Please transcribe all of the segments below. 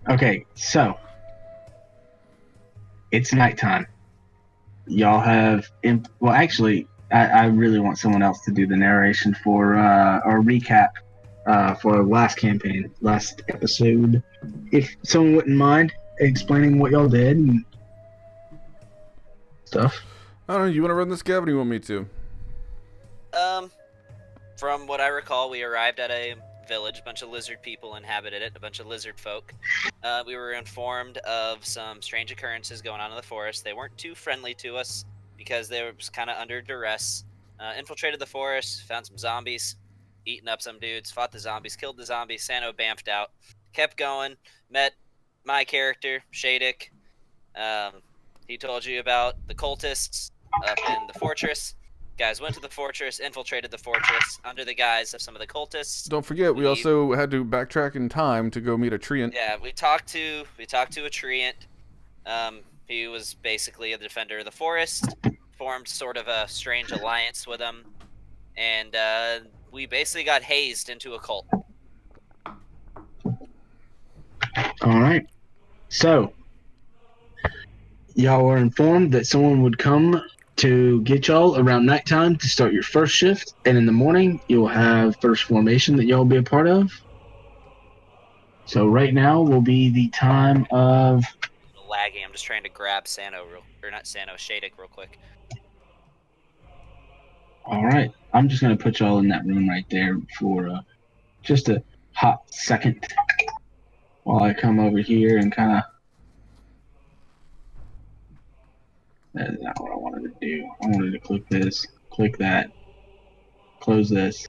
Okay, so it's nighttime. Y'all have well, actually, I really want someone else to do the narration for or recap for last campaign, last episode. If someone wouldn't mind explaining what y'all did and stuff. I don't know. You want to run this, Gavin? Or you want me to? Um, from what I recall, we arrived at a village. A bunch of lizard people inhabited it. A bunch of lizard folk. We were informed of some strange occurrences going on in the forest. They weren't too friendly to us because they were kind of under duress. Infiltrated the forest, found some zombies, eaten up some dudes, fought the zombies, killed the zombies. Sano bamfed out. Kept going. Met my character, Shadik. He told you about the cultists up in the fortress. Guys went to the fortress, infiltrated the fortress under the guise of some of the cultists. Don't forget, we also had to backtrack in time to go meet a treant. Yeah, we talked to a treant. He was basically a defender of the forest. Formed sort of a strange alliance with him, and we basically got hazed into a cult. All right. So y'all were informed that someone would come to get y'all around nighttime to start your first shift, and in the morning you'll have first formation that y'all will be a part of. So right now will be the time of Lagging. I'm just trying to grab Shadik real quick. all right. I'm just gonna put y'all in that room right there for just a hot second while I come over here and kind of. That's not what I wanted to do. I wanted to click this, click that, close this,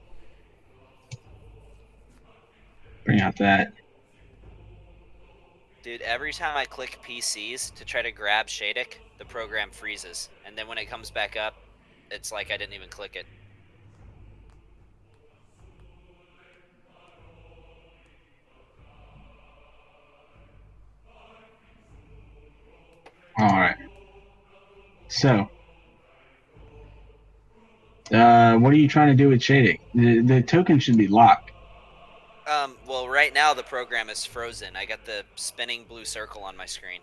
bring out that. Dude, every time I click PCs to try to grab Shadik, the program freezes. And then when it comes back up, it's like I didn't even click it. All right. So, what are you trying to do with Shadik? The token should be locked. Well, right now the program is frozen. I got the spinning blue circle on my screen.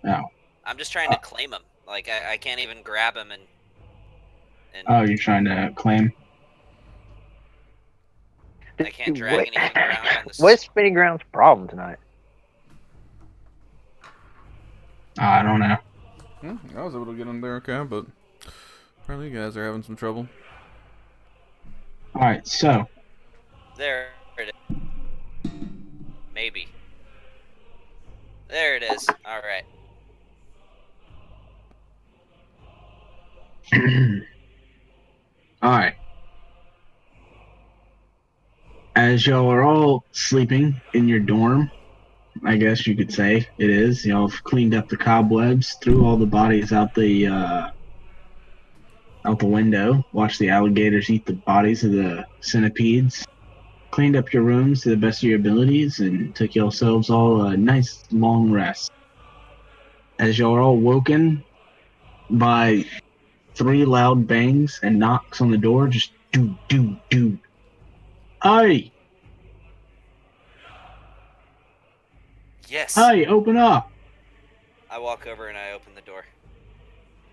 Oh. I'm just trying to claim him. Like, I can't even grab him and... Oh, you're trying to claim? I can't drag anything around on this. What's Spinning Ground's problem tonight? I don't know. I was able to get in there okay, but apparently you guys are having some trouble. All right, so... There it is. Maybe. There it is. All right. All right. As y'all are all sleeping in your dorm, I guess you could say it is. Y'all have cleaned up the cobwebs, threw all the bodies out the window, watched the alligators eat the bodies of the centipedes, cleaned up your rooms to the best of your abilities, and took yourselves all a nice long rest. As y'all are all woken by 3 loud bangs and knocks on the door, just do, do, do. Hey! Yes. Hey, open up! I walk over and I open the door.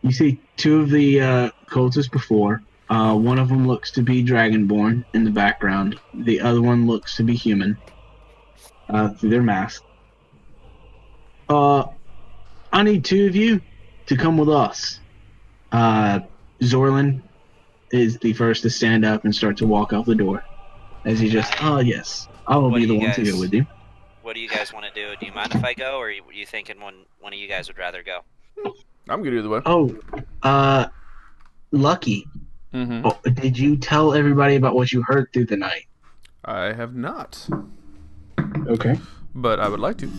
You see 2 of the cultists before. One of them looks to be Dragonborn in the background. The other one looks to be human through their mask. I need 2 of you to come with us. Zorlin is the first to stand up and start to walk out the door. As he just, yes, I will be the one to go with you. What do you guys want to do? Do you mind if I go, or are you thinking one of you guys would rather go? I'm good either way. Oh, Lucky. Mm-hmm. Oh, did you tell everybody about what you heard through the night? I have not. Okay. But I would like to.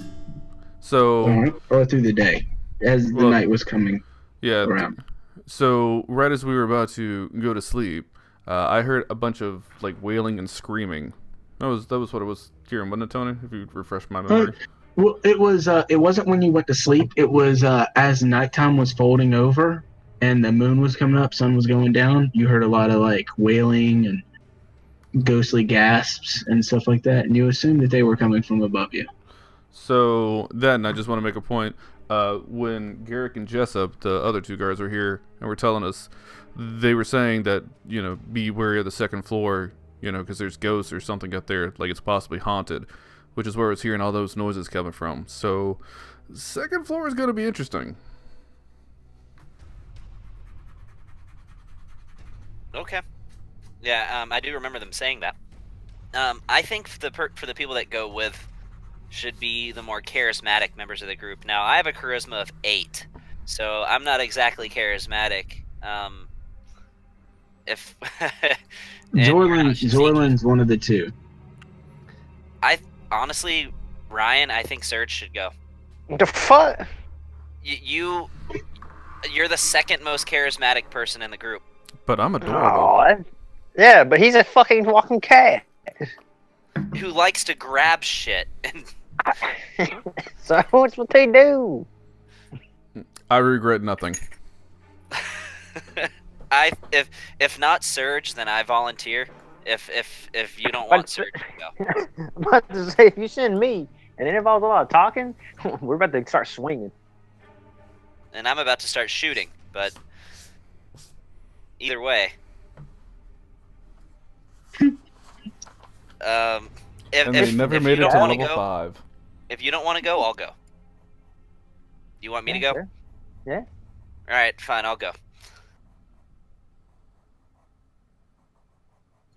So... Alright. Or through the day, as the night was coming around. So, right as we were about to go to sleep, I heard a bunch of, like, wailing and screaming. That was what it was hearing, wasn't it, Tony? If you refresh my memory. Well, it wasn't when you went to sleep. It was as nighttime was folding over and the moon was coming up, sun was going down. You heard a lot of like wailing and ghostly gasps and stuff like that, and you assumed that they were coming from above you. So then I just want to make a point. When Garrick and Jessup, the other two guards, were here and were telling us, they were saying that, be wary of the second floor, because there's ghosts or something up there, like it's possibly haunted, which is where I was hearing all those noises coming from. So second floor is going to be interesting. Okay. Yeah, I do remember them saying that. I think for the people that go with should be the more charismatic members of the group. Now, I have a charisma of 8, so I'm not exactly charismatic. If Zorlin's one of the two. I honestly, Ryan, I think Surge should go. The fuck? You're the second most charismatic person in the group. But I'm adorable. Oh, yeah, but he's a fucking walking cat. Who likes to grab shit. So what's what they do? I regret nothing. If not Surge, then I volunteer. If you don't want Surge, go. I'm about to say, if you send me and it involves a lot of talking, we're about to start swinging. And I'm about to start shooting, but either way. And they never made it to level 5. If you don't want to go, I'll go. You want me to go? Sure. Yeah. Alright, fine, I'll go.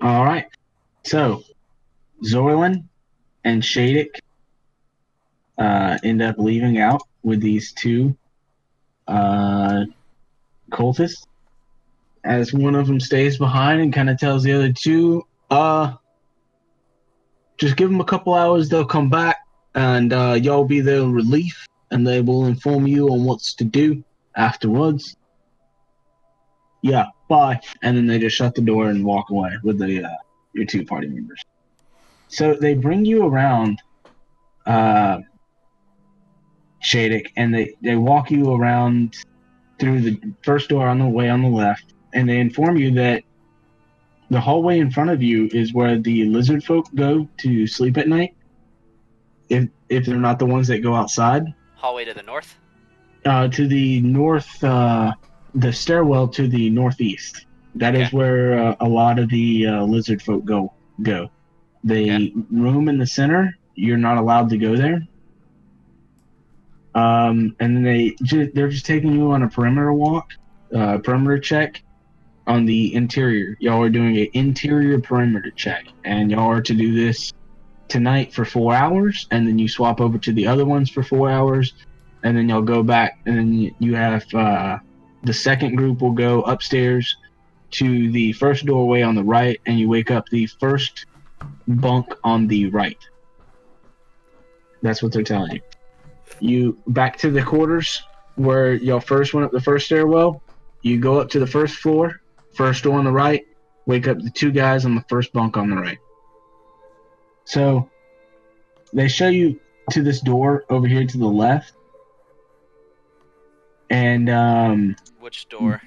Alright. So, Zorlin and Shadik end up leaving out with these two cultists. As one of them stays behind and kind of tells the other two, just give them a couple hours, they'll come back, and y'all be their relief, and they will inform you on what's to do afterwards. Yeah, bye. And then they just shut the door and walk away with your two party members. So they bring you around, Shadik, and they walk you around through the first door on the way on the left, and they inform you that the hallway in front of you is where the lizard folk go to sleep at night. If they're not the ones that go outside. Hallway to the north? To the north, the stairwell to the northeast. That is where a lot of the lizard folk go. The room in the center, you're not allowed to go there. And then they're just taking you on a perimeter walk, perimeter check on the interior. Y'all are doing an interior perimeter check, and y'all are to do this tonight for 4 hours, and then you swap over to the other ones for 4 hours, and then y'all go back, and then you have the second group will go upstairs to the first doorway on the right, and you wake up the first bunk on the right. That's what they're telling you. You back to the quarters where y'all first went up the first stairwell. You go up to the first floor, first door on the right, wake up the two guys on the first bunk on the right. So they show you to this door over here to the left. And which door?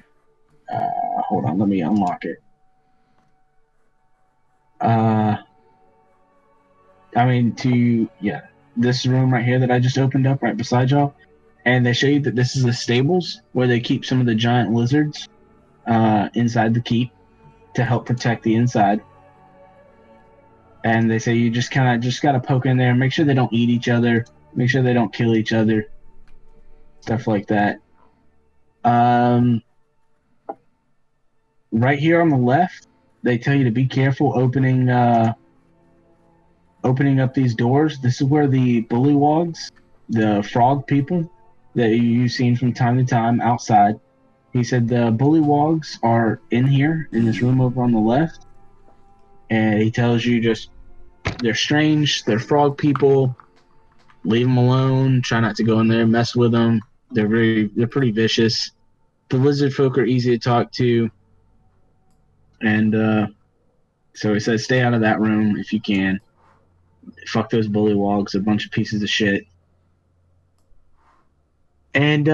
Hold on, let me unlock it. This room right here that I just opened up right beside y'all, and they show you that this is the stables where they keep some of the giant lizards inside the keep to help protect the inside. And they say you just gotta poke in there, make sure they don't eat each other, make sure they don't kill each other, stuff like that. Right here on the left, they tell you to be careful opening up these doors. This is where the bullywogs, the frog people that you've seen from time to time outside. He said the bullywogs are in here, in this room over on the left. And he tells you they're strange, they're frog people, leave them alone, try not to go in there, mess with them. They're pretty vicious. The lizard folk are easy to talk to. And so he says stay out of that room if you can. Fuck those bullywogs, a bunch of pieces of shit. And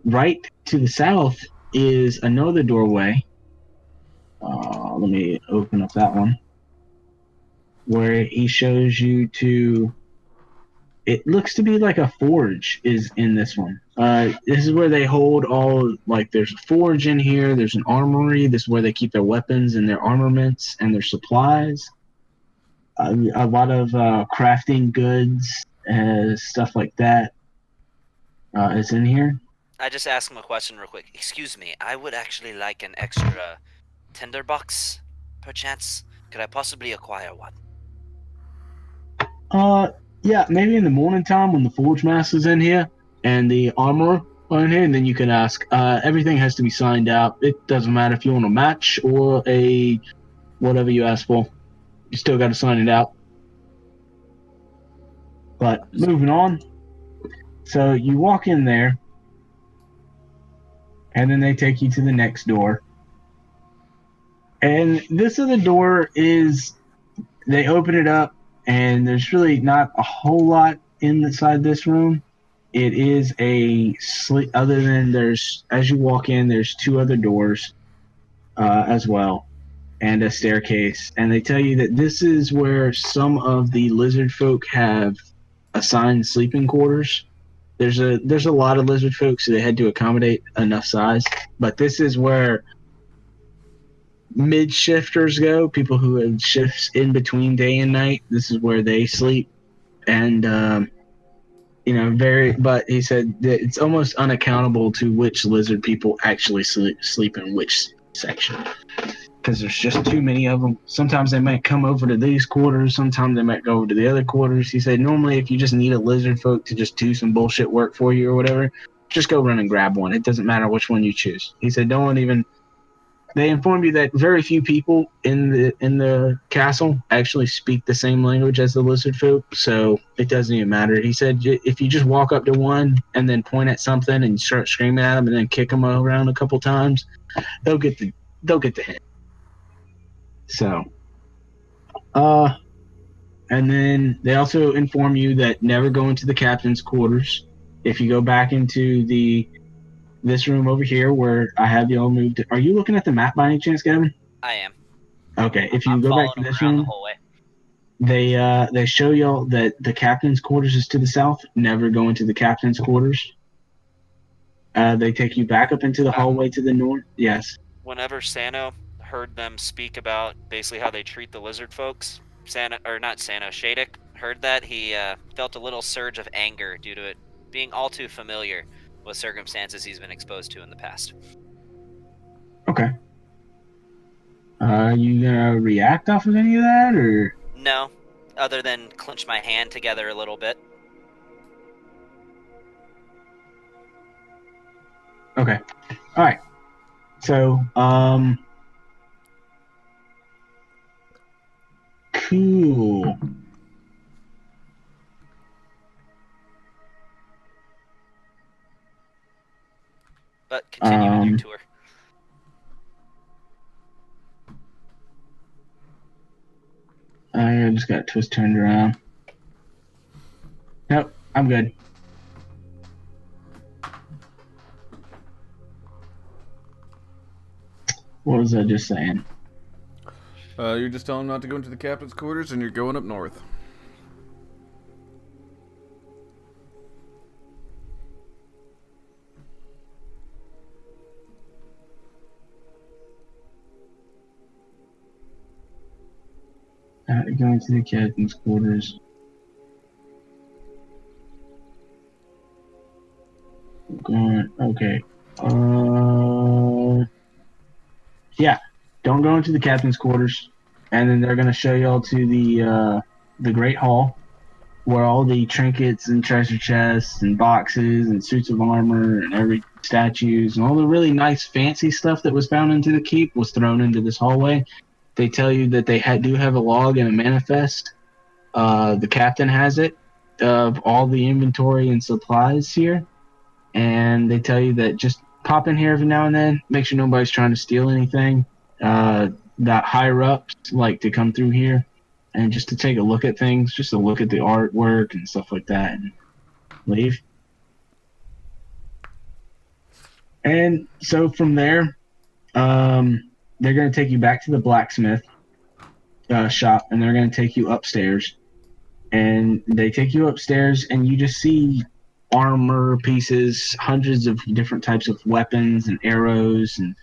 right to the south is another doorway. Let me open up that one. where he shows you to. It looks to be like a forge is in this one. This is where they hold all, like, there's a forge in here, there's an armory, this is where they keep their weapons and their armaments and their supplies. A lot of crafting goods, stuff like that is in here. I just asked him a question real quick. Excuse me, I would actually like an extra tinderbox, perchance. Could I possibly acquire one? Yeah, maybe in the morning time when the forge master's in here and the armorer are in here, and then you can ask. Everything has to be signed out. It doesn't matter if you want a match or a whatever you ask for. You still got to sign it out. But moving on. So you walk in there, and then they take you to the next door. And this other door is, they open it up, and there's really not a whole lot inside this room. It is a sleep. Other than there's, as you walk in, there's two other doors as well, and a staircase. And they tell you that this is where some of the lizard folk have assigned sleeping quarters. There's a lot of lizard folk, so they had to accommodate enough size. But this is where mid shifters go, people who have shifts in between day and night. This is where they sleep, and but he said that it's almost unaccountable to which lizard people actually sleep in which section, because there's just too many of them. Sometimes they might come over to these quarters, sometimes they might go over to the other quarters. He said normally if you just need a lizard folk to just do some bullshit work for you or whatever, just go run and grab one. It doesn't matter which one you choose. He said don't even. They inform you that very few people in the castle actually speak the same language as the lizard folk, so it doesn't even matter. He said if you just walk up to one and then point at something and start screaming at them and then kick them around a couple times, they'll get the hint. So, and then they also inform you that never go into the captain's quarters. If you go back into this room over here where I have you all moved. Are you looking at the map by any chance, Gavin? I am. Okay, if you I'm go back following to him this around the room, whole way. they show y'all that the captain's quarters is to the south. Never go into the captain's quarters. They take you back up into the hallway to the north. Yes. Whenever Sano heard them speak about basically how they treat the lizard folks, Shadek heard that, he felt a little surge of anger due to it being all too familiar with circumstances he's been exposed to in the past. Okay. Are you gonna react off of any of that, or? No, other than clench my hand together a little bit. Okay. All right. So, cool. But continue with your tour. I just got twist turned around. Nope, I'm good. What was I just saying? You're just telling him not to go into the captain's quarters, and you're going up north. Going to the captain's quarters. Going. Okay. Yeah. Don't go into the captain's quarters, and then they're gonna show y'all to the Great Hall, where all the trinkets and treasure chests and boxes and suits of armor and every statues and all the really nice fancy stuff that was found into the keep was thrown into this hallway. They tell you that they do have a log and a manifest. The captain has it of all the inventory and supplies here, and they tell you that just pop in here every now and then, make sure nobody's trying to steal anything. That higher ups like to come through here and just to take a look at things, just to look at the artwork and stuff like that, and leave. And so from there, they're going to take you back to the blacksmith, shop, and they're going to take you upstairs. And they take you upstairs, and you just see armor pieces, hundreds of different types of weapons and arrows, and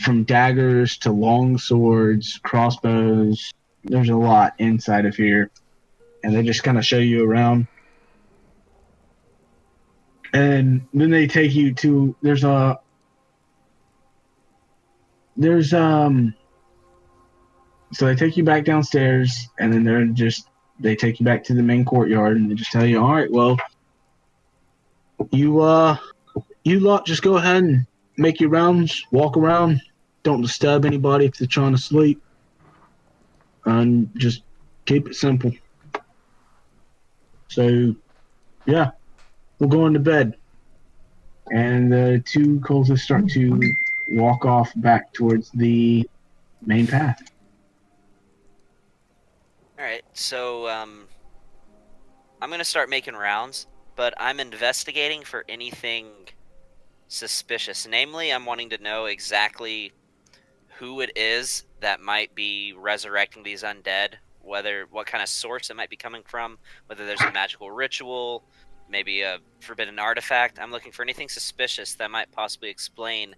from daggers to long swords, crossbows. There's a lot inside of here, and they just kind of show you around. And then they take you to so they take you back downstairs, and then they take you back to the main courtyard, and they just tell you, all right, well, you lot just go ahead and make your rounds, walk around, don't disturb anybody if they're trying to sleep, and just keep it simple. So, yeah, we're going to bed. And the two cultists start to walk off back towards the main path. Alright, so, I'm gonna start making rounds, but I'm investigating for anything suspicious. Namely, I'm wanting to know exactly who it is that might be resurrecting these undead, what kind of source it might be coming from, whether there's a magical ritual, maybe a forbidden artifact. I'm looking for anything suspicious that might possibly explain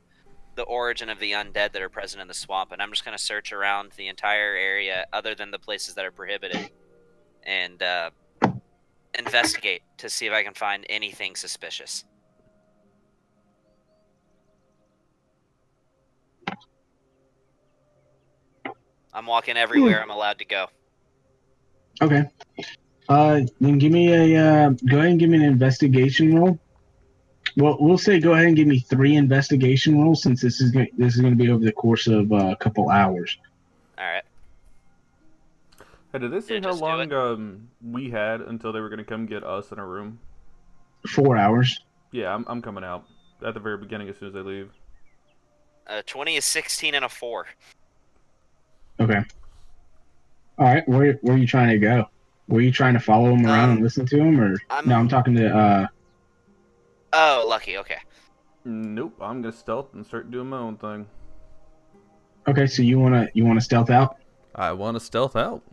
the origin of the undead that are present in the swamp, and I'm just going to search around the entire area other than the places that are prohibited and investigate to see if I can find anything suspicious. I'm walking everywhere I'm allowed to go. Okay. Then give me go ahead and give me an investigation roll. Well, we'll say go ahead and give me 3 investigation rolls, since this is going to be over the course of a couple hours. All right. Hey, did they say how long we had until they were going to come get us in a room? 4 hours. Yeah, I'm coming out at the very beginning as soon as they leave. 20 is 16 and a 4. Okay. All right. Where are you trying to go? Were you trying to follow them around and listen to them, or no? I'm talking to. Oh, lucky. Okay. Nope. I'm gonna stealth and start doing my own thing. Okay, so you wanna stealth out? I want to stealth out.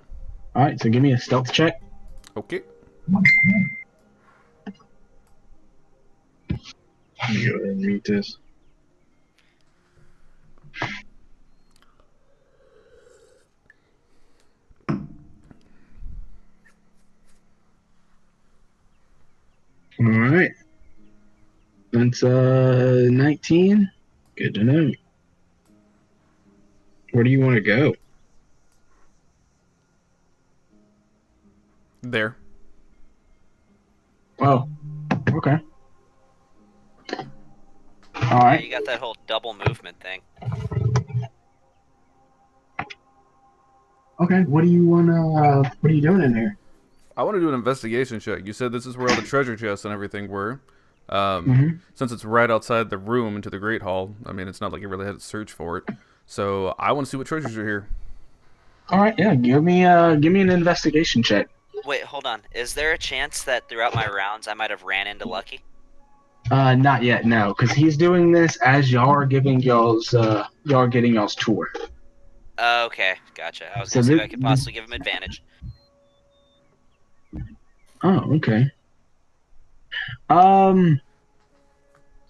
All right. So give me a stealth check. Okay. Let me go ahead and read this. All right. That's 19. Good to know. Where do you want to go? There. Oh, okay. All right. Yeah, you got that whole double movement thing. Okay. What are you doing in there? I want to do an investigation check. You said this is where all the treasure chests and everything were. Since it's right outside the room into the Great Hall, I mean, it's not like you really had to search for it. So I want to see what treasures are here. All right. Yeah. Give me an investigation check. Wait, hold on. Is there a chance that throughout my rounds I might have ran into Lucky? Not yet. No, because he's doing this as y'all are getting y'all's tour. Okay, gotcha. I was gonna see if I could possibly give him advantage. Oh, okay. Well,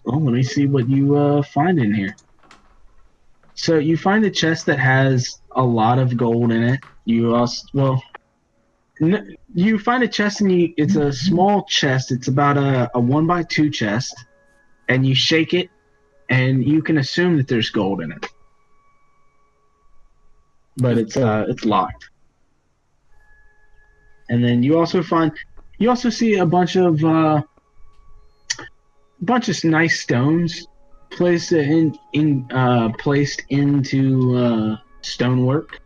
let me see what you find in here. So you find a chest that has a lot of gold in it. You find a chest, and it's a small chest. It's about a 1x2 chest, and you shake it, and you can assume that there's gold in it, but it's locked. And then you also see a bunch of nice stones placed placed into stonework,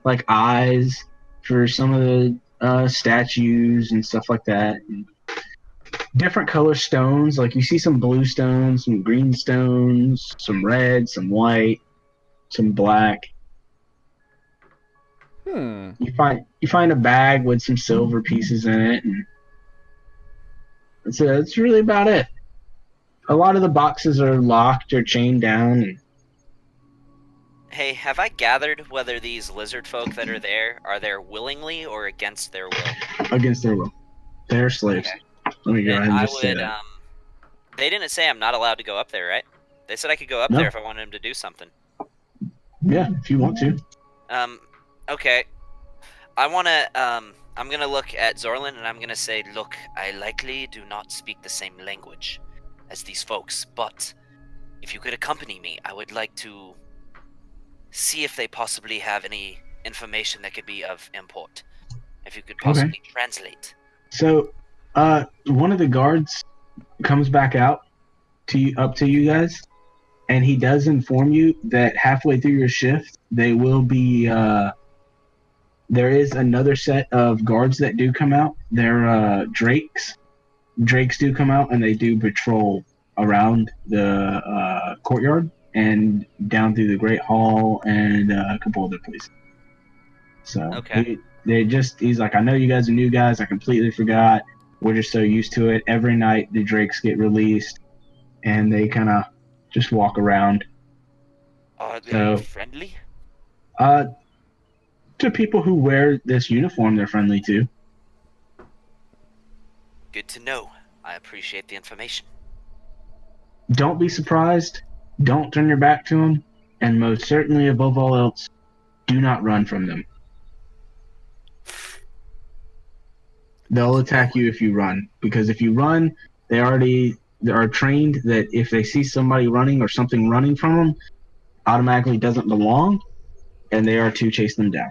like eyes for some of the statues and stuff like that. And different color stones, like you see some blue stones, some green stones, some red, some white, some black. You find a bag with some silver pieces in it, and that's really about it. A lot of the boxes are locked or chained down. Hey, have I gathered whether these lizard folk that are there willingly or against their will? Against their will. They're slaves. Okay. Let me go Then ahead and I just say would. that. They didn't say I'm not allowed to go up there, right? They said I could go up No. there if I wanted them to do something. Yeah, if you want to. Okay. I want to. I'm gonna look at Zorlin and I'm gonna say, look, I likely do not speak the same language as these folks, but if you could accompany me, I would like to see if they possibly have any information that could be of import. If you could possibly translate. So, one of the guards comes back out up to you guys, and he does inform you that halfway through your shift, they will be. There is another set of guards that do come out. They're drakes. Drakes do come out, and they do patrol around the courtyard and down through the Great Hall and a couple other places. So Okay. he's like, I know you guys are new guys. I completely forgot. We're just so used to it. Every night the drakes get released, and they kind of just walk around. Are they So, friendly? To people who wear this uniform, they're friendly too. Good to know. I appreciate the information. Don't be surprised. Don't turn your back to them, and most certainly, above all else, do not run from them. They'll attack you if you run, because if you run, they are trained that if they see somebody running or something running from them, automatically doesn't belong, and they are to chase them down.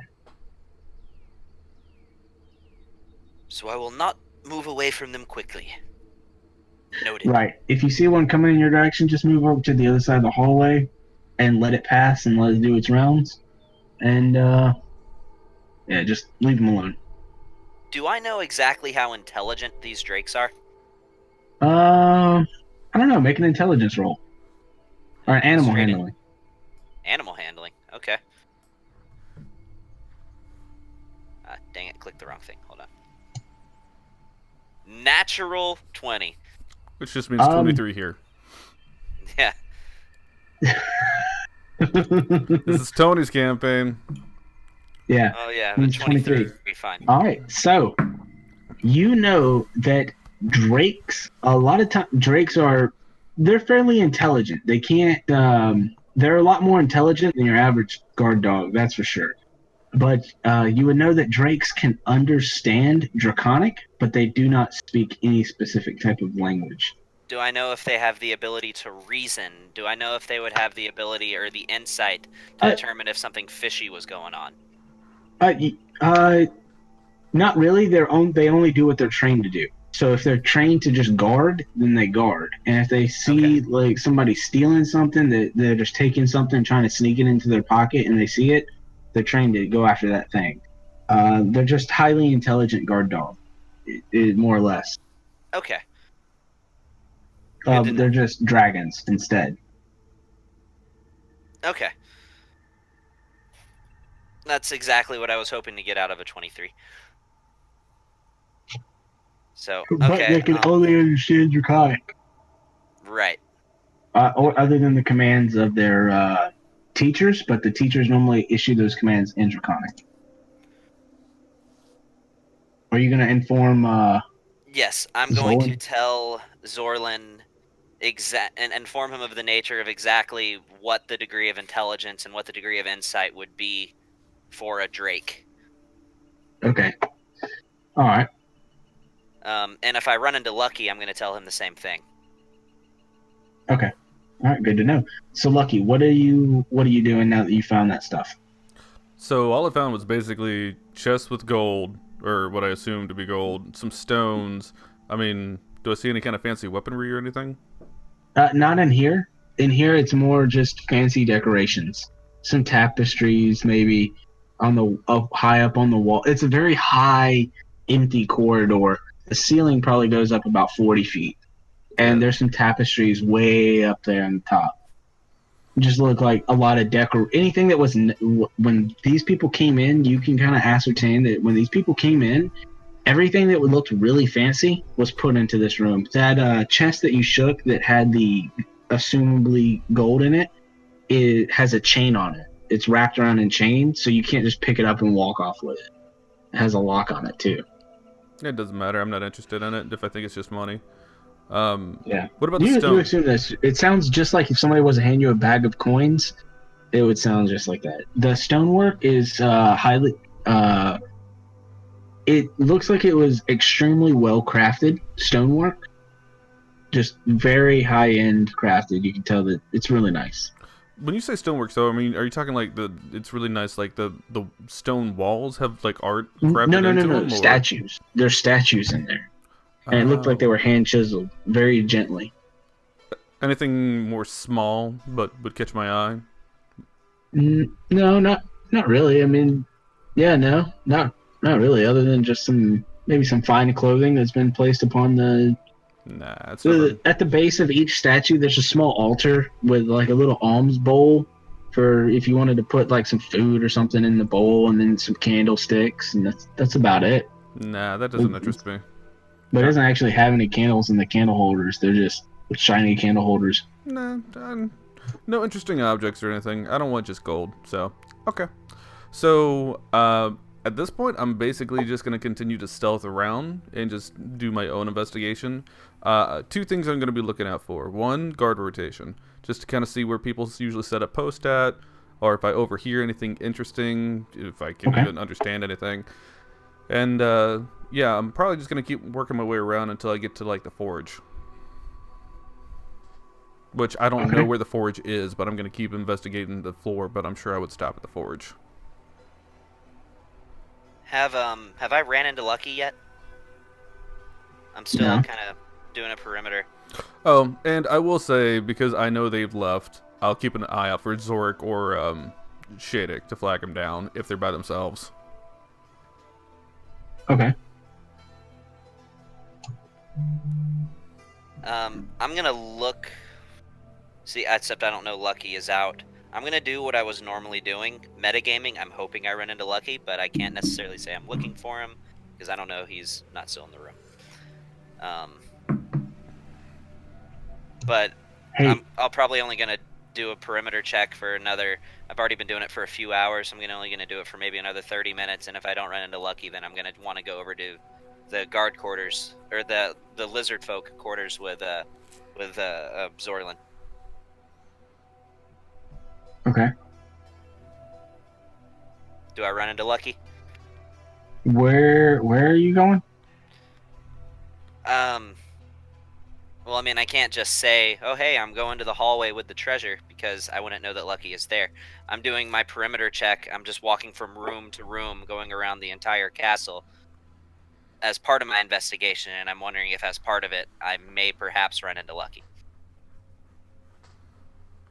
So I will not move away from them quickly. Noted. Right. If you see one coming in your direction, just move over to the other side of the hallway and let it pass and let it do its rounds. And, yeah, just leave them alone. Do I know exactly how intelligent these drakes are? I don't know. Make an intelligence roll. Or an animal Straight in. handling. Animal handling. Okay. Dang it, clicked the wrong thing. Hold on. Natural 20. Which just means 23 here. Yeah. This is Tony's campaign. Yeah. Oh, yeah. The 23 would be fine. All right. So, you know that drakes, a lot of times, they're fairly intelligent. They can't, they're a lot more intelligent than your average guard dog, that's for sure. But you would know that drakes can understand Draconic, but they do not speak any specific type of language. Do I know if they have the ability to reason? Do I know if they would have the ability or the insight to determine if something fishy was going on? Not really. They only do what they're trained to do. So if they're trained to just guard, then they guard. And if they see like somebody stealing something, they're just taking something, trying to sneak it into their pocket, and they see it, they're trained to go after that thing. They're just highly intelligent guard dog, more or less. Okay. They're just dragons instead. Okay. That's exactly what I was hoping to get out of a 23. So, okay. But they can only understand Draconic. Right. Or other than the commands of their teachers, but the teachers normally issue those commands in Draconic. Are you going to inform Yes, I'm going to tell Zorlin and inform him of the nature of exactly what the degree of intelligence and what the degree of insight would be for a Drake. Okay. All right. And if I run into Lucky, I'm going to tell him the same thing. Okay. All right. Good to know. So, Lucky, what are you doing now that you found that stuff? So all I found was basically chests with gold, or what I assumed to be gold, some stones. I mean, do I see any kind of fancy weaponry or anything? Not in here. In here, it's more just fancy decorations. Some tapestries, maybe high up on the wall. It's a very high, empty corridor. The ceiling probably goes up about 40 feet, and there's some tapestries way up there on the top. Just look like a lot of anything that was when these people came in. You can kind of ascertain that when these people came in, everything that looked really fancy was put into this room. That chest that you shook that had the assumably gold in it, it has a chain on it. it's wrapped around in chain, so you can't just pick it up and walk off with it. It has a lock on it too. It doesn't matter. I'm not interested in it if I think it's just money. Yeah. What about the You stone? assume this. It sounds just like if somebody was to hand you a bag of coins, it would sound just like that. The stonework is highly. It looks like it was extremely well crafted stonework, just very high end crafted. You can tell that it's really nice. When you say stonework, though, I mean, are you talking like the? It's really nice. Like the stone walls have like art No, crafted no, no, into no. them, or Statues. There's statues in there, and it looked like they oh, were hand chiseled very gently. anything more small but would catch my eye. No, not really. I mean, yeah, no, not really. Other than just maybe some fine clothing that's been placed upon Nah, it's nothing. at the base of each statue. There's a small altar with like a little alms bowl for if you wanted to put like some food or something in the bowl, and then some candlesticks, and that's about it. Nah, that But doesn't interest me. it doesn't actually have any candles in the candle holders. They're just shiny candle holders. Nah, no interesting objects or anything. I don't want just gold. So okay. So at this point, I'm basically just gonna continue to stealth around and just do my own investigation. Two things I'm gonna be looking out for. One, guard rotation, just to kind of see where people usually set up post at, or if I overhear anything interesting, if I can Okay. even understand anything. And yeah, I'm probably just gonna keep working my way around until I get to like the forge. Which I don't know Okay. where the forge is, but I'm going to keep investigating the floor, but I'm sure I would stop at the forge. Have I ran into Lucky yet? I'm still No. kind of doing a perimeter. Oh, and I will say, because I know they've left, I'll keep an eye out for Zorik or Shadek to flag them down if they're by themselves. Okay. I'm gonna look. See, except I don't know Lucky is out. I'm gonna do what I was normally doing, metagaming. I'm hoping I run into Lucky, but I can't necessarily say I'm looking for him because I don't know he's not still in the room. But Hey, I'll probably only gonna do a perimeter check for another. I've already been doing it for a few hours. So I'm only gonna do it for maybe another 30 minutes, and if I don't run into Lucky, then I'm gonna want to go over to the guard quarters or the lizard folk quarters with Zorlin. okay. Do I run into Lucky? Where are you going? Well, I mean, I can't just say, "Oh, hey, I'm going to the hallway with the treasure," because I wouldn't know that Lucky is there. I'm doing my perimeter check. I'm just walking from room to room, going around the entire castle as part of my investigation, and I'm wondering if, as part of it, I may perhaps run into Lucky.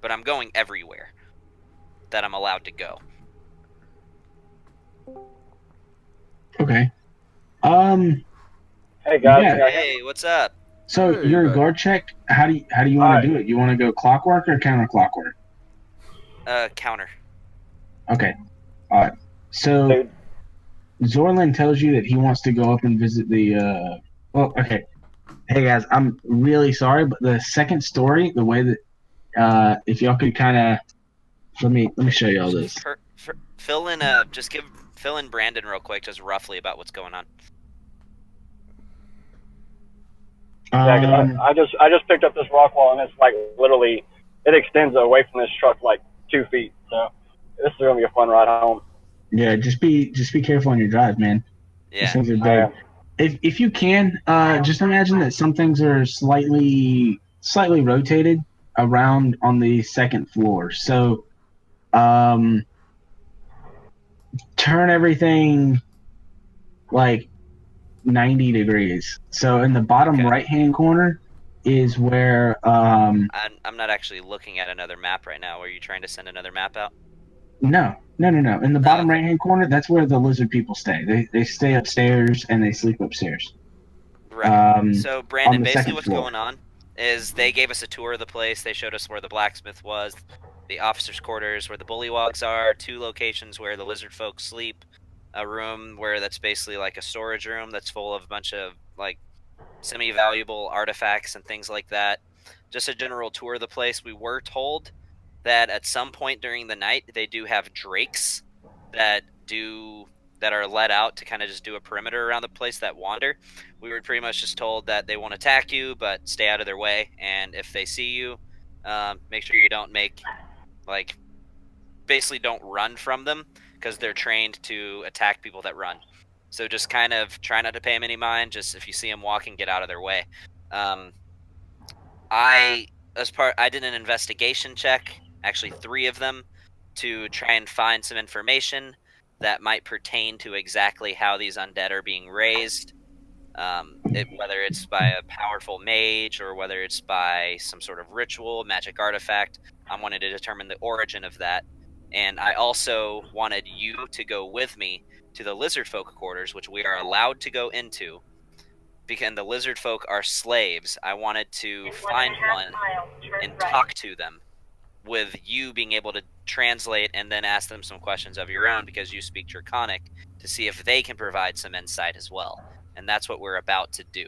But I'm going everywhere that I'm allowed to go. Okay. Hey guys, Yeah. can y'all hear me? Hey, what's up? So Hey, your back. guard check, how do you want to Alright. do it? You want to go clockwork or counterclockward? Counter. Okay. All right. So Dude, Zorlin tells you that he wants to go up and visit the. Well, okay. Hey guys, I'm really sorry, but the second story, the way that if y'all could kind of let me show y'all this. Fill in fill in Brandon real quick, just roughly about what's going on. yeah, 'cause I just picked up this rock wall and it's like literally it extends away from this truck like 2 feet. So this is gonna be a fun ride home. Yeah, just be careful on your drive, man. These Yeah. things are I big. If you can, just imagine that some things are slightly rotated around on the second floor. So, turn everything like 90 degrees. So in the bottom Okay. right hand corner is where I'm not actually looking at another map right now. Are you trying to send another map out? no. In the bottom okay. right hand corner, that's where the lizard people stay. They stay upstairs and they sleep upstairs. Right. So On Brandon, the basically second what's floor. going on is they gave us a tour of the place. They showed us where the blacksmith was, the officers' quarters, where the bullywogs are, 2 locations where the lizard folk sleep, a room where that's basically like a storage room that's full of a bunch of like semi-valuable artifacts and things like that. Just a general tour of the place. We were told that at some point during the night they do have drakes that are let out to kind of just do a perimeter around the place that wander. We were pretty much just told that they won't attack you, but stay out of their way. And if they see you, make sure you don't basically don't run from them, because they're trained to attack people that run. So just kind of try not to pay them any mind. Just if you see them walking, get out of their way. I did an investigation check, actually 3 of them, to try and find some information that might pertain to exactly how these undead are being raised. Whether it's by a powerful mage or whether it's by some sort of ritual, magic artifact. I wanted to determine the origin of that. And I also wanted you to go with me to the lizard folk quarters, which we are allowed to go into. Because the lizard folk are slaves. I wanted to find one and talk to them, with you being able to translate and then ask them some questions of your own because you speak Draconic, to see if they can provide some insight as well. And that's what we're about to do.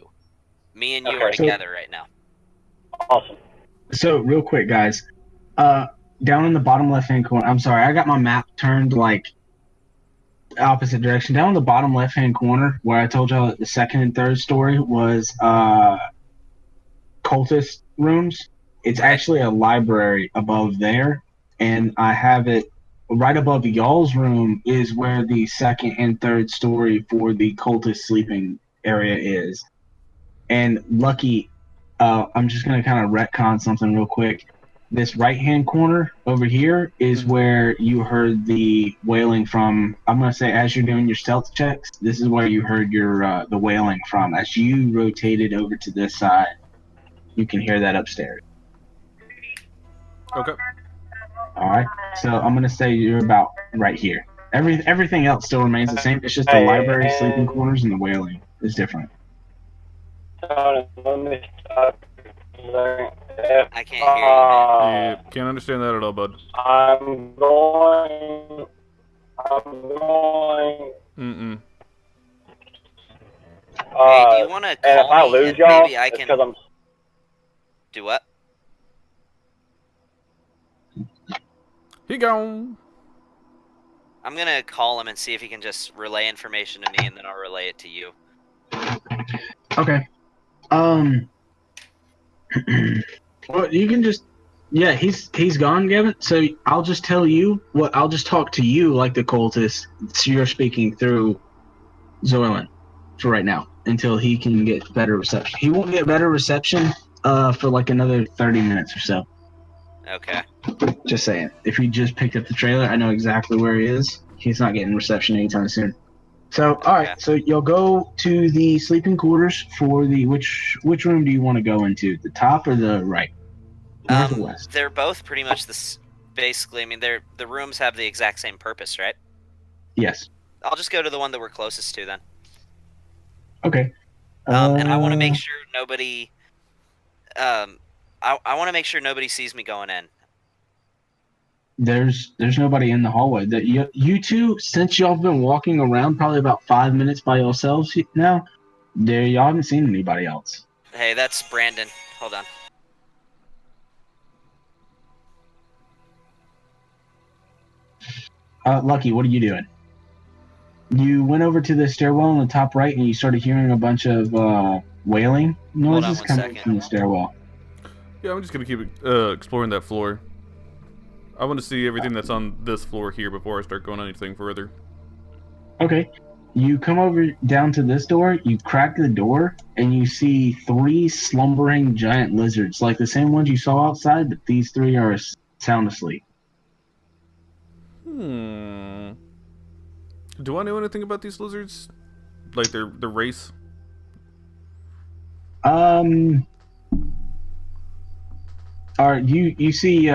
Me and you are together right now. Awesome. So real quick, guys, down in the bottom left-hand corner, I'm sorry, I got my map turned like opposite direction. Down in the bottom left-hand corner, where I told y'all that the second and third story was cultist rooms. It's actually a library above there, and I have it right above y'all's room is where the second and third story for the cultist sleeping area is. And Lucky, I'm just going to kind of retcon something real quick. This right-hand corner over here is where you heard the wailing from. I'm going to say as you're doing your stealth checks, this is where you heard your the wailing from. As you rotated over to this side, you can hear that upstairs. Okay. All right. So I'm going to say you're about right here. Everything else still remains the same. It's just the library, sleeping quarters, and the wailing is different. Let me stop. I can't hear you, man. Yeah, can't understand that at all, bud. I'm going. Hey, do you want to call me and maybe I can... I'm... Do what? He gone. I'm going to call him and see if he can just relay information to me, and then I'll relay it to you. Okay. Well, you can just... Yeah, he's gone, Gavin. So I'll just tell you what... I'll just talk to you like the cultist. So you're speaking through Zoylan for right now until he can get better reception. He won't get better reception for like another 30 minutes or so. Okay. Just saying. If he just picked up the trailer, I know exactly where he is. He's not getting reception anytime soon. So, all right. So you'll go to the sleeping quarters for the which room do you want to go into? The top or the right? North or west? They're both pretty much this. Basically, I mean, the rooms have the exact same purpose, right? Yes. I'll just go to the one that we're closest to then. Okay. And I want to make sure nobody. I want to make sure nobody sees me going in. There's nobody in the hallway. That you two, since y'all have been walking around probably about 5 minutes by yourselves now, y'all haven't seen anybody else. Hey, that's Brandon. Hold on. Lucky, what are you doing? You went over to the stairwell on the top right, and you started hearing a bunch of wailing noises coming from the stairwell. Yeah, I'm just gonna keep exploring that floor. I want to see everything that's on this floor here before I start going anything further. Okay. You come over down to this door, you crack the door, and you see 3 slumbering giant lizards, like the same ones you saw outside, but these 3 are sound asleep. Do I know anything about these lizards? Like their race? You see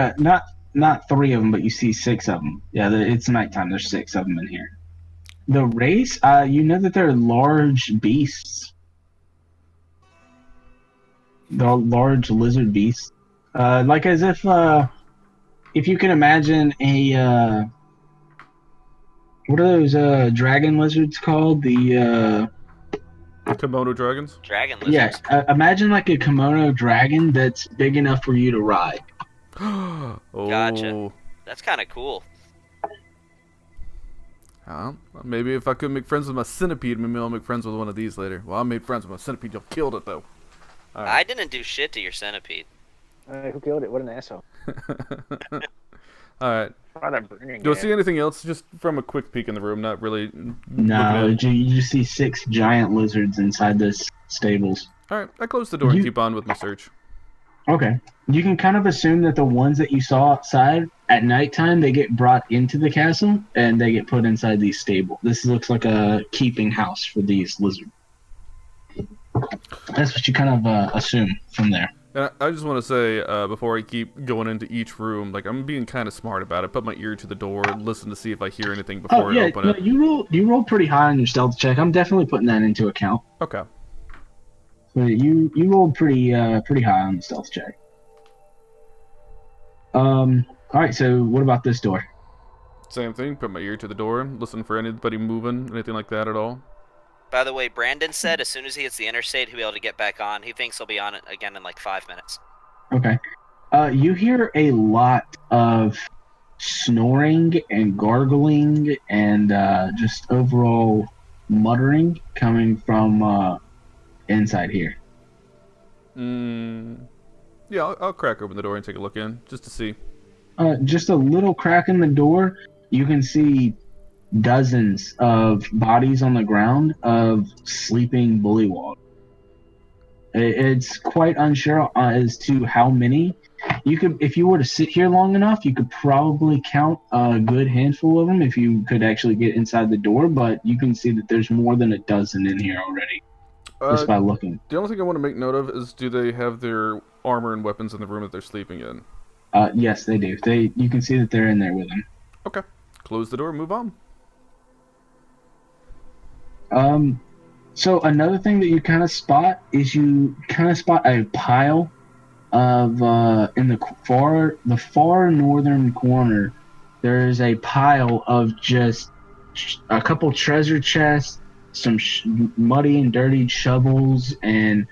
not 3 of them, but you see 6 of them. Yeah, it's nighttime. There's 6 of them in here. The race, you know that they're large beasts. They're large lizard beasts. Like as if you can imagine a what are those dragon lizards called? The Komodo dragons? Dragon lizards? Yeah, imagine like a kimono dragon that's big enough for you to ride. Oh. Gotcha. That's kind of cool. Maybe if I could make friends with my centipede, maybe I'll make friends with one of these later. Well, I made friends with my centipede. Y'all killed it, though. All right. I didn't do shit to your centipede. Who killed it? What an asshole. All right. Do I see anything else? Just from a quick peek in the room, not really. No, you just see 6 giant lizards inside this stables. All right. I close the door and keep on with my search. Okay. You can kind of assume that the ones that you saw outside at nighttime, they get brought into the castle and they get put inside these stables. This looks like a keeping house for these lizards. That's what you kind of assume from there. And I just want to say, before I keep going into each room, like I'm being kind of smart about it. Put my ear to the door, listen to see if I hear anything before I open it. You roll pretty high on your stealth check. I'm definitely putting that into account. Okay. So you rolled pretty high on the stealth check. All right. So what about this door? Same thing. Put my ear to the door, listen for anybody moving, anything like that at all. By the way, Brandon said as soon as he hits the interstate, he'll be able to get back on. He thinks he'll be on it again in like 5 minutes. Okay. You hear a lot of snoring and gargling and just overall muttering coming from inside here. Yeah, I'll crack open the door and take a look in, just to see. Just a little crack in the door. You can see dozens of bodies on the ground of sleeping bullywog. It's quite unsure as to how many. You could, if you were to sit here long enough, you could probably count a good handful of them if you could actually get inside the door. But you can see that there's more than a dozen in here already, just by looking. The only thing I want to make note of is, do they have their armor and weapons in the room that they're sleeping in? Yes, they do. You can see that they're in there with them. Okay. Close the door, move on. So another thing that you kind of spot is a pile of in the far northern corner. There's a pile of just a couple treasure chests, some muddy and dirty shovels, and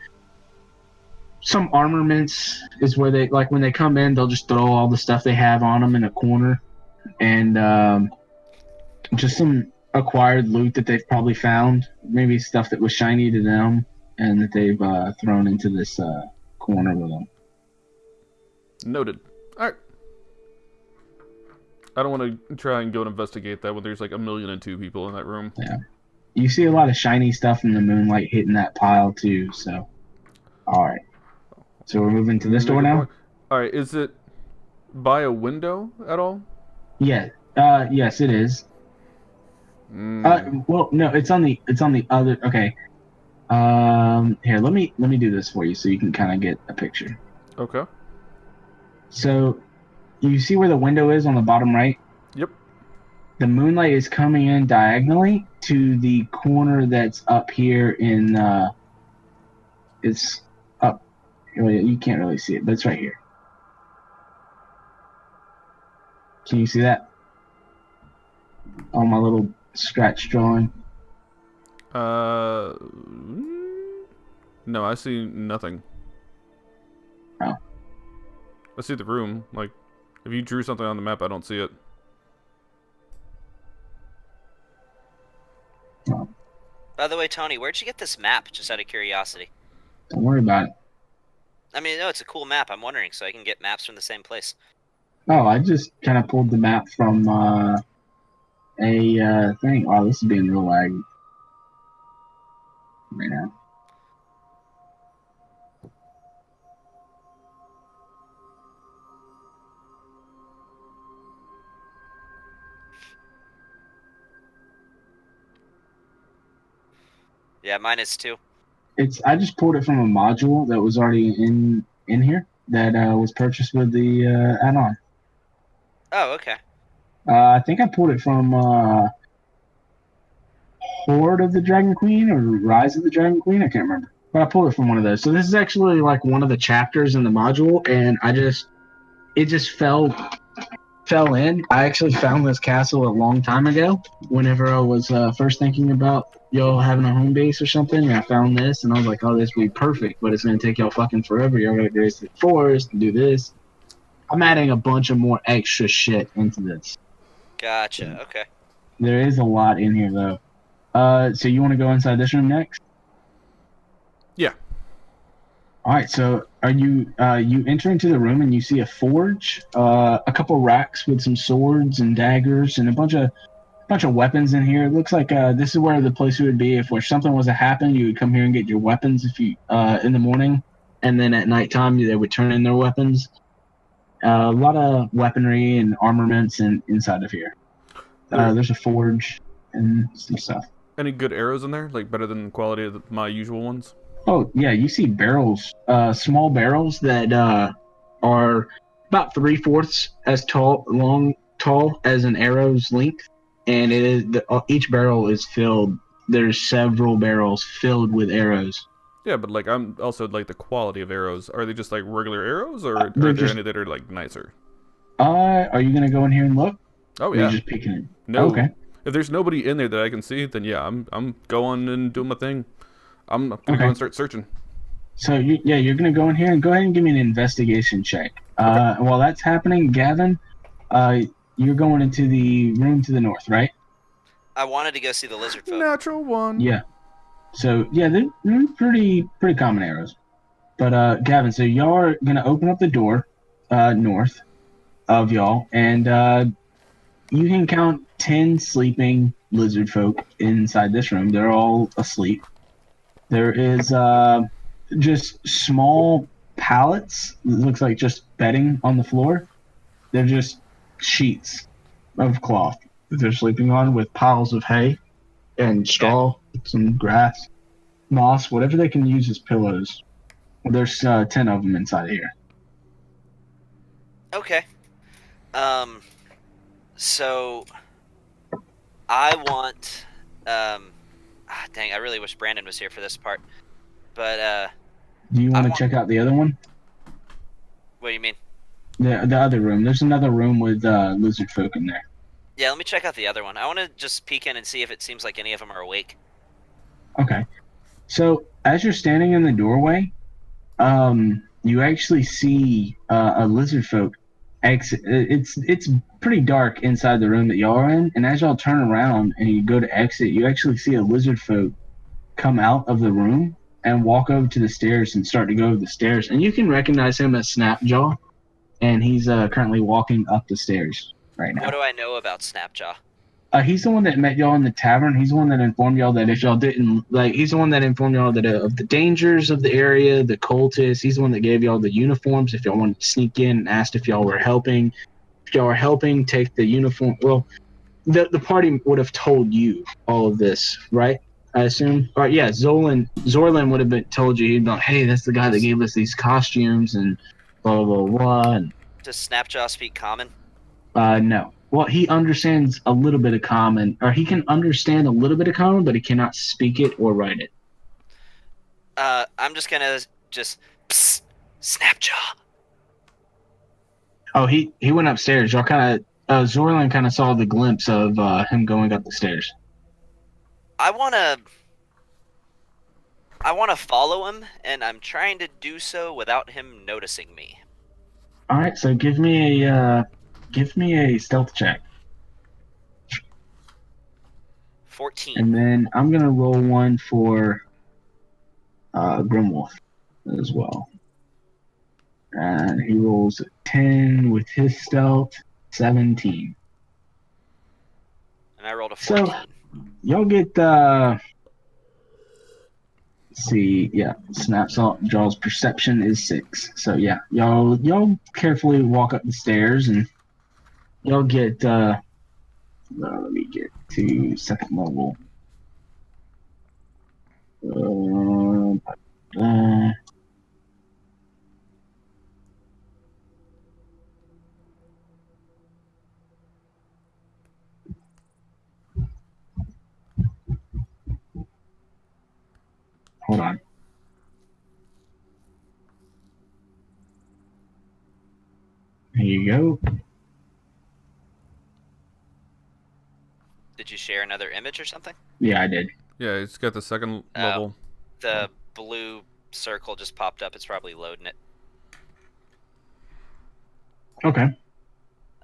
some armaments. Is where they, like, when they come in, they'll just throw all the stuff they have on them in a corner, and just some acquired loot that they've probably found, maybe stuff that was shiny to them, and that they've thrown into this corner with them. Noted. All right. I don't want to try and go and investigate that when there's like 1,000,002 people in that room. Yeah. You see a lot of shiny stuff in the moonlight hitting that pile too, so. Alright. So we're moving to this door now? Alright, is it by a window at all? Yeah. Yes, it is. Well, no, it's on the other. Okay. Here, let me do this for you so you can kind of get a picture. Okay. So, you see where the window is on the bottom right? Yep. The moonlight is coming in diagonally to the corner that's up here in. It's up. You can't really see it, but it's right here. Can you see that? On my little scratch drawing. No, I see nothing. Oh. I see the room. Like, if you drew something on the map, I don't see it. Oh. By the way, Tony, where'd you get this map, just out of curiosity? Don't worry about it. I mean, no, it's a cool map. I'm wondering, so I can get maps from the same place. Oh, I just kind of pulled the map from a thing. Oh, this is being real laggy right now. Yeah, mine is too. I just pulled it from a module that was already in here that was purchased with the add-on. Oh, okay. I think I pulled it from Horde of the Dragon Queen or Rise of the Dragon Queen. I can't remember, but I pulled it from one of those. So this is actually like one of the chapters in the module, and it just fell in. I actually found this castle a long time ago. Whenever I was first thinking about y'all having a home base or something, and I found this, and I was like, "Oh, this would be perfect," but it's gonna take y'all fucking forever. Y'all gotta go to the forest and do this. I'm adding a bunch of more extra shit into this. Gotcha. Okay. There is a lot in here though. So you want to go inside this room next? Yeah. All right. So are you you enter into the room and you see a forge, a couple racks with some swords and daggers and a bunch of weapons in here. It looks like this is where the place would be if something was to happen. You would come here and get your weapons if you in the morning, and then at nighttime they would turn in their weapons. A lot of weaponry and armaments inside of here. There's a forge and some stuff. Any good arrows in there? Like better than the quality of my usual ones? Oh yeah, you see barrels, small barrels that are about 3/4 as tall as an arrow's length, and it is each barrel is filled. There's several barrels filled with arrows. Yeah, but like I'm also like the quality of arrows. Are they just like regular arrows, or are They're there just. any that are like nicer? Are you gonna go in here and look? Oh Or are yeah. you just peeking it? No. Okay. If there's nobody in there that I can see, then yeah, I'm going and doing my thing. I'm gonna go and start searching. So you're gonna go in here and go ahead and give me an investigation check. Okay. While that's happening, Gavin, you're going into the room to the north, right? I wanted to go see the lizard folk. Natural one. Yeah. So yeah, they're pretty common arrows. But Gavin, so y'all are gonna open up the door, north of y'all, and you can count 10 sleeping lizard folk inside this room. They're all asleep. There is just small pallets. It looks like just bedding on the floor. They're just sheets of cloth that they're sleeping on with piles of hay and straw, some grass, moss, whatever they can use as pillows. There's 10 of them inside of here. Okay. So I want dang, I really wish Brandon was here for this part. But Do you want to check out the other one? What do you mean? The other room. There's another room with lizard folk in there. Yeah, let me check out the other one. I want to just peek in and see if it seems like any of them are awake. Okay. So as you're standing in the doorway, you actually see a lizard folk exit. It's pretty dark inside the room that y'all are in, and as y'all turn around and you go to exit, you actually see a lizard folk come out of the room and walk over to the stairs and start to go over the stairs. And you can recognize him as Snapjaw, and he's currently walking up the stairs right now. What do I know about Snapjaw? He's the one that met y'all in the tavern. He's the one that informed y'all that if y'all didn't he's the one that informed y'all that of the dangers of the area, the cultists. He's the one that gave y'all the uniforms if y'all wanted to sneak in and asked if y'all were helping. If y'all were helping, take the uniform. Well, the party would have told you all of this, right? I assume. All right, yeah. Zorlin would have told you. He'd be like, hey, that's the guy that gave us these costumes and blah blah blah. And, Does Snapjaw speak common? no. Well, he understands a little bit of common, or he can understand a little bit of common, but he cannot speak it or write it. I'm just gonna psst, Snapjaw. Oh, he went upstairs. Y'all kind of Zorlin kind of saw the glimpse of him going up the stairs. I wanna follow him, and I'm trying to do so without him noticing me. All right, so give me a stealth check. 14. And then I'm gonna roll one for Grimwolf as well. And he rolls a 10 with his stealth, 17. And I rolled a 14. So y'all get see, yeah, Snapjaw's perception is 6. So yeah, y'all carefully walk up the stairs and y'all get let me get to second level. Hold on. There you go. Did you share another image or something? Yeah, I did. Yeah, it's got the second level. The blue circle just popped up. It's probably loading it. Okay.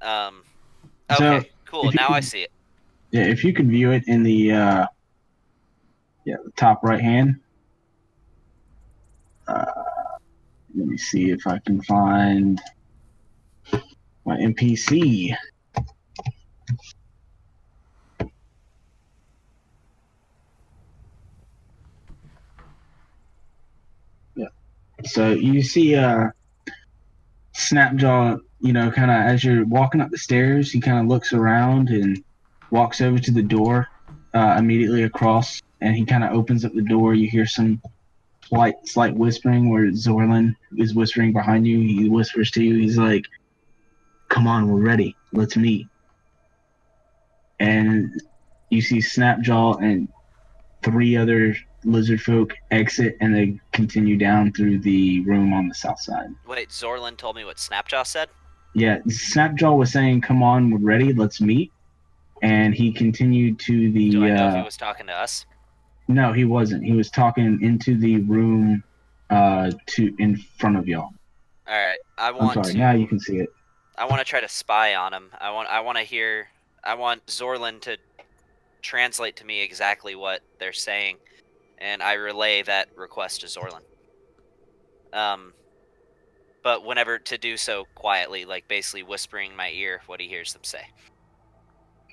Um, So okay, cool. if you Now I could, see it. yeah, if you could view it in the the top right hand. Let me see if I can find my NPC. Yeah. So you see Snapjaw, kind of as you're walking up the stairs, he kind of looks around and walks over to the door immediately across, and he kind of opens up the door. You hear some slight whispering where Zorlin is whispering behind you. He whispers to you. He's like, "Come on, we're ready. Let's meet." And you see Snapjaw and three other lizard folk exit, and they continue down through the room on the south side. Wait, Zorlin told me what Snapjaw said? Yeah, Snapjaw was saying, "Come on, we're ready. Let's meet." And he continued to Do I the. know if he was talking to us? No, he wasn't. He was talking into the room, to in front of y'all. All right, I'm sorry. Now you can see it. I want to try to spy on him. I want to hear. I want Zorlin to translate to me exactly what they're saying, and I relay that request to Zorlin. But whenever to do so quietly, like basically whispering in my ear what he hears them say.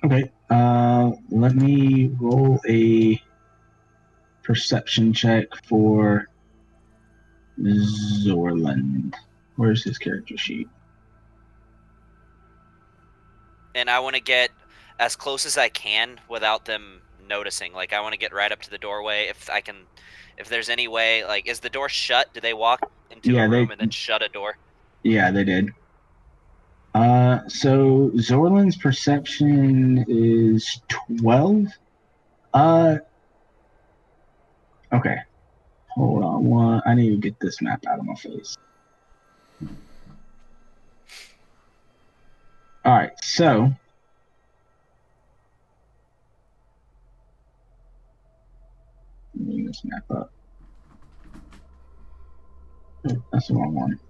Okay. Let me roll a perception check for Zorland. Where's his character sheet? And I want to get as close as I can without them noticing. Like I want to get right up to the doorway if I can. If there's any way, like, is the door shut? Do they walk into a room and then shut a door? Yeah, they did. So Zorland's perception is 12. Okay. Hold on. I need to get this map out of my face. All right. So bring this map up. That's the wrong one.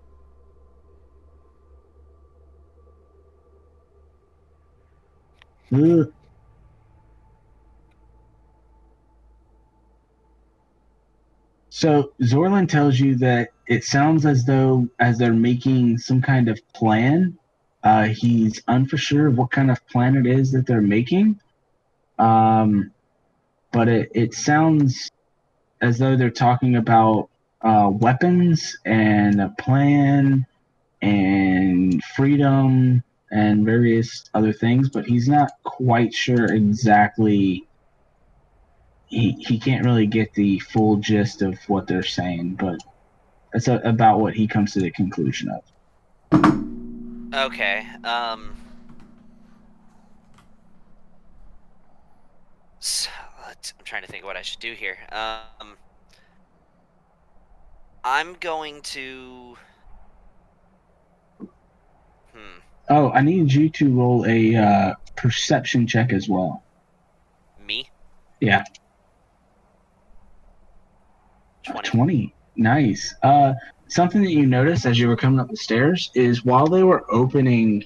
Ugh. So Zorland tells you that it sounds as though as they're making some kind of plan. He's unsure of what kind of plan it is that they're making. But it sounds as though they're talking about weapons and a plan and freedom and various other things, but he's not quite sure exactly. He can't really get the full gist of what they're saying, but that's about what he comes to the conclusion of. Okay. So, I'm trying to think of what I should do here. I'm going to. Oh, I need you to roll a perception check as well. Me? Yeah. 20. Nice. Something that you noticed as you were coming up the stairs is while they were opening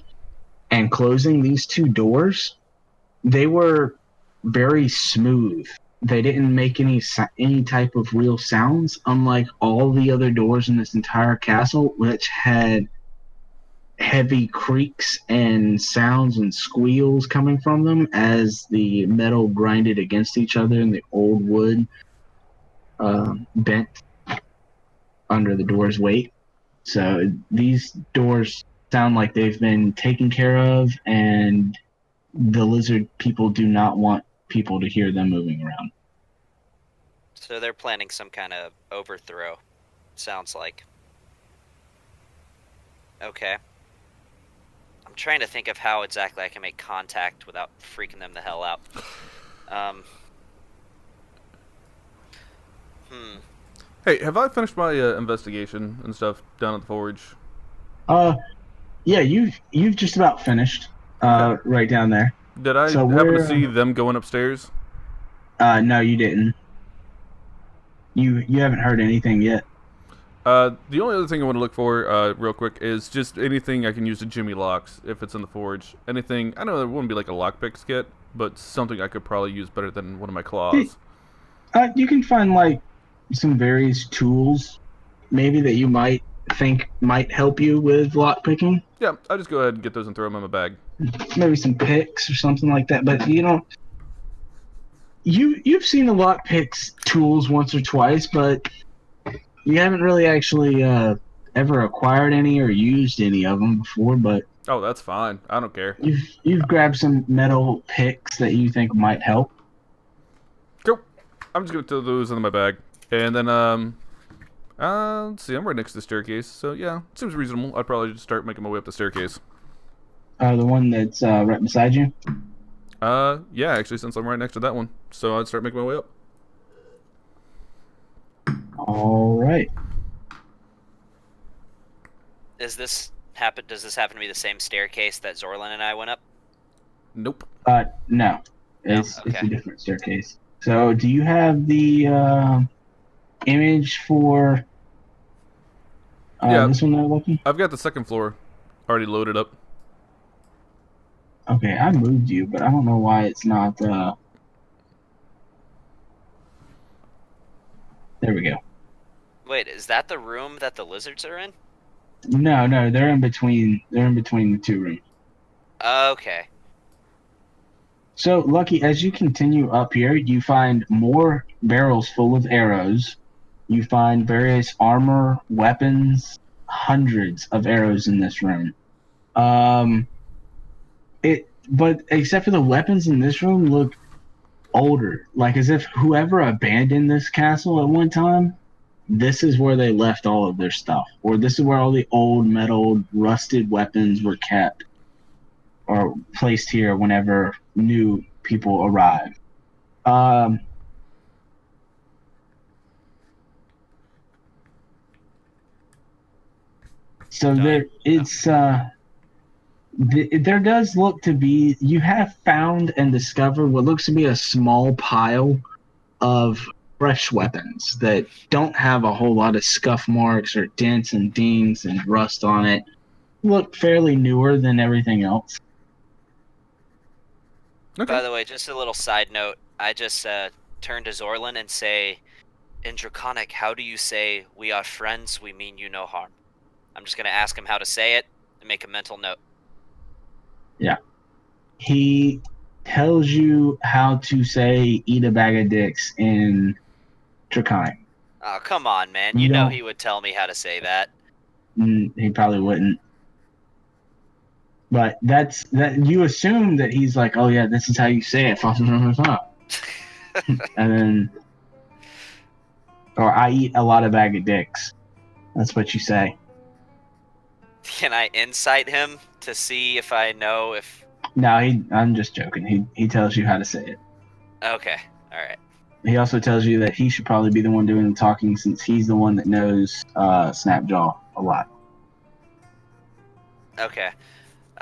and closing these two doors, they were very smooth. They didn't make any type of real sounds, unlike all the other doors in this entire castle, which had heavy creaks and sounds and squeals coming from them as the metal grinded against each other and the old wood bent under the door's weight. So these doors sound like they've been taken care of, and the lizard people do not want people to hear them moving around. So they're planning some kind of overthrow, sounds like. Okay. I'm trying to think of how exactly I can make contact without freaking them the hell out. Hey, have I finished my investigation and stuff down at the forge? Yeah, you've just about finished. Okay. Right down there. Did I happen to see them going upstairs? No, you didn't. You haven't heard anything yet. The only other thing I want to look for, real quick, is just anything I can use to jimmy locks if it's in the forge. Anything, I know it wouldn't be like a lockpick skit, but something I could probably use better than one of my claws. You can find like some various tools, maybe that you might think might help you with lock picking. Yeah, I'll just go ahead and get those and throw them in my bag. Maybe some picks or something like that. But you've seen the lock picks tools once or twice, but you haven't really actually ever acquired any or used any of them before. But Oh, that's fine. I don't care. you've grabbed some metal picks that you think might help. Cool. I'm just gonna throw those in my bag, and then let's see. I'm right next to the staircase, so yeah, seems reasonable. I'd probably just start making my way up the staircase. The one that's right beside you. Yeah, actually, since I'm right next to that one, so I'd start making my way up. All right. Does this happen to be the same staircase that Zorlin and I went up? Nope. No. It's okay. a different staircase. So, do you have the image for Yeah. this one there, Lucky? I've got the second floor already loaded up. Okay, I moved you, but I don't know why it's not. There we go. Wait, is that the room that the lizards are in? No, they're in between. They're in between the two rooms. Okay. So, Lucky, as you continue up here, you find more barrels full of arrows. You find various armor, weapons, hundreds of arrows in this room. But except for the weapons in this room look older, like as if whoever abandoned this castle at one time, this is where they left all of their stuff, or this is where all the old metal, rusted weapons were kept or placed here whenever new people arrived. So there does look to be, you have found and discovered what looks to be a small pile of fresh weapons that don't have a whole lot of scuff marks or dents and dings and rust on it. Look fairly newer than everything else. Okay. By the way, just a little side note. I just turn to Zorlin and say, in Draconic, how do you say, "We are friends, we mean you no harm"? I'm just going to ask him how to say it and make a mental note. Yeah. He tells you how to say "eat a bag of dicks" in Draconic. Oh, come on, man. You know he would tell me how to say that. He probably wouldn't. But that you assume that he's like, oh yeah, this is how you say it. And then, or I eat a lot of bag of dicks. That's what you say. Can I insight him to see if I know if... No, I'm just joking. He tells you how to say it. Okay, alright. He also tells you that he should probably be the one doing the talking since he's the one that knows Snapjaw a lot. Okay.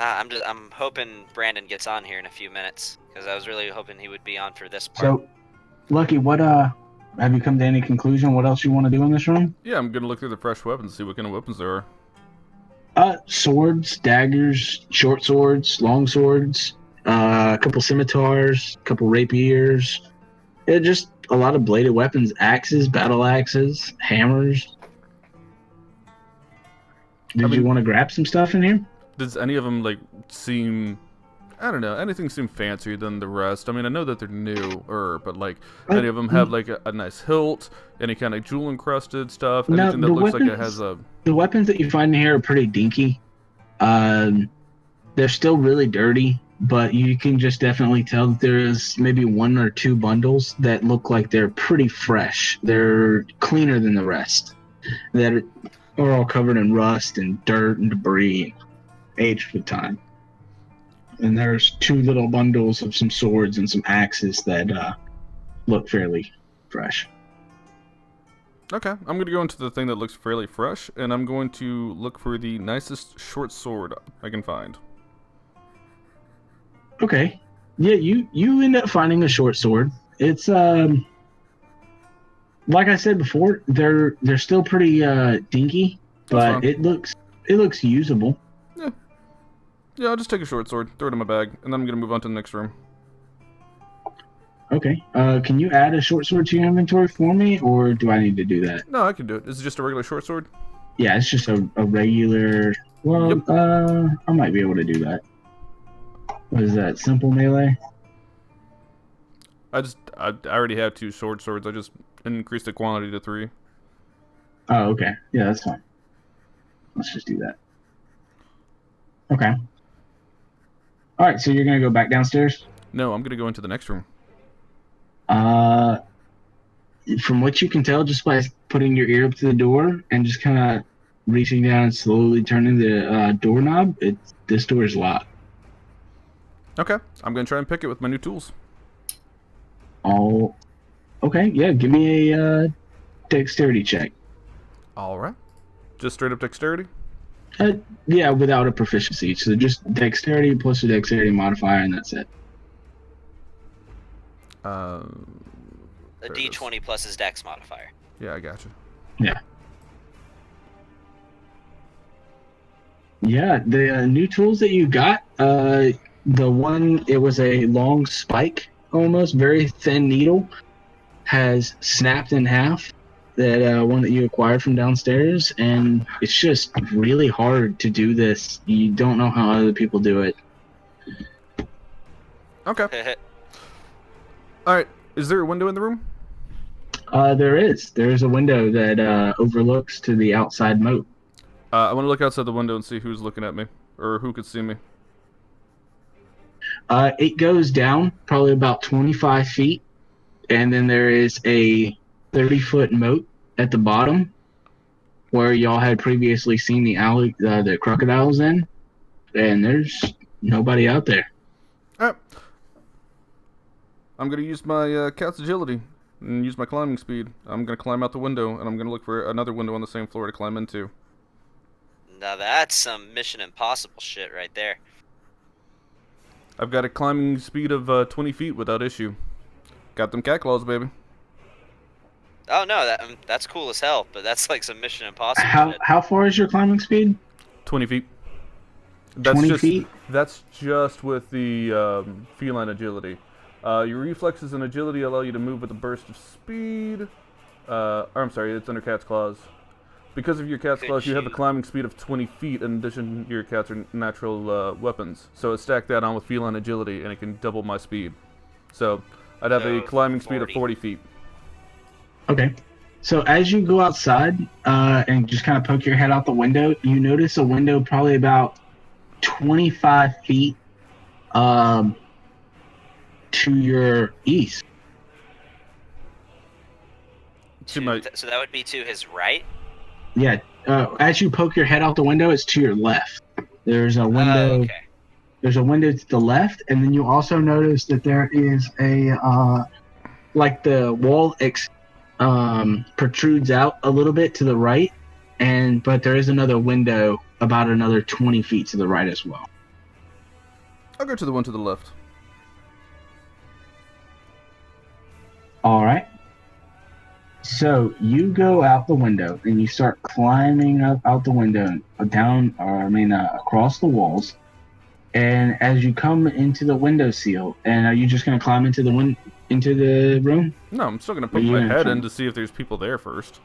I'm hoping Brandon gets on here in a few minutes, because I was really hoping he would be on for this part. So, Lucky, what have you come to any conclusion? What else you want to do in this room? Yeah, I'm gonna look through the fresh weapons and see what kind of weapons there are. Swords, daggers, short swords, long swords, a couple scimitars, a couple rapiers. Yeah, just a lot of bladed weapons, axes, battle axes, hammers. Did you want to grab some stuff in here? Does any of them seem, I don't know, anything seem fancier than the rest? I mean, I know that they're newer, but any of them have a nice hilt, any kind of jewel encrusted stuff, anything that looks like it has a... The weapons that you find in here are pretty dinky. They're still really dirty, but you can just definitely tell that there is maybe one or two bundles that look like they're pretty fresh. They're cleaner than the rest. That are all covered in rust and dirt and debris, aged with time. And there's two little bundles of some swords and some axes that look fairly fresh. Okay, I'm going to go into the thing that looks fairly fresh, and I'm going to look for the nicest short sword I can find. Okay. Yeah, you end up finding a short sword. It's like I said before, they're still pretty dinky, but it looks usable. Yeah. Yeah, I'll just take a short sword, throw it in my bag, and then I'm gonna move on to the next room. Okay. Can you add a short sword to your inventory for me, or do I need to do that? No, I can do it. Is it just a regular short sword? Yeah, it's just a regular. Well, Yep. I might be able to do that. What is that? Simple melee? I already have 2 swords. I just increased the quantity to 3. Oh, okay. Yeah, that's fine. Let's just do that. Okay. All right, so you're gonna go back downstairs? No, I'm gonna go into the next room. From what you can tell, just by putting your ear up to the door and just kind of reaching down and slowly turning the doorknob, this door is locked. Okay, I'm gonna try and pick it with my new tools. Oh, okay. Yeah, give me a dexterity check. All right, just straight up dexterity. Yeah, without a proficiency. So just dexterity plus a dexterity modifier, and that's it. A D20 plus his dex modifier. Yeah, I gotcha. Yeah. Yeah, the new tools that you got, the one, it was a long spike, almost, very thin needle, has snapped in half. That one that you acquired from downstairs, and it's just really hard to do this. You don't know how other people do it. Okay. All right. Is there a window in the room? There is. There's a window that overlooks to the outside moat. I want to look outside the window and see who's looking at me, or who could see me. It goes down probably about 25 feet, and then there is a 30-foot moat at the bottom where y'all had previously seen the crocodiles in, and there's nobody out there. All right. I'm going to use my cat's agility and use my climbing speed. I'm going to climb out the window, and I'm going to look for another window on the same floor to climb into. Now that's some Mission Impossible shit right there. I've got a climbing speed of 20 feet without issue. Got them cat claws, baby. Oh no, that's cool as hell, but that's like some Mission Impossible shit. How far is your climbing speed? 20 feet. 20 feet? That's just with the feline agility. Your reflexes and agility allow you to move with a burst of speed. I'm sorry, it's under cat's claws. Because of your cat's claws, you have a climbing speed of 20 feet. In addition, your cats are natural weapons. So it stacked that on with feline agility, and it can double my speed. So I'd have a climbing speed of 40 feet. Okay. So as you go outside and just kind of poke your head out the window, you notice a window probably about 25 feet to your east. So that would be to his right? Yeah. As you poke your head out the window, it's to your left. There's a window. Okay. There's a window to the left, and then you also notice that there is a like the wall protrudes out a little bit to the right, but there is another window about another 20 feet to the right as well. I'll go to the one to the left. All right. So you go out the window and you start climbing up out the window, across the walls. And as you come into the window sill, and are you just going to climb into the room? No, I'm still going to poke my head in to see if there's people there first.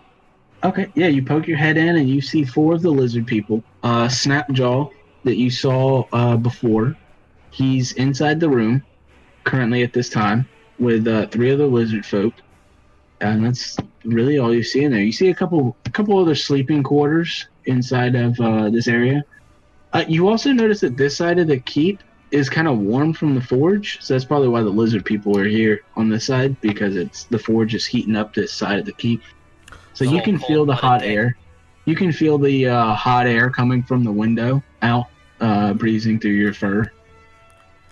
Okay, yeah, you poke your head in and you see 4 of the lizard people. Snapjaw that you saw before, he's inside the room currently at this time with 3 of the lizard folk. And that's really all you see in there. You see a couple other sleeping quarters inside of this area. You also notice that this side of the keep is kind of warm from the forge, so that's probably why the lizard people are here on this side, because the forge is heating up this side of the keep. So you can feel the hot air. You can feel the hot air coming from the window out, breezing through your fur.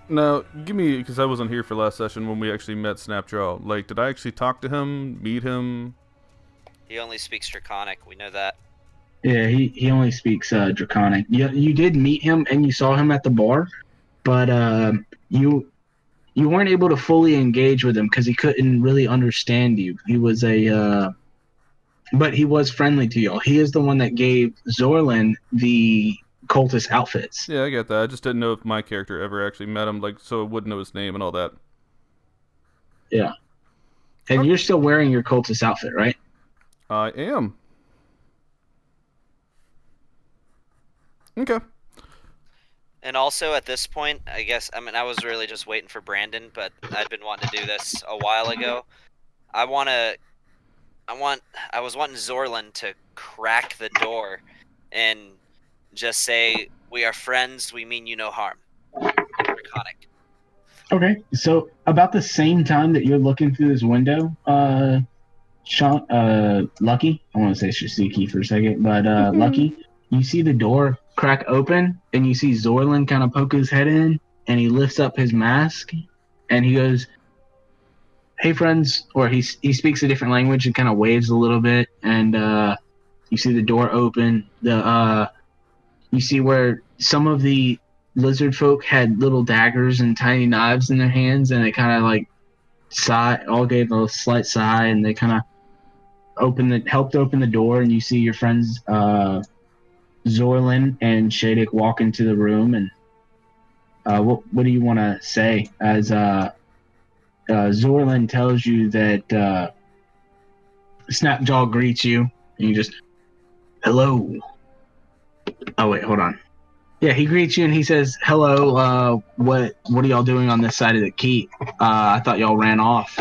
Now, because I wasn't here for last session when we actually met Snapjaw. Like, did I actually talk to him, meet him? He only speaks Draconic, we know that. Yeah, he only speaks Draconic. You did meet him and you saw him at the bar, but you weren't able to fully engage with him because he couldn't really understand you. He was a But he was friendly to y'all. He is the one that gave Zorlin the cultist outfits. Yeah, I get that. I just didn't know if my character ever actually met him, like, so I wouldn't know his name and all that. Yeah. And you're still wearing your cultist outfit, right? I am. Okay. And also at this point, I guess, I mean, I was really just waiting for Brandon, but I'd been wanting to do this a while ago. I was wanting Zorlin to crack the door and just say, "We are friends. We mean you no harm." Draconic. Okay. So about the same time that you're looking through this window, Lucky, I want to say Shasiki for a second, but Lucky, you see the door crack open and you see Zorlin kind of poke his head in and he lifts up his mask and he goes, "Hey friends," or he speaks a different language and kind of waves a little bit and you see the door open. You see where some of the lizard folk had little daggers and tiny knives in their hands and they kind of like all gave a slight sigh and they kind of helped open the door, and you see your friends Zorlin and Shadek walk into the room. And what do you want to say as Zorlin tells you that Snapjaw greets you, and you just hello. Oh wait, hold on. Yeah, he greets you and he says, "Hello. What are y'all doing on this side of the keep? I thought y'all ran off."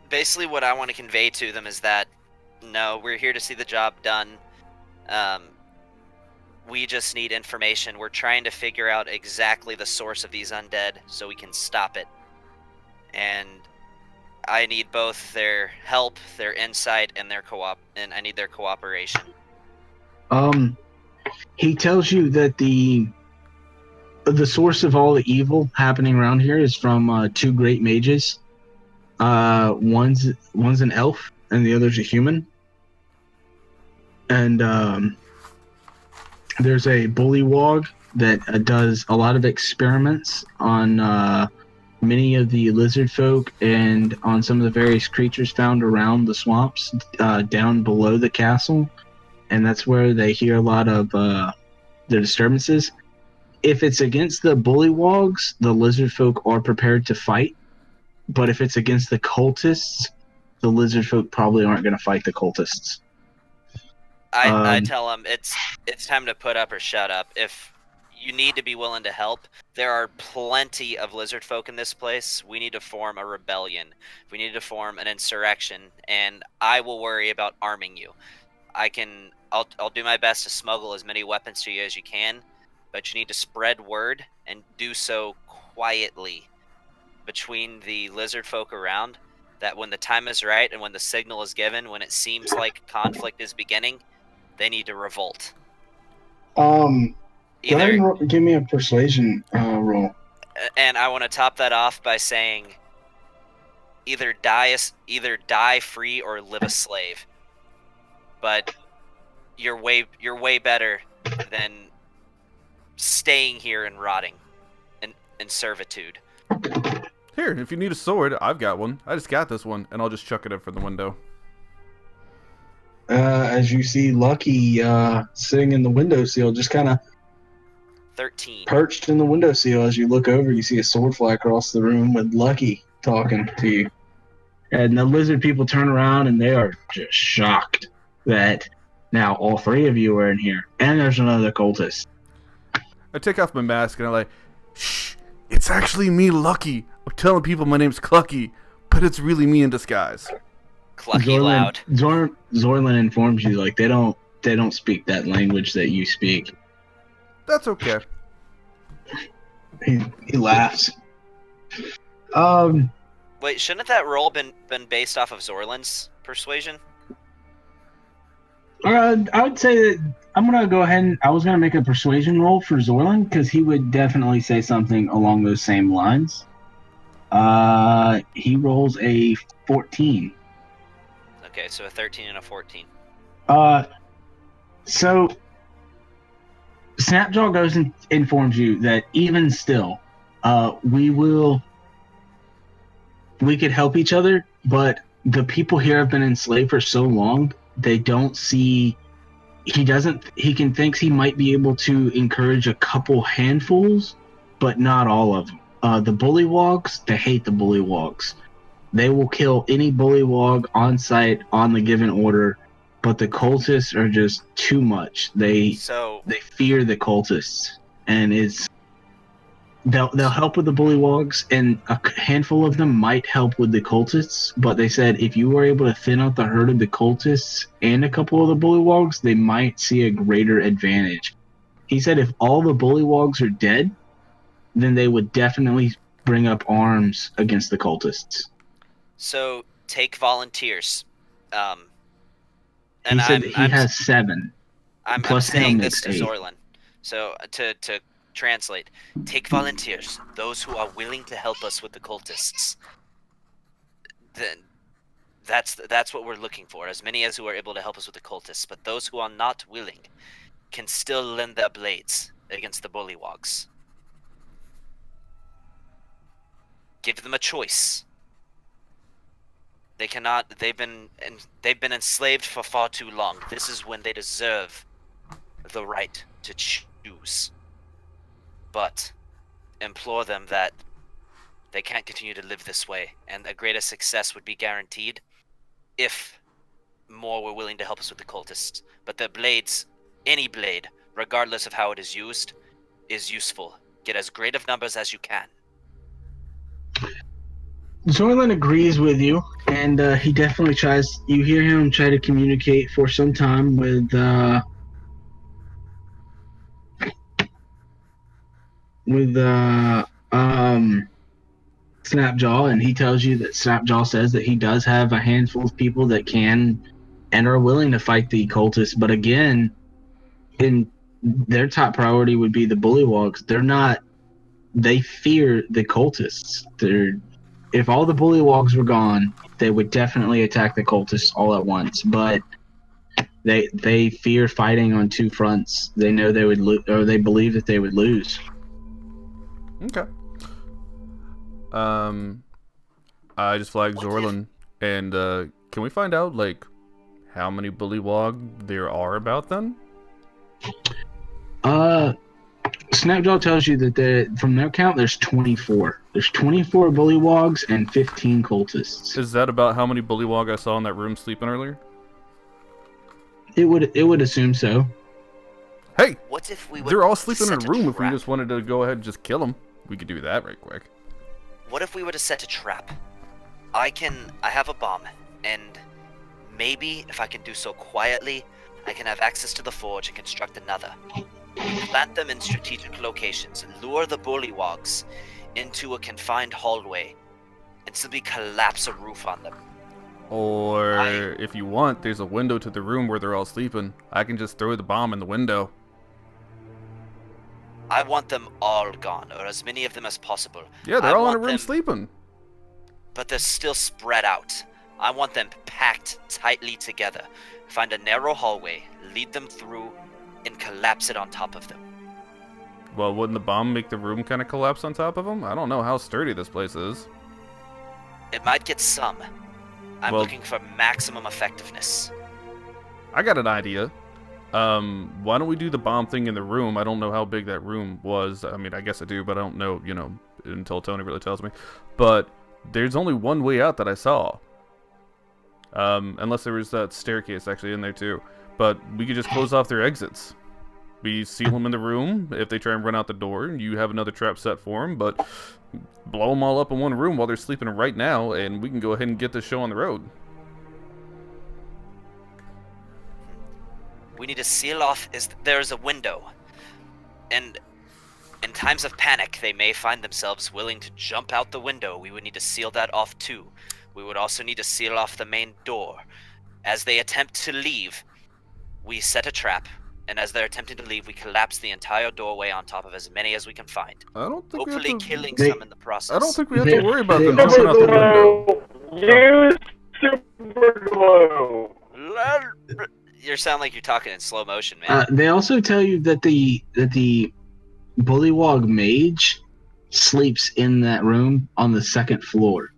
Basically what I want to convey to them is that, no, we're here to see the job done. We just need information. We're trying to figure out exactly the source of these undead so we can stop it. And I need both their help, their insight, and and I need their cooperation. He tells you that the source of all the evil happening around here is from two great mages. One's an elf and the other's a human. And there's a bullywog that does a lot of experiments on many of the lizard folk and on some of the various creatures found around the swamps down below the castle. And that's where they hear a lot of the disturbances. If it's against the bullywogs, the lizard folk are prepared to fight. But if it's against the cultists, the lizard folk probably aren't going to fight the cultists. I tell them it's time to put up or shut up. If you need to be willing to help, there are plenty of lizard folk in this place. We need to form a rebellion. We need to form an insurrection, and I will worry about arming you. I'll do my best to smuggle as many weapons to you as you can, but you need to spread word and do so quietly between the lizard folk around, that when the time is right and when the signal is given, when it seems like conflict is beginning, they need to revolt. Give me a persuasion roll. And I want to top that off by saying, either die free or live a slave. But you're way better than staying here and rotting in servitude. Here, if you need a sword, I've got one. I just got this one, and I'll just chuck it in from the window. As you see Lucky sitting in the windowsill, just kind of 13. Perched in the windowsill. As you look over, you see a sword fly across the room with Lucky talking to you. And the lizard people turn around and they are just shocked that now all three of you are in here. And there's another cultist. I take off my mask and I'm like, shh, it's actually me, Lucky. I'm telling people my name's Clucky, but it's really me in disguise. Clucky loud. Zorlin informs you like they don't speak that language that you speak. That's okay. He laughs. Wait, shouldn't that roll been based off of Zorlin's persuasion? I would say that I'm gonna go ahead and I was gonna make a persuasion roll for Zorlin because he would definitely say something along those same lines. He rolls a 14. Okay, so a 13 and a 14. So Snapjaw goes and informs you that even still, we could help each other, but the people here have been enslaved for so long, they don't see. Thinks he might be able to encourage a couple handfuls, but not all of them. The bullywogs, they hate the bullywogs. They will kill any bullywog on sight on the given order, but the cultists are just too much. They fear the cultists, and they'll help with the bullywogs, and a handful of them might help with the cultists. But they said if you were able to thin out the herd of the cultists and a couple of the bullywogs, they might see a greater advantage. He said if all the bullywogs are dead, then they would definitely bring up arms against the cultists. So take volunteers. He said he has 7. I'm saying this to Zorlin. So to translate, take volunteers, those who are willing to help us with the cultists. Then that's what we're looking for, as many as who are able to help us with the cultists. But those who are not willing can still lend their blades against the bullywogs. Give them a choice. They cannot. They've been enslaved for far too long. This is when they deserve the right to choose. But implore them that they can't continue to live this way, and a greater success would be guaranteed if more were willing to help us with the cultists. But the blades, any blade, regardless of how it is used, is useful. Get as great of numbers as you can. Zorlin agrees with you, and he definitely tries. You hear him try to communicate for some time with Snapjaw, and he tells you that Snapjaw says that he does have a handful of people that can and are willing to fight the cultists. But again, in their top priority would be the bullywogs. They fear the cultists. If all the bullywogs were gone, they would definitely attack the cultists all at once. But they fear fighting on 2 fronts. They know they would or they believe that they would lose. Okay. I just flagged Zorlin, and can we find out how many bullywog there are about then? Snapjaw tells you that from their count, there's 24. There's 24 bullywogs and 15 cultists. Is that about how many bullywog I saw in that room sleeping earlier? It would assume so. Hey, what if they're all sleeping in a room. If we just wanted to go ahead and just kill them, we could do that right quick. What if we were to set a trap? I have a bomb, and maybe if I can do so quietly, I can have access to the forge and construct another. Plant them in strategic locations, lure the bullywogs into a confined hallway, and simply collapse a roof on them. Or if you want, there's a window to the room where they're all sleeping. I can just throw the bomb in the window. I want them all gone, or as many of them as possible. Yeah, they're all in a room sleeping. But they're still spread out. I want them packed tightly together. Find a narrow hallway, lead them through, and collapse it on top of them. Well, wouldn't the bomb make the room kind of collapse on top of them? I don't know how sturdy this place is. It might get some. I'm looking for maximum effectiveness. I got an idea. Why don't we do the bomb thing in the room? I don't know how big that room was. I mean, I guess I do, but I don't know, until Tony really tells me. But there's only one way out that I saw. Unless there was that staircase actually in there too. But we could just close off their exits. We seal them in the room. If they try and run out the door, you have another trap set for them. But blow them all up in one room while they're sleeping right now, and we can go ahead and get this show on the road. We need to seal off. There's a window, and in times of panic, they may find themselves willing to jump out the window. We would need to seal that off too. We would also need to seal off the main door. As they attempt to leave, we set a trap, and as they're attempting to leave, we collapse the entire doorway on top of as many as we can find. I don't think hopefully killing some in the process. I don't think we have to worry about them jumping out the window. Use super glue. You sound like you're talking in slow motion, man. They also tell you that the bullywog mage sleeps in that room on the 2nd floor.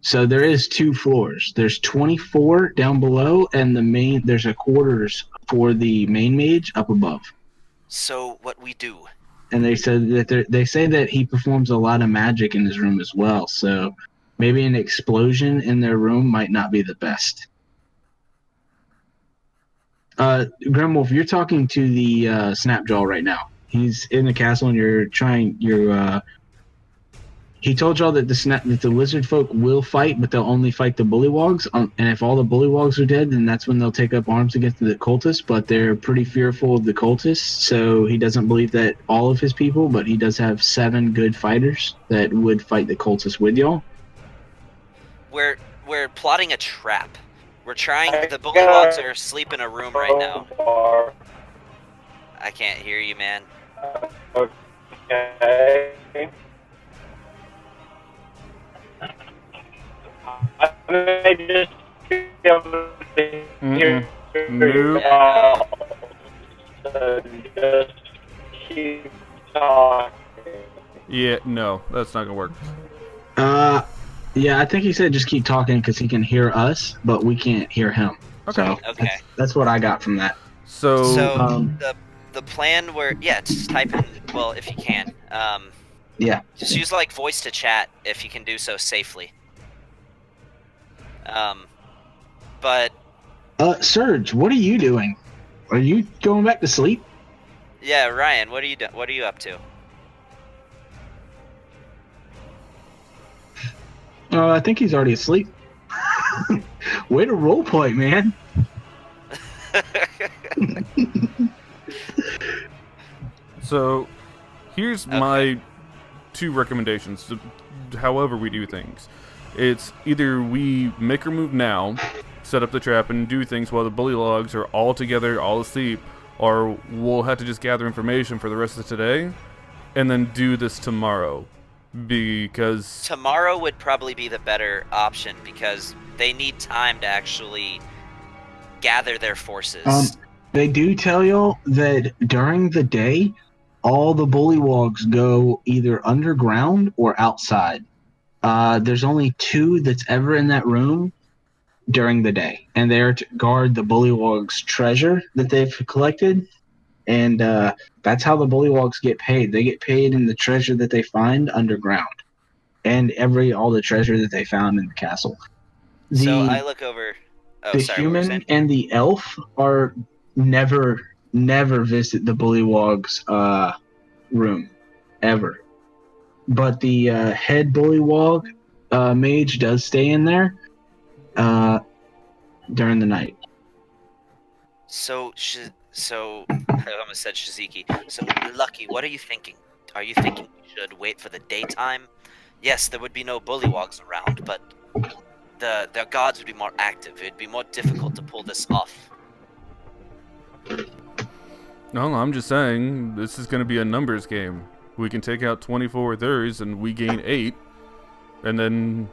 So there is 2 floors. There's 24 down below, and there's a quarters for the main mage up above. So what we do? And they said that they say that he performs a lot of magic in his room as well. So maybe an explosion in their room might not be the best. Grimwolf, you're talking to the Snapjaw right now. He's in the castle, and he told y'all that the lizard folk will fight, but they'll only fight the bullywogs. And if all the bullywogs are dead, then that's when they'll take up arms against the cultists. But they're pretty fearful of the cultists, so he doesn't believe that all of his people, but he does have 7 good fighters that would fight the cultists with y'all. We're plotting a trap. We're trying. The bullywogs are asleep in a room right now. I can't hear you, man. Okay. I may just be able to hear Nope. so just keep talking. Yeah, no, that's not gonna work. Yeah, I think he said just keep talking because he can hear us, but we can't hear him. Okay. So Okay. that's what I got from that. So The plan where just type in, well, if you can, Yeah. just use like voice to chat if you can do so safely. But Serge, what are you doing? Are you going back to sleep? yeah, Ryan, what are you up to? I think he's already asleep. Way to roleplay, man. So, here's my 2 recommendations to however we do things. It's either we make our move now, set up the trap, and do things while the bullywogs are all together, all asleep, or we'll have to just gather information for the rest of today, and then do this tomorrow. Because Tomorrow would probably be the better option because they need time to actually gather their forces. They do tell y'all that during the day, all the bullywogs go either underground or outside. There's only 2 that's ever in that room during the day, and they're to guard the bullywogs' treasure that they've collected. And that's how the bullywogs get paid. They get paid in the treasure that they find underground, and all the treasure that they found in the castle. So I look over. Oh, The sorry. What were you human saying? and the elf are never visit the bullywog's room ever. But the head bullywog mage does stay in there during the night. So I almost said Shiziki. So, Lucky, what are you thinking? Are you thinking we should wait for the daytime? Yes, there would be no bullywogs around, but the gods would be more active. It'd be more difficult to pull this off. no, I'm just saying this is going to be a numbers game. We can take out 24 theirs and we gain 8, and then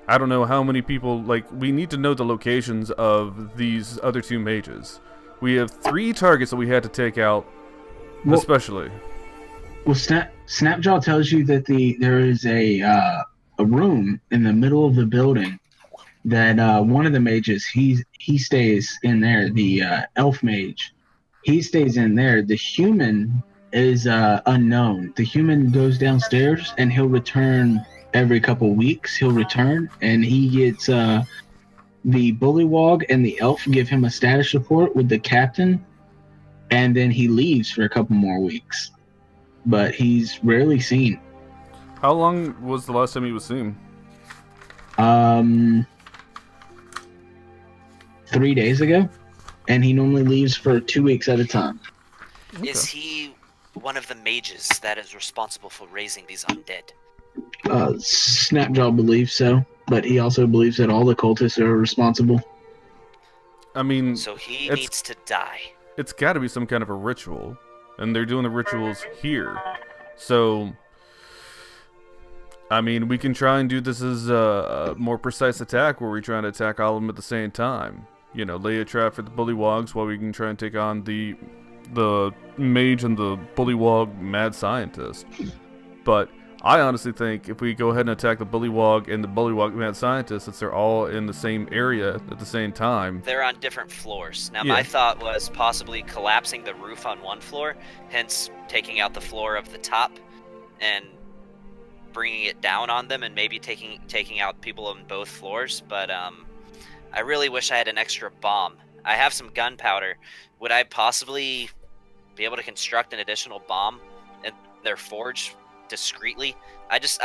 I don't know how many people. Like, we need to know the locations of these other 2 mages. We have 3 targets that we had to take out, especially. Well, Snapjaw tells you that there is a room in the middle of the building that one of the mages he stays in there. The elf mage, he stays in there. The human is unknown. The human goes downstairs and he'll return every couple weeks. He'll return and he gets the bullywog and the elf give him a status report with the captain, and then he leaves for a couple more weeks. But he's rarely seen. How long was the last time he was seen? 3 days ago, and he normally leaves for 2 weeks at a time. Okay. Is he one of the mages that is responsible for raising these undead? Snapjaw believes so, but he also believes that all the cultists are responsible. I mean, So he needs to die. it's got to be some kind of a ritual, and they're doing the rituals here. So, I mean, we can try and do this as a more precise attack where we're trying to attack all of them at the same time. You know, lay a trap for the bullywogs while we can try and take on the mage and the bullywog mad scientist. But I honestly think if we go ahead and attack the Bullywog and the Bullywog Mad Scientist, since they're all in the same area at the same time. They're on different floors. Now, Yeah. my thought was possibly collapsing the roof on one floor, hence taking out the floor of the top and bringing it down on them, and maybe taking out people on both floors. But I really wish I had an extra bomb. I have some gunpowder. Would I possibly be able to construct an additional bomb in their forge discreetly? I just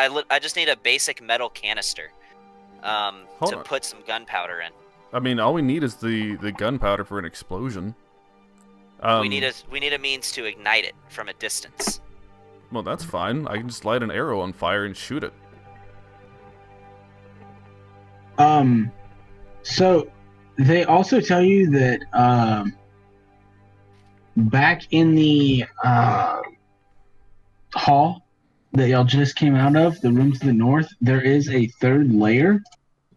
need a basic metal canister to put some gunpowder in. I mean, all we need is the gunpowder for an explosion. We need a means to ignite it from a distance. Well, that's fine. I can just light an arrow on fire and shoot it. So they also tell you that back in the hall that y'all just came out of, the room to the north, there is a third layer,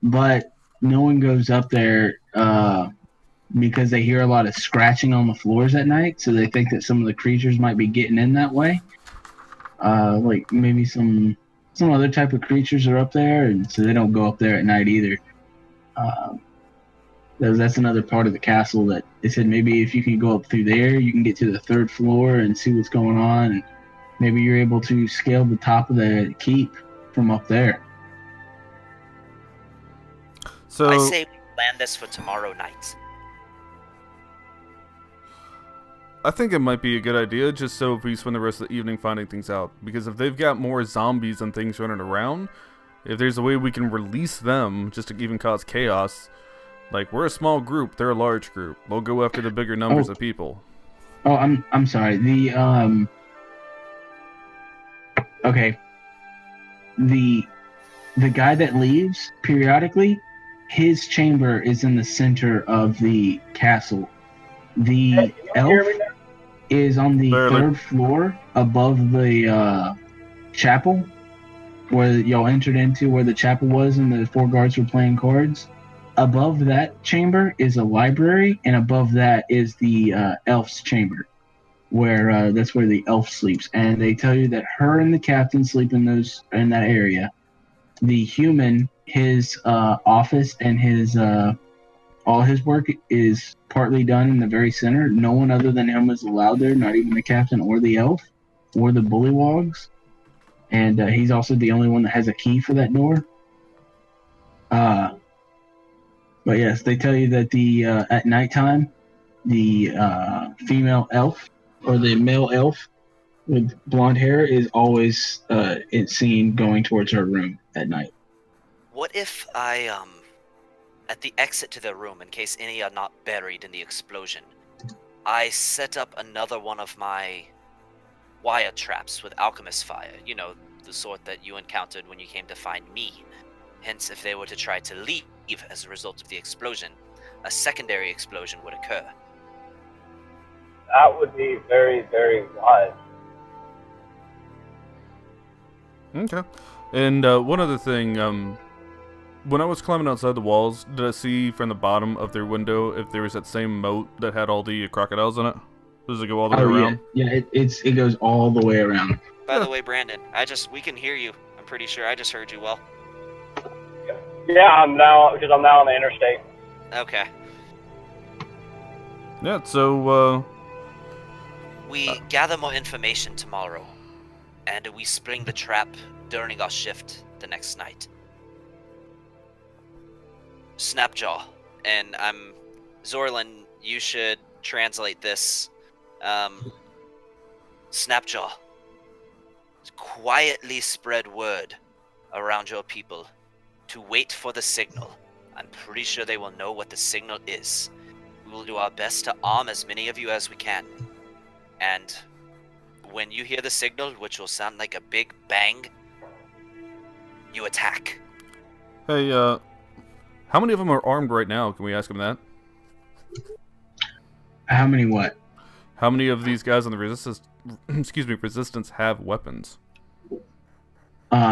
but no one goes up there because they hear a lot of scratching on the floors at night, so they think that some of the creatures might be getting in that way. Like maybe some other type of creatures are up there, and so they don't go up there at night either. That's another part of the castle that they said maybe if you can go up through there, you can get to the third floor and see what's going on, and maybe you're able to scale the top of the keep from up there. So I say we plan this for tomorrow night. I think it might be a good idea, just so if we spend the rest of the evening finding things out. Because if they've got more zombies and things running around, if there's a way we can release them just to even cause chaos, like we're a small group, they're a large group. We'll go after the bigger numbers of people. Oh, I'm sorry. Okay. The guy that leaves periodically, his chamber is in the center of the castle. The elf is on the third floor above the chapel where y'all entered into, where the chapel was and the 4 guards were playing cards. Above that chamber is a library, and above that is the elf's chamber, where that's where the elf sleeps. And they tell you that her and the captain sleep in that area. The human, his office and his all his work is partly done in the very center. No one other than him is allowed there, not even the captain or the elf or the bullywogs. And he's also the only one that has a key for that door. But yes, they tell you that the at nighttime, the female elf or the male elf with blonde hair is always seen going towards her room at night. What if I at the exit to their room, in case any are not buried in the explosion, I set up another one of my wire traps with alchemist fire, you know, the sort that you encountered when you came to find me. Hence, if they were to try to leave as a result of the explosion, a secondary explosion would occur. That would be very, very wise. Okay. And one other thing, when I was climbing outside the walls, did I see from the bottom of their window if there was that same moat that had all the crocodiles in it? Does it go all the way around? Yeah, it goes all the way around. By the way, Brandon, we can hear you. I'm pretty sure I just heard you well. Yeah, I'm now on the interstate. Okay. Yeah, so we gather more information tomorrow, and we spring the trap during our shift the next night. Snapjaw, and Zorlin, you should translate this. Snapjaw, quietly spread word around your people to wait for the signal. I'm pretty sure they will know what the signal is. We will do our best to arm as many of you as we can. And when you hear the signal, which will sound like a big bang, you attack. Hey, how many of them are armed right now? Can we ask them that? How many what? How many of these guys on the resistance have weapons?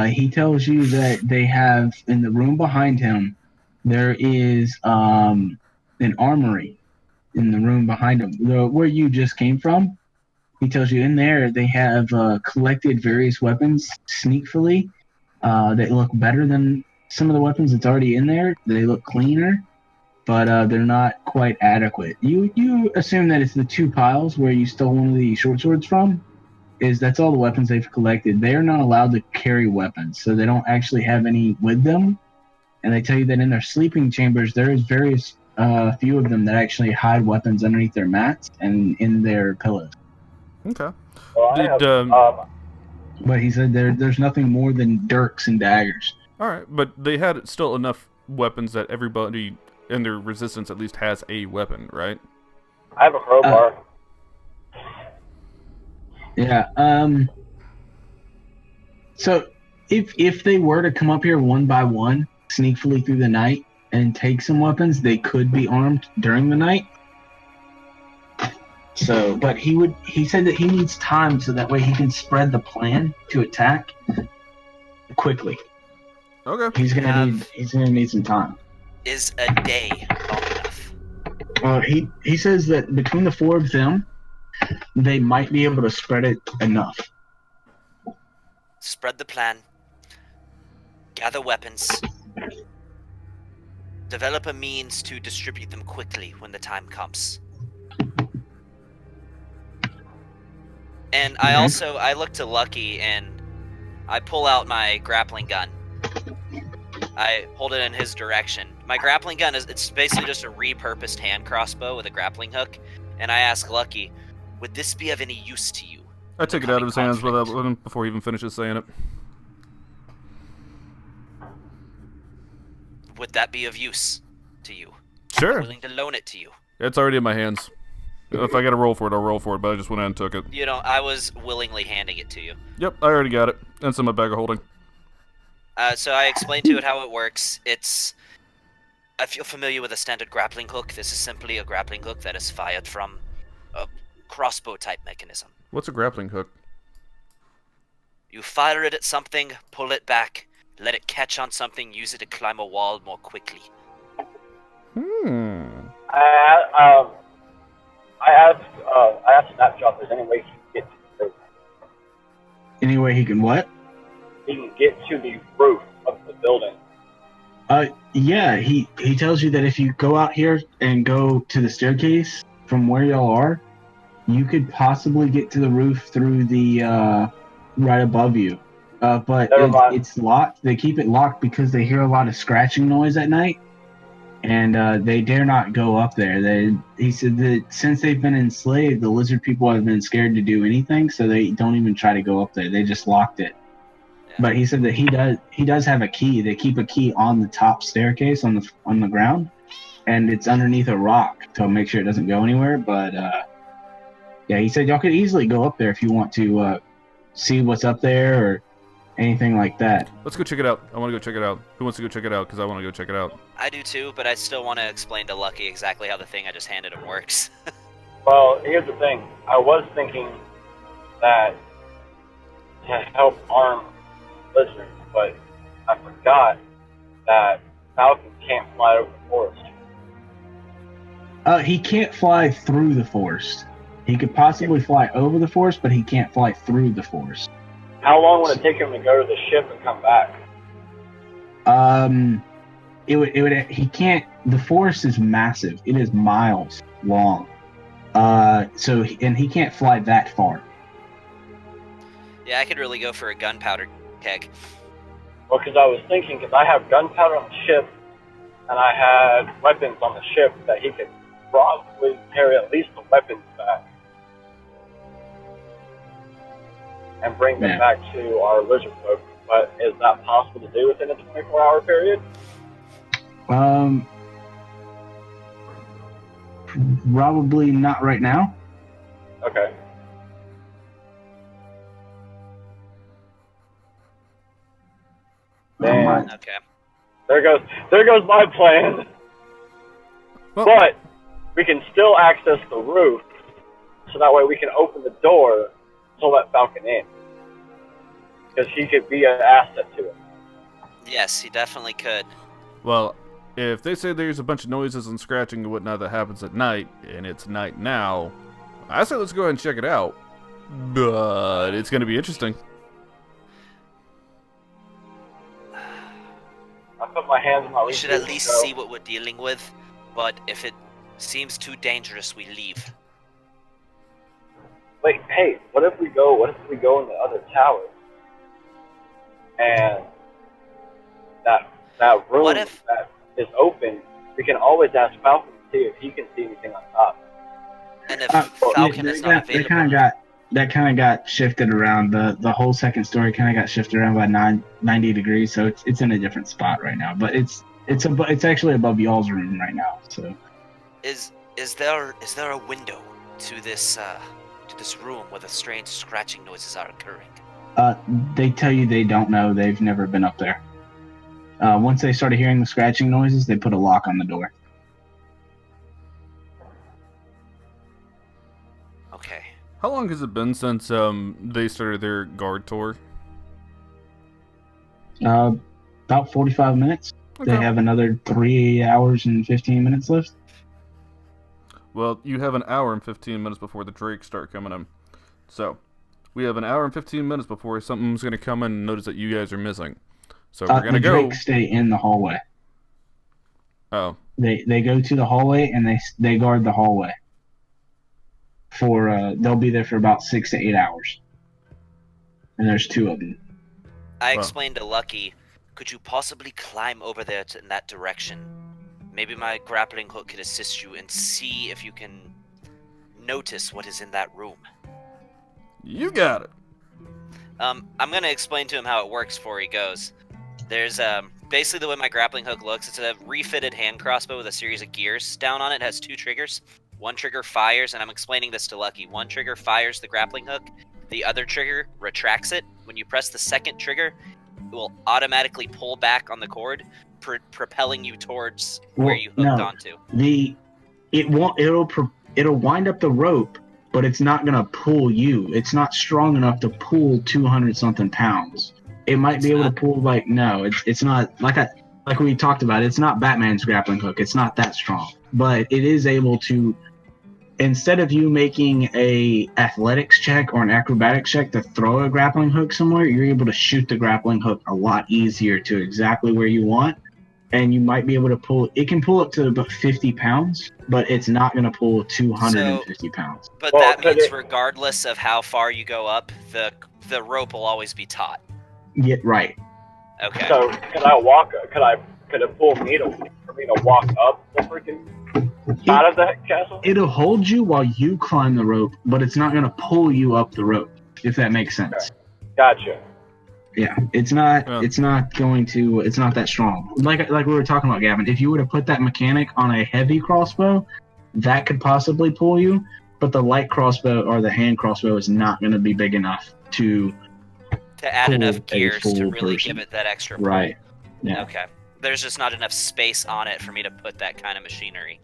He tells you that they have, in the room behind him, there is an armory in the room behind him. Where you just came from, He tells you in there they have collected various weapons sneakily that look better than some of the weapons that's already in there. They look cleaner, but they're not quite adequate. You assume that it's the two piles where you stole one of the short swords from. That's all the weapons they've collected. They are not allowed to carry weapons, so they don't actually have any with them. And they tell you that in their sleeping chambers, there is various few of them that actually hide weapons underneath their mats and in their pillows. Okay. Well, Did But he said there's nothing more than dirks and daggers. all right, but they had still enough weapons that everybody in their resistance at least has a weapon, right? I have a crowbar. Yeah. So if they were to come up here one by one, sneakily through the night, and take some weapons, they could be armed during the night. So, but he said that he needs time so that way he can spread the plan to attack quickly. Okay. He's gonna need some time. Is a day long enough? He says that between the four of them, they might be able to spread it enough. Spread the plan. Gather weapons. Develop a means to distribute them quickly when the time comes. And I look to Lucky and I pull out my grappling gun. I hold it in his direction. My grappling gun it's basically just a repurposed hand crossbow with a grappling hook. And I ask Lucky, would this be of any use to you? I take it out of his hands before he even finishes saying it. Would that be of use to you? Sure. I'm willing to loan it to you. It's already in my hands. If I got to roll for it, I'll roll for it, but I just went out and took it. You know, I was willingly handing it to you. Yep, I already got it. And it's in my bag of holding. So I explained to it how it works. I feel familiar with a standard grappling hook. This is simply a grappling hook that is fired from a crossbow-type mechanism. What's a grappling hook? You fire it at something, pull it back, let it catch on something, use it to climb a wall more quickly. I asked Snapshot if there's any way he can get to the roof. Any way he can what? He can get to the roof of the building. Yeah, he tells you that if you go out here and go to the staircase from where y'all are, you could possibly get to the roof through the right above you. But it's locked. They keep it locked because they hear a lot of scratching noise at night, and they dare not go up there. He said that since they've been enslaved, the lizard people have been scared to do anything, so they don't even try to go up there. They just locked it. But he said that he does have a key. They keep a key on the top staircase on the ground, and it's underneath a rock to make sure it doesn't go anywhere. But yeah, he said y'all could easily go up there if you want to see what's up there or anything like that. Let's go check it out. I want to go check it out. Who wants to go check it out? Because I want to go check it out. I do too, but I still want to explain to Lucky exactly how the thing I just handed him works. Well, here's the thing. I was thinking that to help arm lizards, but I forgot that Falcon can't fly over the forest. He can't fly through the forest. He could possibly fly over the forest, but he can't fly through the forest. How long would it take him to go to the ship and come back? He can't. The forest is massive. It is miles long. And he can't fly that far. Yeah, I could really go for a gunpowder keg. Well, because I was thinking, because I have gunpowder on the ship, and I had weapons on the ship that he could probably carry at least the weapons back and bring them back to our lizard folk. But is that possible to do within a 24-hour period? Probably not right now. Okay. Man. Okay. There goes my plan. Well, but we can still access the roof, so that way we can open the door to let Falcon in. Because he could be an asset to it. Yes, he definitely could. well, if they say there's a bunch of noises and scratching and whatnot that happens at night, and it's night now, I say let's go ahead and check it out. But it's going to be interesting. I put my hands in my We leash. should at least see what we're dealing with, but if it seems too dangerous, we leave. Wait, hey, what if we go in the other tower? And that room What if- that is open, we can always ask Falcon to see if he can see anything on top. And if Falcon is not available... That kind of got shifted around. The whole second story kind of got shifted around by 90 degrees, so it's in a different spot right now. But it's actually above y'all's room right now. So Is there a window to this room where the strange scratching noises are occurring? they tell you they don't know. They've never been up there. Once they started hearing the scratching noises, they put a lock on the door. Okay. How long has it been since they started their guard tour? About 45 minutes. Okay. They have another 3 hours and 15 minutes left. Well, you have an hour and 15 minutes before the Drakes start coming in. So, we have an hour and 15 minutes before something's going to come in and notice that you guys are missing. So we're going to go... The Drakes stay in the hallway. Oh. They go to the hallway and they guard the hallway. They'll be there for about 6 to 8 hours. And there's 2 of them. I explained to Lucky, could you possibly climb over there in that direction? Maybe my grappling hook could assist you and see if you can notice what is in that room. You got it. I'm going to explain to him how it works before he goes. There's basically the way my grappling hook looks, it's a refitted hand crossbow with a series of gears down on it. It has 2 triggers. One trigger fires, and I'm explaining this to Lucky. One trigger fires the grappling hook. The other trigger retracts it. When you press the second trigger, it will automatically pull back on the cord, propelling you towards where you hooked onto. It'll wind up the rope, but it's not gonna pull you. It's not strong enough to pull 200 something pounds. It might be able to pull it's not like we talked about. It's not Batman's grappling hook. It's not that strong, but it is able to. Instead of you making a athletics check or an acrobatics check to throw a grappling hook somewhere, you're able to shoot the grappling hook a lot easier to exactly where you want. And you might be able to pull, it can pull up to about 50 pounds, but it's not going to pull 250 pounds. But that means regardless of how far you go up, the rope will always be taut. Yeah, right. Okay. So could it pull me for me to walk up the freaking side of the castle? It'll hold you while you climb the rope, but it's not going to pull you up the rope, if that makes sense. Okay. Gotcha. Yeah, it's not that strong. Like we were talking about, Gavin, if you were to put that mechanic on a heavy crossbow, that could possibly pull you, but the light crossbow or the hand crossbow is not going to be big enough to add enough gears to really person. Give it that extra pull. Right. Yeah. Okay. There's just not enough space on it for me to put that kind of machinery.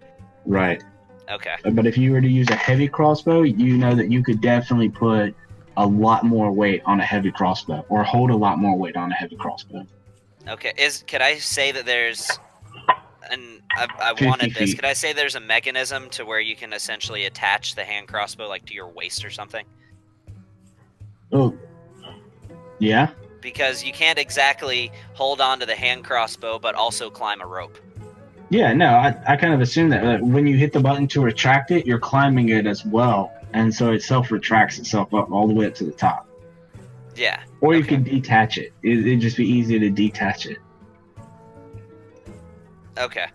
Right. Okay. But if you were to use a heavy crossbow, you know that you could definitely put a lot more weight on a heavy crossbow, or hold a lot more weight on a heavy crossbow. Okay. Could I say that there's, and I wanted this, could I say there's a mechanism to where you can essentially attach the hand crossbow like to your waist or something? Oh. Yeah? Because you can't exactly hold on to the hand crossbow but also climb a rope. Yeah, no, I kind of assume that when you hit the button to retract it, you're climbing it as well, and so it self-retracts itself up all the way up to the top. Yeah. Or you can detach it. It'd just be easier to detach it. Okay.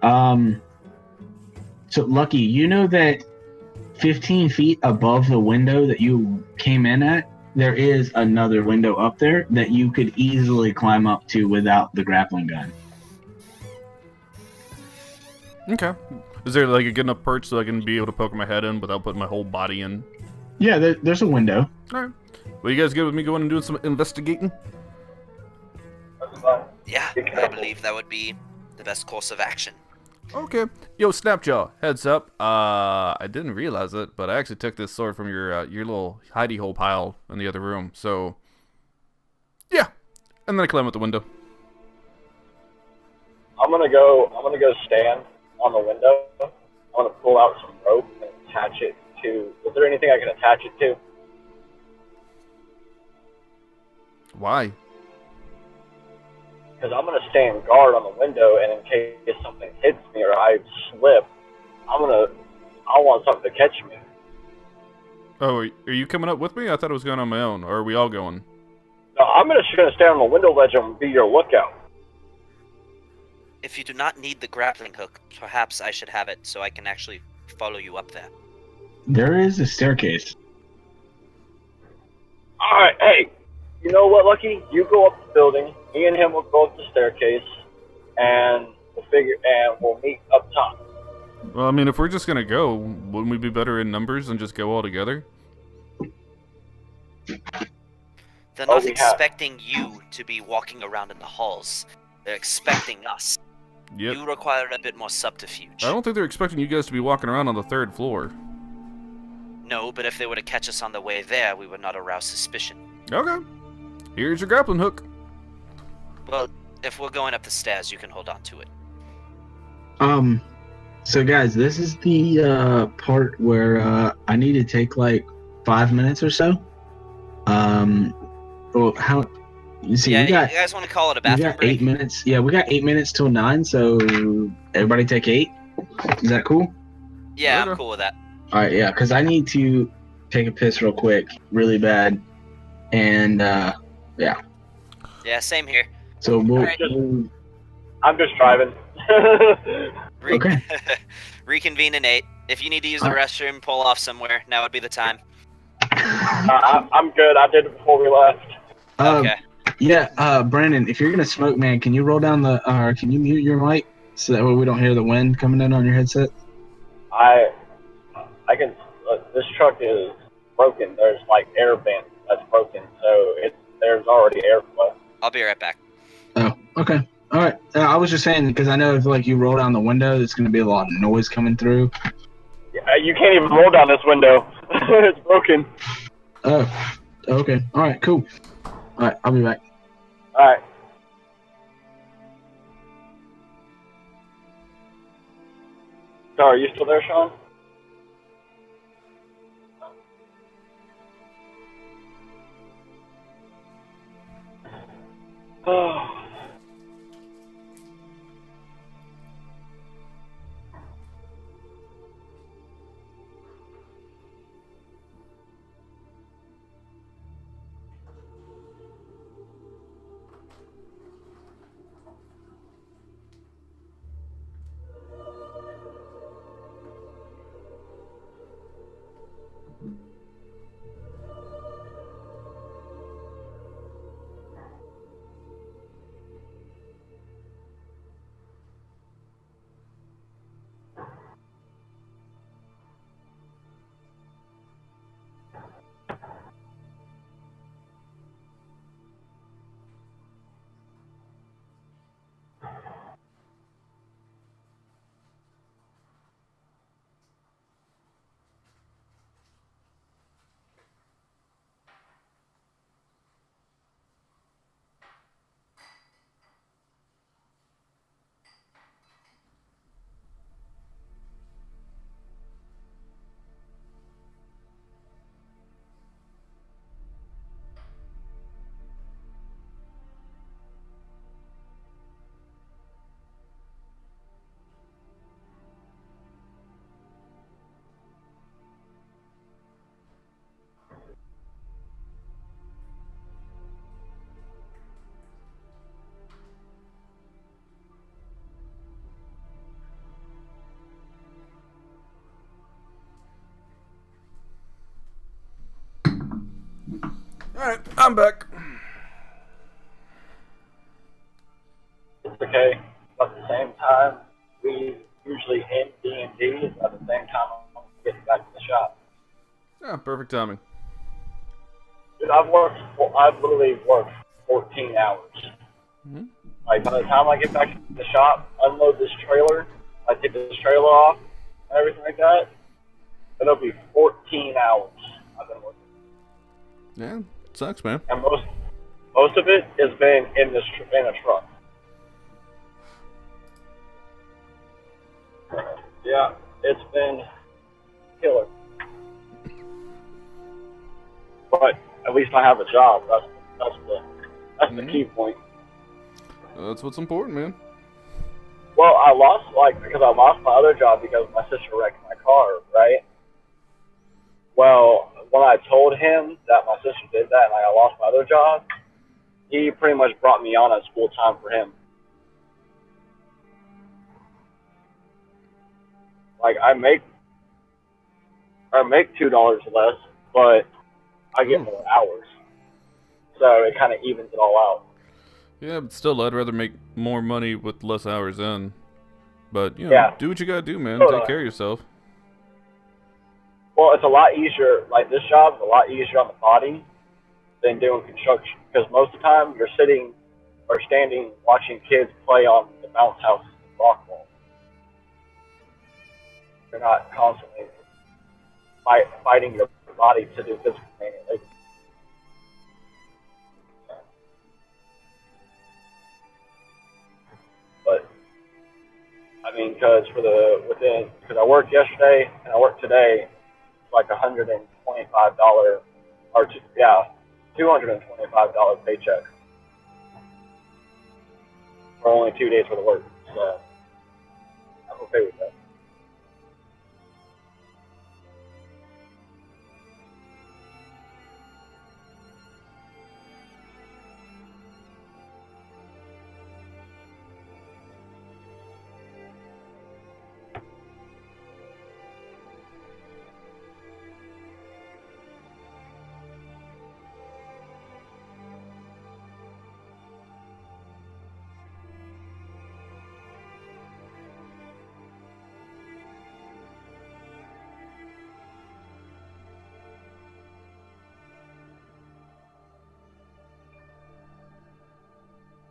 So, Lucky, you know that 15 feet above the window that you came in at, there is another window up there that you could easily climb up to without the grappling gun. Okay. Is there like a good enough perch so I can be able to poke my head in without putting my whole body in? Yeah, there's a window. Alright. Well, you guys good with me going and doing some investigating? Yeah, I believe that would be the best course of action. Okay. Yo, Snapjaw, heads up. I didn't realize it, but I actually took this sword from your little hidey hole pile in the other room. So, yeah. And then I climb out the window. I'm gonna go stand on the window. I'm gonna pull out some rope and attach it to? Is there anything I can attach it to? Why? Because I'm gonna stand guard on the window, and in case something hits me or I slip, I want something to catch me. Oh, are you coming up with me? I thought I was going on my own. Or are we all going? No, I'm just gonna stand on the window ledge and be your lookout. If you do not need the grappling hook, perhaps I should have it so I can actually follow you up there. There is a staircase. All right, hey, you know what, Lucky? You go up the building. Me and him will go up the staircase, and we'll meet up top. Well, I mean, if we're just gonna go, wouldn't we be better in numbers and just go all together? They're Oh, not we have. expecting you to be walking around in the halls. They're expecting us. Yep. You require a bit more subterfuge. I don't think they're expecting you guys to be walking around on the 3rd floor. No, but if they were to catch us on the way there, we would not arouse suspicion. Okay. Here's your grappling hook. Well, if we're going up the stairs, you can hold on to it. So guys, this is the part where I need to take like 5 minutes or so. Well, how? You see, Yeah, we got you guys want to call it a we bathroom got break? 8 minutes. Yeah, we got 8 minutes till 9. So everybody take 8. Is that cool? Yeah, Okay. I'm cool with that. All right, yeah, because I need to take a piss real quick, really bad, and yeah. Yeah, same here. So we'll. Alright. I'm just driving. Okay. Reconvene in 8. If you need to use the restroom, pull off somewhere. Now would be the time. I'm good. I did it before we left. Okay. Yeah, Brandon, if you're gonna smoke, man, can you roll down can you mute your mic so that way we don't hear the wind coming in on your headset? I can. This truck is broken. There's like air vent that's broken, so there's already airflow. I'll be right back. Oh, okay. All right. I was just saying because I know if like you roll down the window, there's gonna be a lot of noise coming through. Yeah, you can't even roll down this window. It's broken. Oh, okay. All right, cool. All right, I'll be back. All right. So, are you still there, Sean? Oh. Alright, I'm back. It's okay. At the same time, we usually end D&D at the same time I'm getting back to the shop. Yeah, perfect timing. Dude, I've literally worked 14 hours. Mm-hmm. Like, by the time I get back to the shop, unload this trailer, I take this trailer off, and everything like that, it'll be 14 hours I've been working. Yeah, sucks, man. And most of it has been in a truck. Yeah, it's been killer. but at least I have a job. That's the key point. That's what's important, man. Well, I lost because I lost my other job because my sister wrecked my car, right? Well, when I told him that my sister did that and I lost my other job, he pretty much brought me on as full time for him. Like I make $2 less, but I get more hours, so it kind of evens it all out. Yeah, but still, I'd rather make more money with less hours in. But you know, do what you gotta do, man. Take care of yourself. Well, it's a lot easier. Like this job is a lot easier on the body than doing construction because most of the time you're sitting or standing watching kids play on the bounce house rock wall. You're not constantly fighting your body to do physical manual labor. But I mean, because I worked yesterday and I worked today, it's like $125 or $225 paycheck for only 2 days worth of work. So I'm okay with that.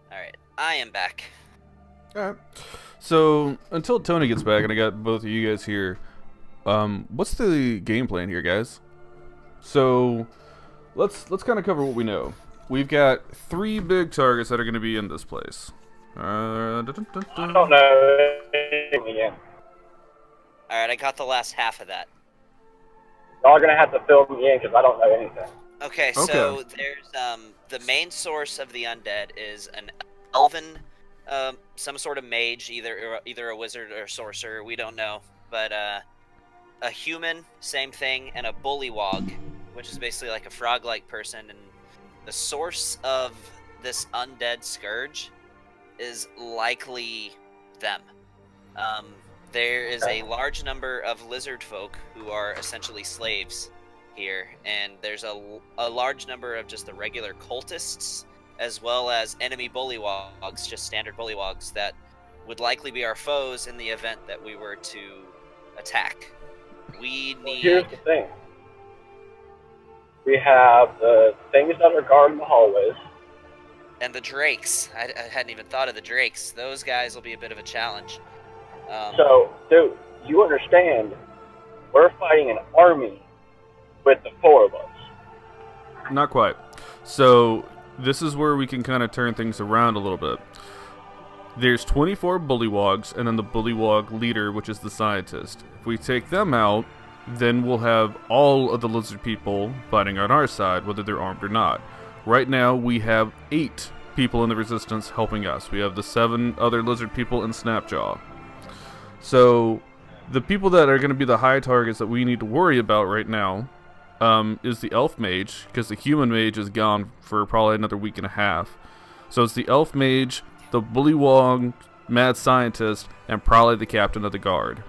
Alright, I am back. Alright. So, until Tony gets back and I got both of you guys here, what's the game plan here, guys? So, let's kind of cover what we know. We've got 3 big targets that are going to be in this place. I don't know anything again. Alright, I got the last half of that. Y'all are going to have to fill me in because I don't know anything. Okay, so there's the main source of the undead is an elven, some sort of mage, either a wizard or a sorcerer, we don't know, but a human, same thing, and a bullywog, which is basically like a frog-like person. And the source of this undead scourge is likely them. There is a large number of lizard folk who are essentially slaves here, and there's a large number of just the regular cultists, as well as enemy bullywogs, just standard bullywogs, that would likely be our foes in the event that we were to attack. We need... Here's the thing. We have the things that are guarding the hallways. And the drakes. I hadn't even thought of the drakes. Those guys will be a bit of a challenge. So, dude, you understand, we're fighting an army with the 4 of us. Not quite. So, this is where we can kind of turn things around a little bit. There's 24 bullywogs, and then the bullywog leader, which is the scientist. If we take them out, then we'll have all of the lizard people fighting on our side, whether they're armed or not. Right now, we have 8 people in the resistance helping us. We have the 7 other lizard people and Snapjaw. So, the people that are going to be the high targets that we need to worry about right now is the elf mage, because the human mage is gone for probably another week and a half. So it's the elf mage, the bullywog, mad scientist, and probably the captain of the guard.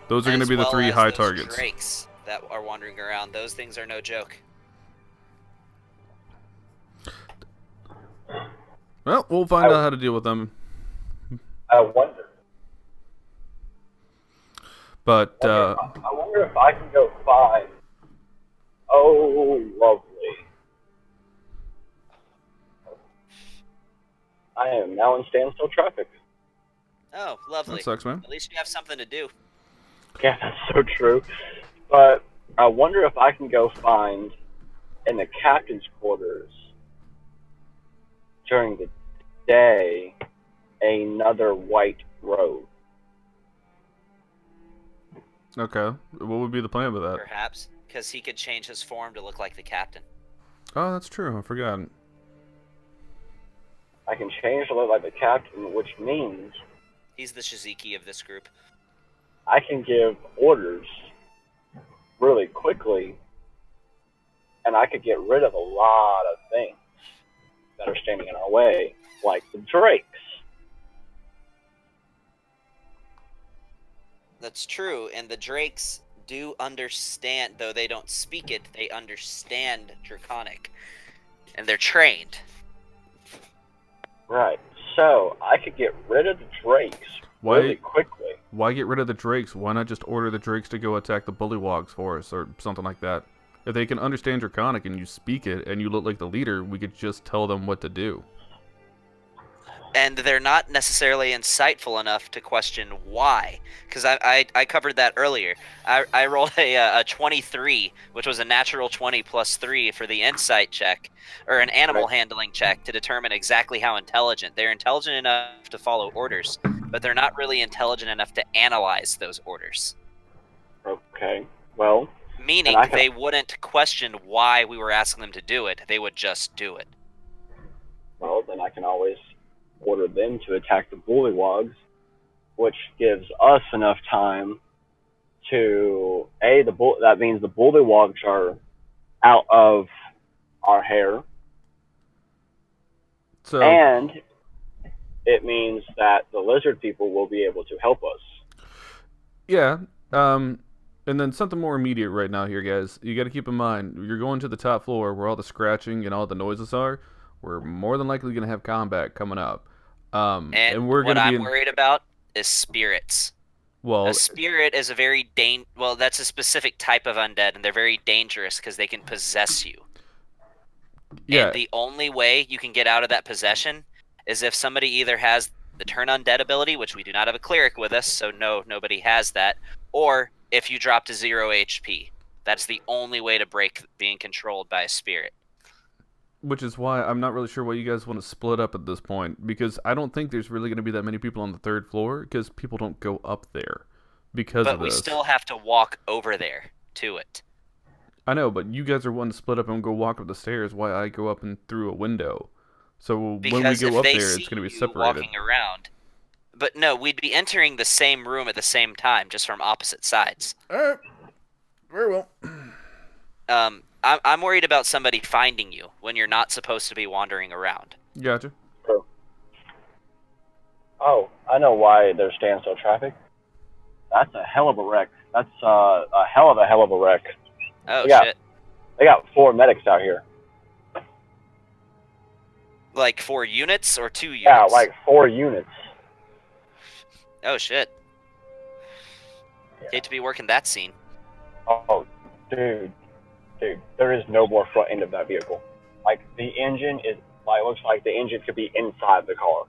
Those are going to be the 3 high targets. Drakes that are wandering around. Those things are no joke. Well, we'll find out how to deal with them. I wonder. But I wonder if I can go find... Oh, lovely. I am now in standstill traffic. Oh, lovely. That sucks, man. At least you have something to do. Yeah, that's so true. But I wonder if I can go find in the captain's quarters during the day another white robe. Okay. What would be the plan with that? Perhaps, because he could change his form to look like the captain. Oh, that's true. I forgot. I can change to look like the captain, which means He's the Shiziki of this group. I can give orders really quickly, and I could get rid of a lot of things that are standing in our way, like the drakes. That's true, and the Drakes do understand, though they don't speak it, they understand Draconic. And they're trained. Right. So I could get rid of the drakes really quickly. Why get rid of the drakes? Why not just order the drakes to go attack the bullywogs for us or something like that? If they can understand Draconic and you speak it and you look like the leader, we could just tell them what to do. And they're not necessarily insightful enough to question why. Because I covered that earlier. I rolled a 23, which was a natural 20 plus 3 for the insight check, or an animal handling check to determine exactly how intelligent. They're intelligent enough to follow orders, but they're not really intelligent enough to analyze those orders. Okay, well... Meaning they wouldn't question why we were asking them to do it. They would just do it. Well, then I can always order them to attack the bullywogs, which gives us enough time to that means the bullywogs are out of our hair, and it means that the lizard people will be able to help us. Yeah. And then something more immediate right now here, guys. You got to keep in mind, you're going to the top floor where all the scratching and all the noises are. We're more than likely going to have combat coming up. And we're what I'm worried about is spirits. Well, a spirit is a very that's a specific type of undead, and they're very dangerous because they can possess you. Yeah. And the only way you can get out of that possession is if somebody either has the turn undead ability, which we do not have a cleric with us, so nobody has that, or if you drop to 0 HP. That's the only way to break being controlled by a spirit. Which is why I'm not really sure why you guys want to split up at this point, because I don't think there's really going to be that many people on the third floor, because people don't go up there because of this. But we still have to walk over there to it. I know, but you guys are wanting to split up and go walk up the stairs while I go up and through a window. So when we go up there, it's going to be separated. Walking around. But no, we'd be entering the same room at the same time, just from opposite sides. All right. Very well. I'm worried about somebody finding you when you're not supposed to be wandering around. Gotcha. Oh, I know why there's standstill traffic. That's a hell of a wreck. That's a hell of a wreck. Oh, shit. They got 4 medics out here. Like 4 units or 2 units? Yeah, like 4 units. Oh, shit. Hate to be working that scene. Oh, dude, there is no more front end of that vehicle. Like, the engine looks like the engine could be inside the car.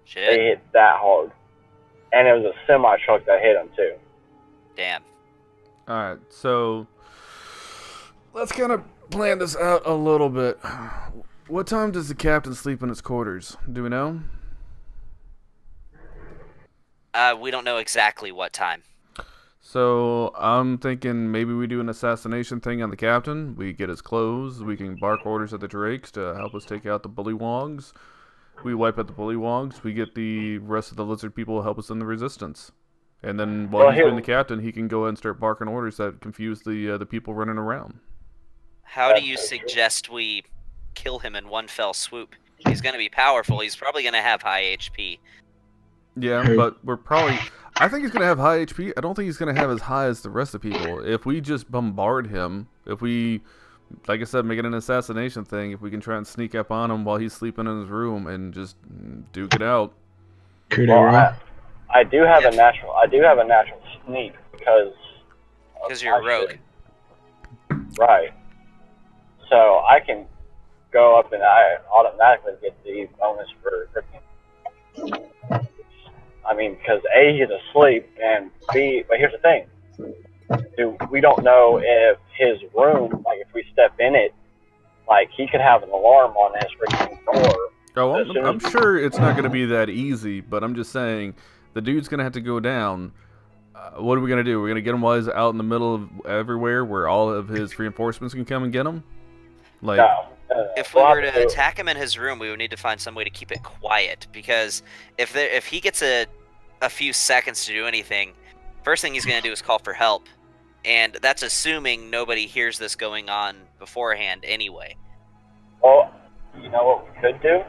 Shit. They hit that hard. And it was a semi-truck that hit them, too. Damn. Alright, so let's kind of plan this out a little bit. What time does the captain sleep in his quarters? Do we know? We don't know exactly what time. So I'm thinking maybe we do an assassination thing on the captain. We get his clothes. We can bark orders at the drakes to help us take out the bullywogs. We wipe out the bullywogs. We get the rest of the lizard people to help us in the resistance. And then while he's doing the captain, he can go ahead and start barking orders that confuse the people running around. How do you suggest we kill him in one fell swoop? He's going to be powerful. He's probably going to have high HP. Yeah, but I think he's going to have high HP. I don't think he's going to have as high as the rest of the people. If we just bombard him, if we, like I said, make it an assassination thing, if we can try and sneak up on him while he's sleeping in his room and just duke it out. Well, I do have a natural sneak because you're a rogue. Right. So I can go up and I automatically get the bonus for freaking. I mean, because A, he's asleep, and B, but here's the thing. We don't know if his room, like if we step in it, like he could have an alarm on his freaking door. Oh, I'm sure it's not going to be that easy, but I'm just saying the dude's going to have to go down. What are we gonna do? We're gonna get him while he's out in the middle of everywhere, where all of his reinforcements can come and get him. Like, No. If we were to attack him in his room, we would need to find some way to keep it quiet. Because if he gets a few seconds to do anything, first thing he's going to do is call for help, and that's assuming nobody hears this going on beforehand anyway. Well, you know what we could do?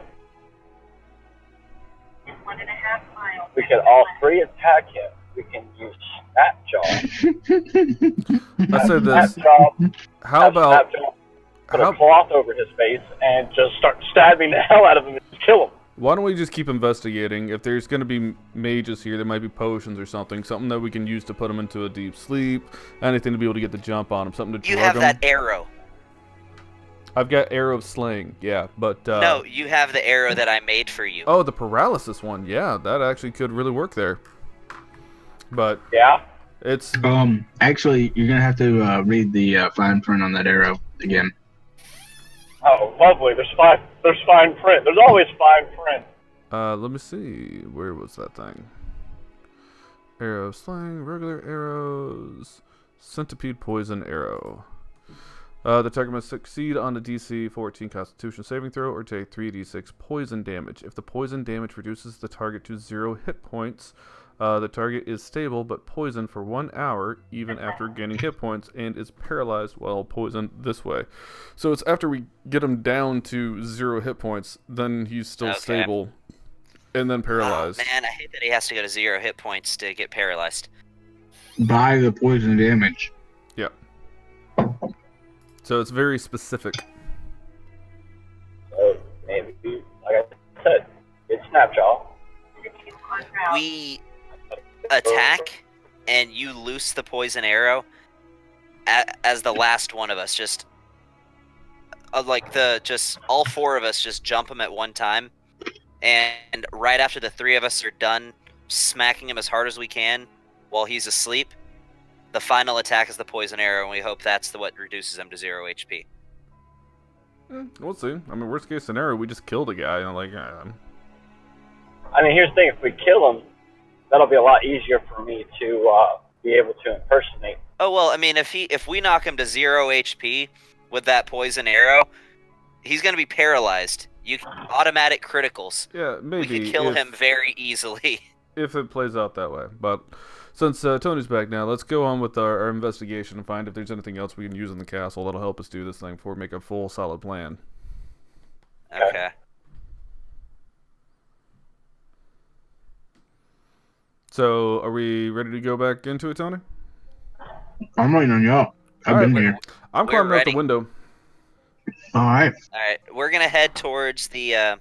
1.5 miles. We could all three attack him. We can use Snapjaw. I said this. Snapjaw. How about Snapjaw put a cloth over his face and just start stabbing the hell out of him and just kill him. why don't we just keep investigating? If there's gonna be mages here, there might be potions or something that we can use to put him into a deep sleep. Anything to be able to get the jump on him. Something to You drug have him. that arrow. I've got arrow of slaying. Yeah, but No, you have the arrow that I made for you. oh, the paralysis one. Yeah, that actually could really work there. But Yeah? it's Actually, you're gonna have to read the fine print on that arrow again. Oh, lovely. There's fine print. There's always fine print. let me see. Where was that thing? Arrow of slaying, regular arrows, centipede poison arrow. The target must succeed on a DC 14 Constitution saving throw or take 3d6 poison damage. If the poison damage reduces the target to 0 hit points, the target is stable but poisoned for 1 hour, even after gaining hit points, and is paralyzed while poisoned this way. So it's after we get him down to 0 hit points, then he's still Okay. stable, and then paralyzed. Oh, man, I hate that he has to go to 0 hit points to get paralyzed. By the poison damage. Yeah. So it's very specific. So maybe, like I said, it's Snapjaw. We attack, and you loose the poison arrow as the last one of us. Just all four of us just jump him at one time, and right after the three of us are done smacking him as hard as we can while he's asleep, the final attack is the poison arrow, and we hope that's what reduces him to 0 HP. We'll see. I mean, worst case scenario, we just killed a guy. And I mean, here's the thing. If we kill him, that'll be a lot easier for me to be able to impersonate. Oh well, I mean, if we knock him to 0 HP with that poison arrow, he's gonna be paralyzed. You can automatic criticals. yeah, maybe We could kill if, him very easily. if it plays out that way. But since Tony's back now, let's go on with our investigation and find if there's anything else we can use in the castle that'll help us do this thing before we make a full, solid plan. Okay. So, are we ready to go back into it, Tony? I'm waiting on y'all. I've been here. I'm We're climbing out ready. the window, All right. All right, we're gonna head towards the. and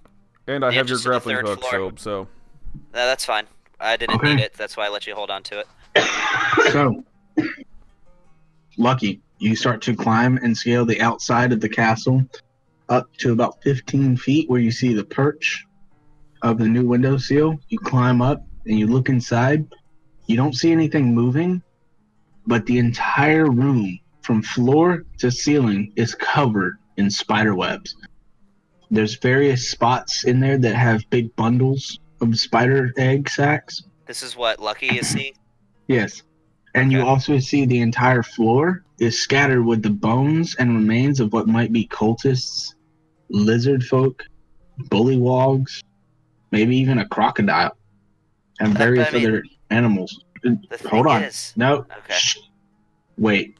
I The have your entrance to the grappling third hook, floor. so No, that's fine. I didn't Okay. need it. That's why I let you hold on to it. So, Lucky, you start to climb and scale the outside of the castle up to about 15 feet where you see the perch of the new window seal. You climb up and you look inside. You don't see anything moving, but the entire room from floor to ceiling is covered in spider webs. There's various spots in there that have big bundles of spider egg sacs. This is what Lucky is seeing. Yes. And you Okay. also see the entire floor is scattered with the bones and remains of what might be cultists, lizard folk, bullywogs, maybe even a crocodile, and various I mean, other animals. The Hold thing on. is, No. Okay. Shh. Wait.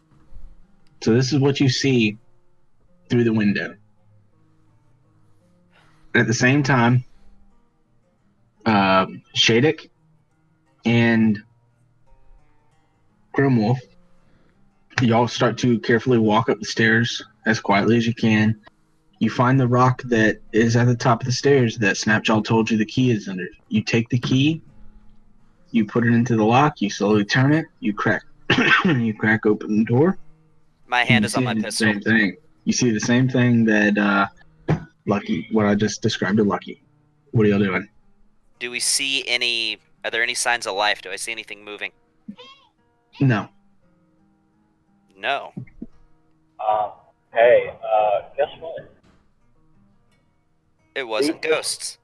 So this is what you see through the window. At the same time, Shadek and Grimwolf, y'all start to carefully walk up the stairs as quietly as you can. You find the rock that is at the top of the stairs that Snapjaw told you the key is under. You take the key, you put it into the lock, you slowly turn it, you crack open the door. my hand You is on see my the pistol. Same thing. You see the same thing that Lucky, what I just described to Lucky. What are y'all doing? Do we see any? Are there any signs of life? Do I see anything moving? No. No. Hey, guess what? It wasn't ghosts.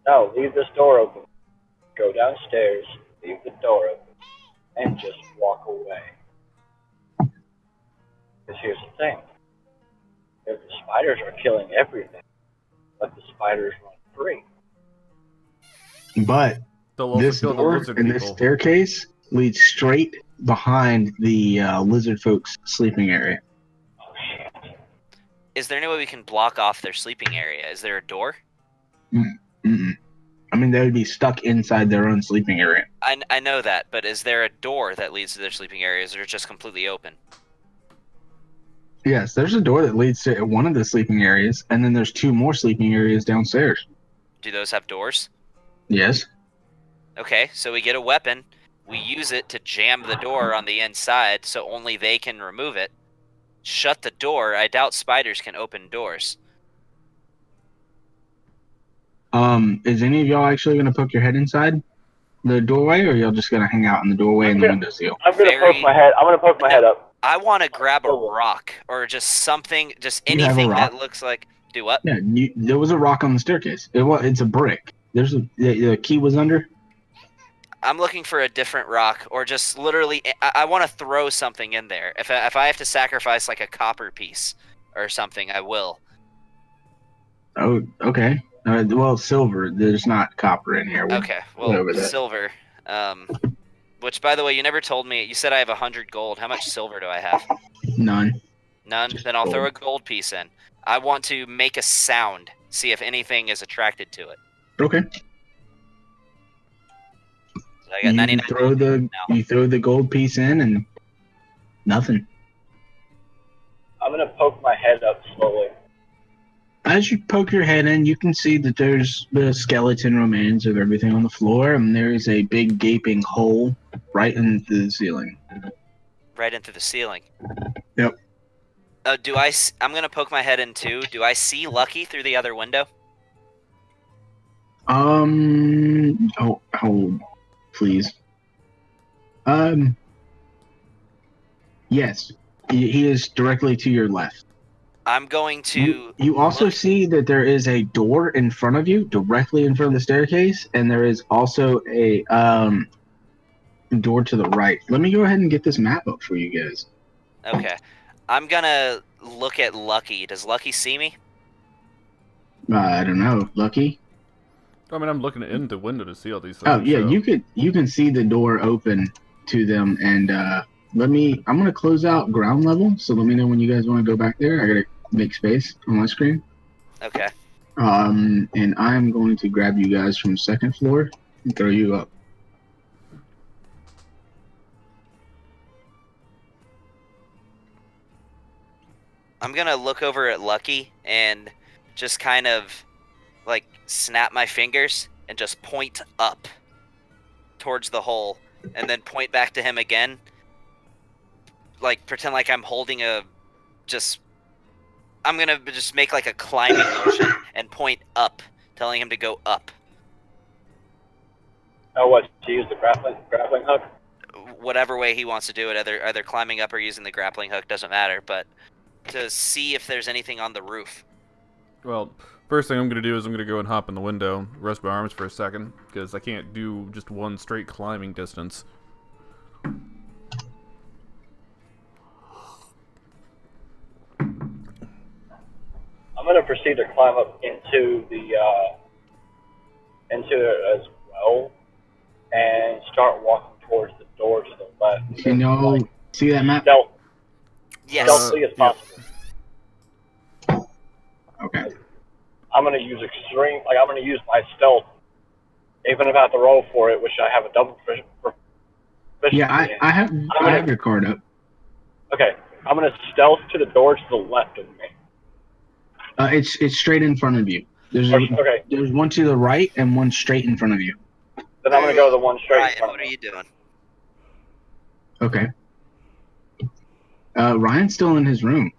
No, leave this door open. Go downstairs, leave the door open, and just spiders are killing everything. Let the spiders run free. But They'll also this kill the door lizard and this people. staircase leads straight behind the lizard folks' sleeping area. Oh shit. Is there any way we can block off their sleeping area? Is there a door? Mm-mm. I mean, they would be stuck inside their own sleeping area. I know that, but is there a door that leads to their sleeping areas, or just completely open? Yes, there's a door that leads to one of the sleeping areas, and then there's 2 more sleeping areas downstairs. Do those have doors? Yes. Okay, so we get a weapon. We use it to jam the door on the inside so only they can remove it. Shut the door. I doubt spiders can open doors. Is any of y'all actually going to poke your head inside the doorway, or y'all just going to hang out in the doorway and the window seal? I'm gonna poke my head. I'm gonna poke my head up. I want to grab a rock or just something, just You have a anything rock? that looks like. Do what? Yeah, there was a rock on the staircase. It's a brick. The key was under. I'm looking for a different rock, or just literally, I want to throw something in there. If I have to sacrifice like a copper piece or something, I will. Oh, okay. Well, silver. There's not copper in here. Okay, well, silver. Which, by the way, you never told me. You said I have 100 gold. How much silver do I have? None. None? Then I'll throw a gold piece in. I want to make a sound, see if anything is attracted to it. Okay. So I got 99 gold now. You throw the gold piece in and nothing. I'm gonna poke my head up slowly. As you poke your head in, you can see that there's the skeleton remains of everything on the floor, and there's a big gaping hole right into the ceiling. Right into the ceiling. Yep. I'm gonna poke my head in too. Do I see Lucky through the other window? Hold, please. Yes. He is directly to your left. I'm going to. You also see that there is a door in front of you, directly in front of the staircase, and there is also a door to the right. Let me go ahead and get this map up for you guys. Okay. I'm gonna look at Lucky. Does Lucky see me? I don't know, Lucky. I mean, I'm looking in the window to see all these things. Oh yeah, so. you can see the door open to them, and I'm gonna close out ground level. So let me know when you guys want to go back there. I gotta make space on my screen. Okay. And I'm going to grab you guys from second floor and throw you up. I'm gonna look over at Lucky and just kind of like snap my fingers and just point up towards the hole, and then point back to him again. Like pretend like I'm holding I'm gonna just make like a climbing motion and point up, telling him to go up. Oh, what? To use the grappling hook? Whatever way he wants to do it, either climbing up or using the grappling hook, doesn't matter, but to see if there's anything on the roof. Well, first thing I'm going to do is I'm going to go and hop in the window, rest my arms for a second, because I can't do just one straight climbing distance. I'm gonna proceed to climb up into it as well, and start walking towards the door to the left. Can y'all see that map? Yes. Stealthily as possible. Okay. I'm gonna use I'm gonna use my stealth, even if I have to roll for it, which I have a double proficiency. Yeah, I have your card up. Okay, I'm gonna stealth to the door to the left of me. It's straight in front of you. There's one to the right and one straight in front of you. Then I'm gonna go to the one straight in Ryan, front what of are me. you doing? Okay. Ryan's still in his room.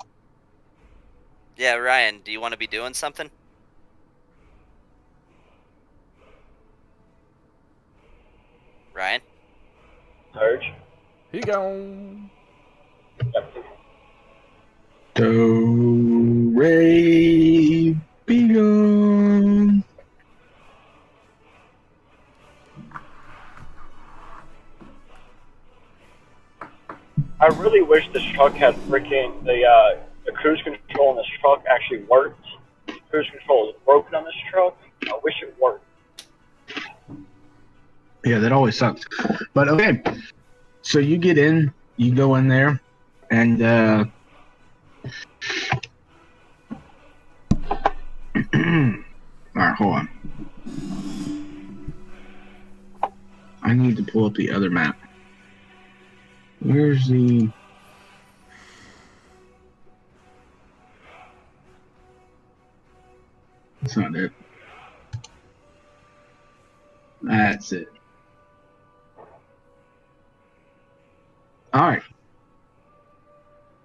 Yeah, Ryan, do you want to be doing something? Ryan? Surge. He gone. Yep. Do, re, be gone. I really wish this truck had freaking the cruise control on this truck actually worked. Cruise control is broken on this truck. I wish it worked. Yeah, that always sucks. But okay, so you get in, you go in there, and all right, hold on. I need to pull up the other map. Where's the? That's not it. That's it. All right.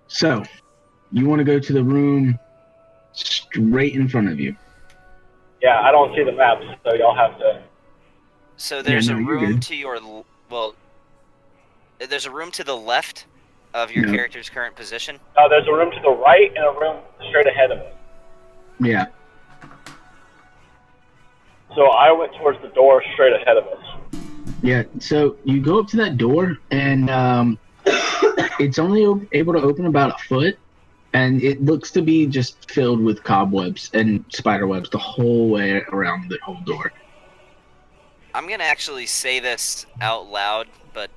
So, you want to go to the room straight in front of you. Yeah, I don't see the maps, so y'all have to. So there's Yeah, no, a you're room good. to your there's a room to the left of your No. character's current position. There's a room to the right and a room straight ahead of it. Yeah. So I went towards the door straight ahead of us. Yeah. So you go up to that door, and it's only able to open about a foot, and it looks to be just filled with cobwebs and spider webs the whole way around the whole door. I'm gonna actually say this out loud, but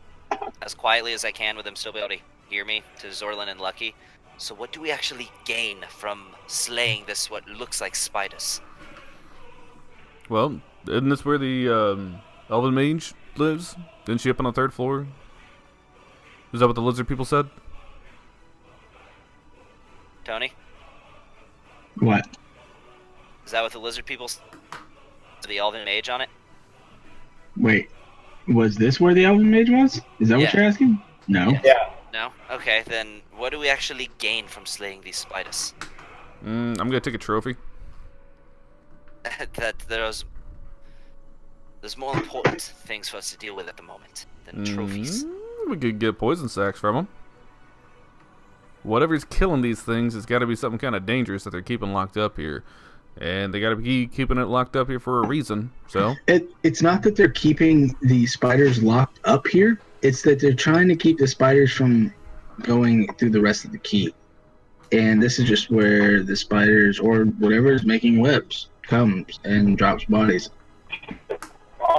as quietly as I can with them still be able to hear me, to Zorlin and Lucky. So what do we actually gain from slaying this what looks like spiders? Well, isn't this where the Elven Mage lives? Didn't she up on the 3rd floor? Is that what the lizard people said? Tony? What? Is that what the lizard people the elven mage on it? Wait. Was this where the Elven Mage was? Is that what Yeah. you're asking? No. Yes. Yeah. No? Okay, then what do we actually gain from slaying these spiders? I'm gonna take a trophy. That there's more important things for us to deal with at the moment than trophies. We could get poison sacks from them. Whatever's killing these things has got to be something kind of dangerous that they're keeping locked up here. And they got to be keeping it locked up here for a reason. So It's not that they're keeping the spiders locked up here. It's that they're trying to keep the spiders from going through the rest of the keep. And this is just where the spiders or whatever is making webs comes and drops bodies.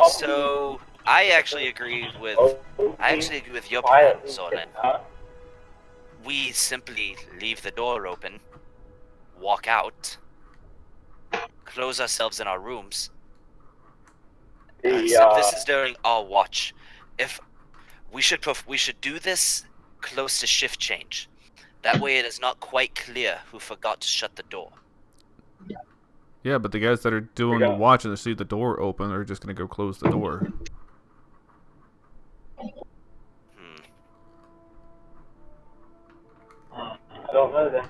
So I actually agree with your plan, Zorlin. We simply leave the door open, walk out, close ourselves in our rooms. So this is during our watch. If we should do this close to shift change. That way it is not quite clear who forgot to shut the door. yeah, but the guys that are doing the watch and they see the door open are just gonna go close the door. I don't know then.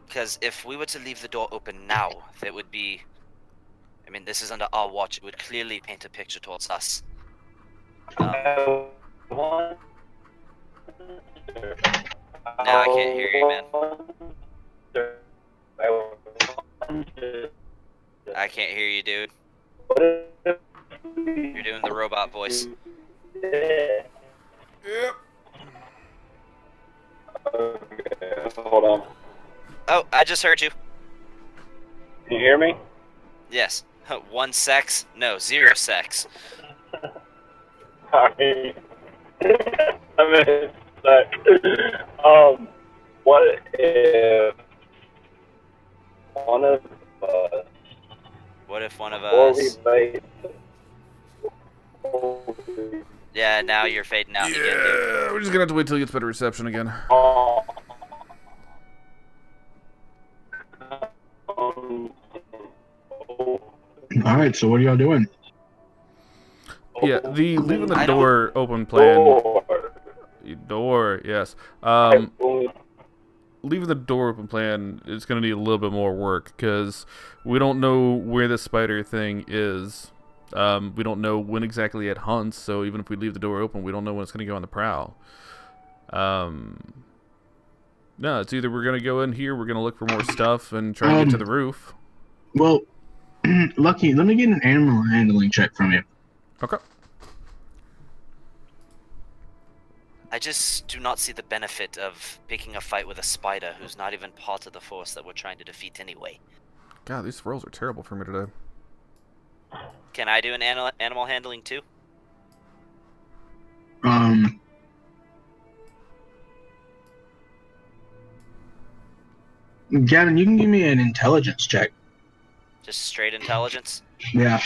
Because if we were to leave the door open now, that would be... I mean, this is under our watch. It would clearly paint a picture towards us. Now I can't hear you, man. I can't hear you, dude. You're doing the robot voice. Yep. Okay, hold on. Oh, I just heard you. Can you hear me? Yes. 1 sex? No, 0 sex. Sorry. I mean, what if one of us... What if one of Before us... we Yeah, now you're fading out again, dude. Yeah, we're just gonna have to wait till he gets better reception again. All right, so what are y'all doing? Yeah, the leaving the door open plan. Door, yes. Leaving the door open plan is going to need a little bit more work because we don't know where the spider thing is. We don't know when exactly it hunts, so even if we leave the door open, we don't know when it's going to go on the prowl. No, it's either we're going to go in here, we're going to look for more stuff and try and get to the roof. Well, Lucky, let me get an animal handling check from you. Okay. I just do not see the benefit of picking a fight with a spider who's not even part of the force that we're trying to defeat anyway. God, these rolls are terrible for me today. Can I do an animal handling too? Gavin, you can give me an intelligence check. Just straight intelligence? Yeah.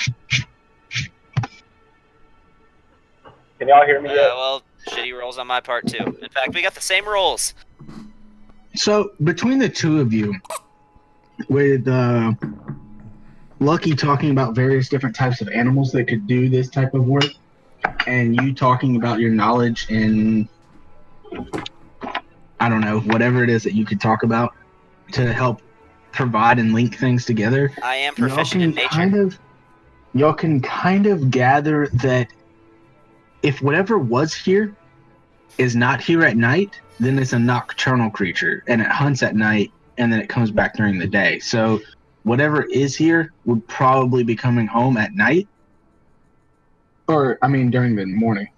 Can y'all hear me yet? Well, shitty rolls on my part too. In fact, we got the same rolls. So between the two of you, with Lucky talking about various different types of animals that could do this type of work, and you talking about your knowledge in, I don't know, whatever it is that you could talk about to help provide and link things together. I am proficient in nature. Y'all can kind of gather that if whatever was here is not here at night, then it's a nocturnal creature, and it hunts at night, and then it comes back during the day. So whatever is here would probably be coming home at night. Or, I mean, during the morning.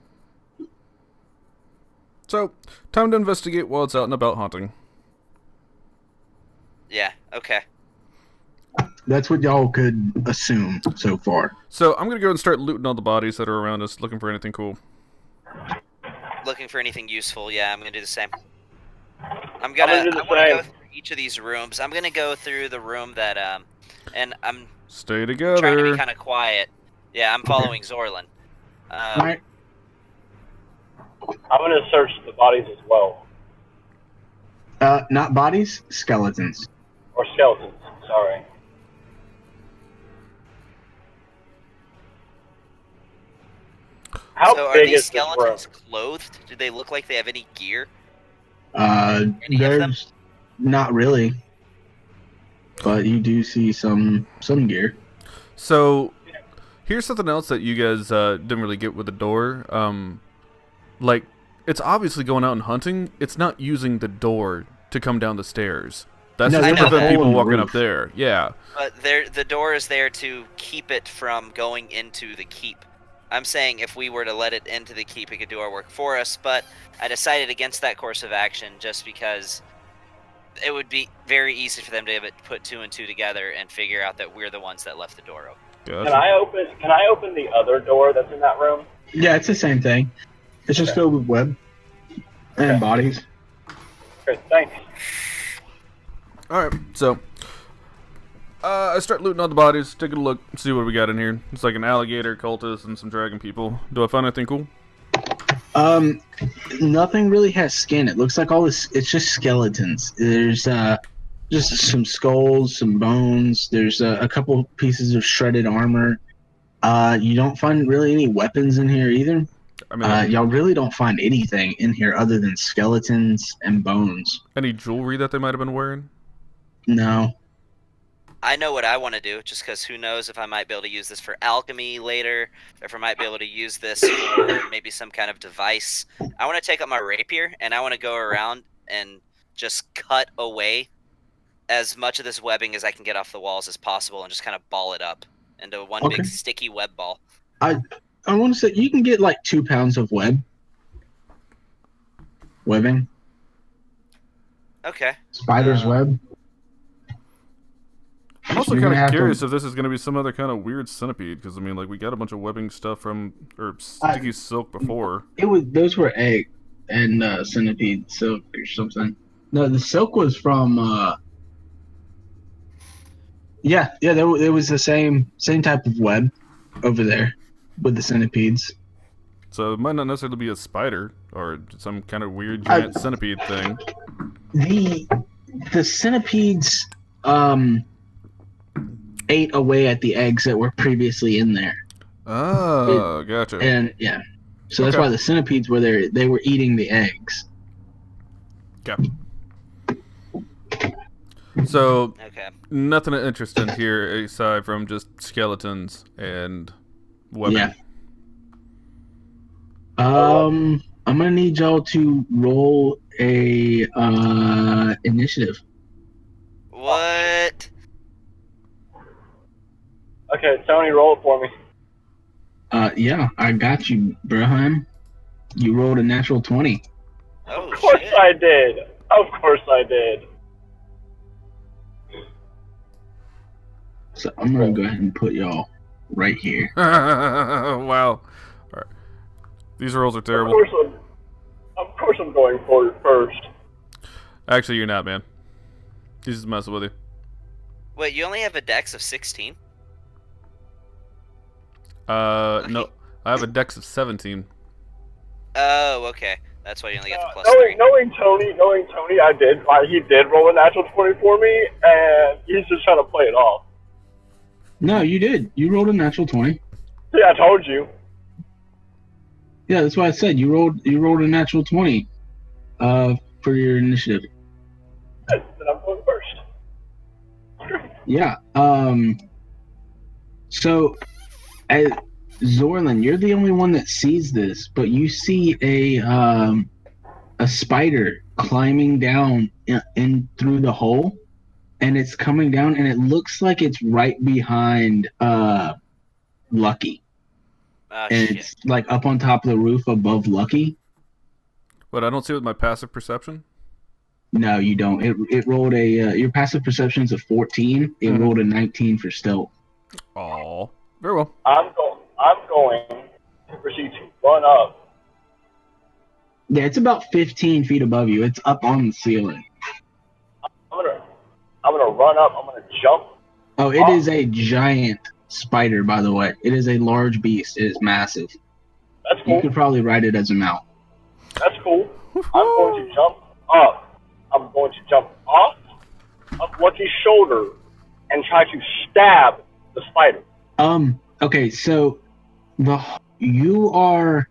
So, time to investigate while it's out and about hunting. Yeah, okay. That's what y'all could assume so far. So, I'm going to go and start looting all the bodies that are around us, looking for anything cool. Looking for anything useful, yeah, I'm gonna do the same. I want do to the go same. through each of these rooms. I'm gonna go through the room that, and I'm Stay together. trying to be kind of quiet. Yeah, I'm following Zorlin. Alright. I'm gonna search the bodies as well, Not bodies, skeletons. or skeletons. Sorry. How So are big these is this room? skeletons clothed? Do they look like they have any gear? Any of them? There's not really. But you do see some gear. So, here's something else that you guys didn't really get with the door. Like, it's obviously going out and hunting. It's not using the door to come down the stairs. That's No, just to there's a prevent hole people in the walking roof. up there. Yeah. But the door is there to keep it from going into the keep. I'm saying if we were to let it into the keep, it could do our work for us, but I decided against that course of action just because it would be very easy for them to put two and two together and figure out that we're the ones that left the door open. Gotcha. Can I open the other door that's in that room? Yeah, it's the same thing. It's just filled with web and Okay. bodies. Okay, thanks. Alright, so I start looting all the bodies, taking a look, see what we got in here. It's like an alligator, cultist, and some dragon people. Do I find anything cool? Nothing really has skin. It looks like all this. It's just skeletons. There's just some skulls, some bones. There's a couple pieces of shredded armor. You don't find really any weapons in here either. I mean, Y'all really don't find anything in here other than skeletons and bones. any jewelry that they might have been wearing? No. I know what I want to do, just because who knows if I might be able to use this for alchemy later, or if I might be able to use this for maybe some kind of device. I want to take up my rapier, and I want to go around and just cut away as much of this webbing as I can get off the walls as possible, and just kind of ball it up into one Okay. big sticky web ball. I want to say you can get like 2 pounds of webbing. Okay. Spider's web. I'm also You're kind gonna of have curious to- if this is going to be some other kind of weird centipede, because I mean, like, we got a bunch of webbing stuff from or sticky silk before. Those were egg and centipede silk or something. No, the silk was from. There was the same type of web over there with the centipedes. So it might not necessarily be a spider or some kind of weird giant centipede thing. The centipedes ate away at the eggs that were previously in there, Oh, gotcha. and yeah, so that's Okay. why the centipedes were there. They were eating the eggs. Okay. So Okay. nothing interesting here aside from just skeletons and webbing. Yeah. I'm gonna need y'all to roll a initiative. What? Okay, Tony, roll it for me. Yeah, I got you, Braham. You rolled a natural 20. Oh, Of course shit. I did. Of course I did. So I'm gonna go ahead and put y'all right here. Wow. All right. These rolls are terrible. Of course I'm going for it first. Actually, you're not, man. He's just messing with you. Wait, you only have a dex of 16? No. I have a dex of 17. Oh, okay. That's why you only got the plus Knowing 3. Tony, he did roll a natural 20 for me, and he's just trying to play it off. No, you did. You rolled a natural 20. See, I told you. Yeah, that's why I said you rolled a natural 20 for your initiative. Then I'm going first. Yeah. So Zorlin, you're the only one that sees this, but you see a spider climbing down in through the hole, and it's coming down, and it looks like it's right behind Lucky. Oh, And shit. it's like up on top of the roof above Lucky. But I don't see it with my passive perception. No, you don't. It rolled a your passive perception's a 14. It rolled a 19 for stealth. Aw. Very well. I'm going to proceed to run up. Yeah, it's about 15 feet above you. It's up on the ceiling. I'm gonna run up. I'm gonna jump. Oh, it is a giant spider, by the way. It is a large beast. It is massive. That's You cool. could probably ride it as a mount. That's cool. I'm going to jump up. I'm going to jump off of Lucky's shoulder and try to stab the spider. Okay, so you are.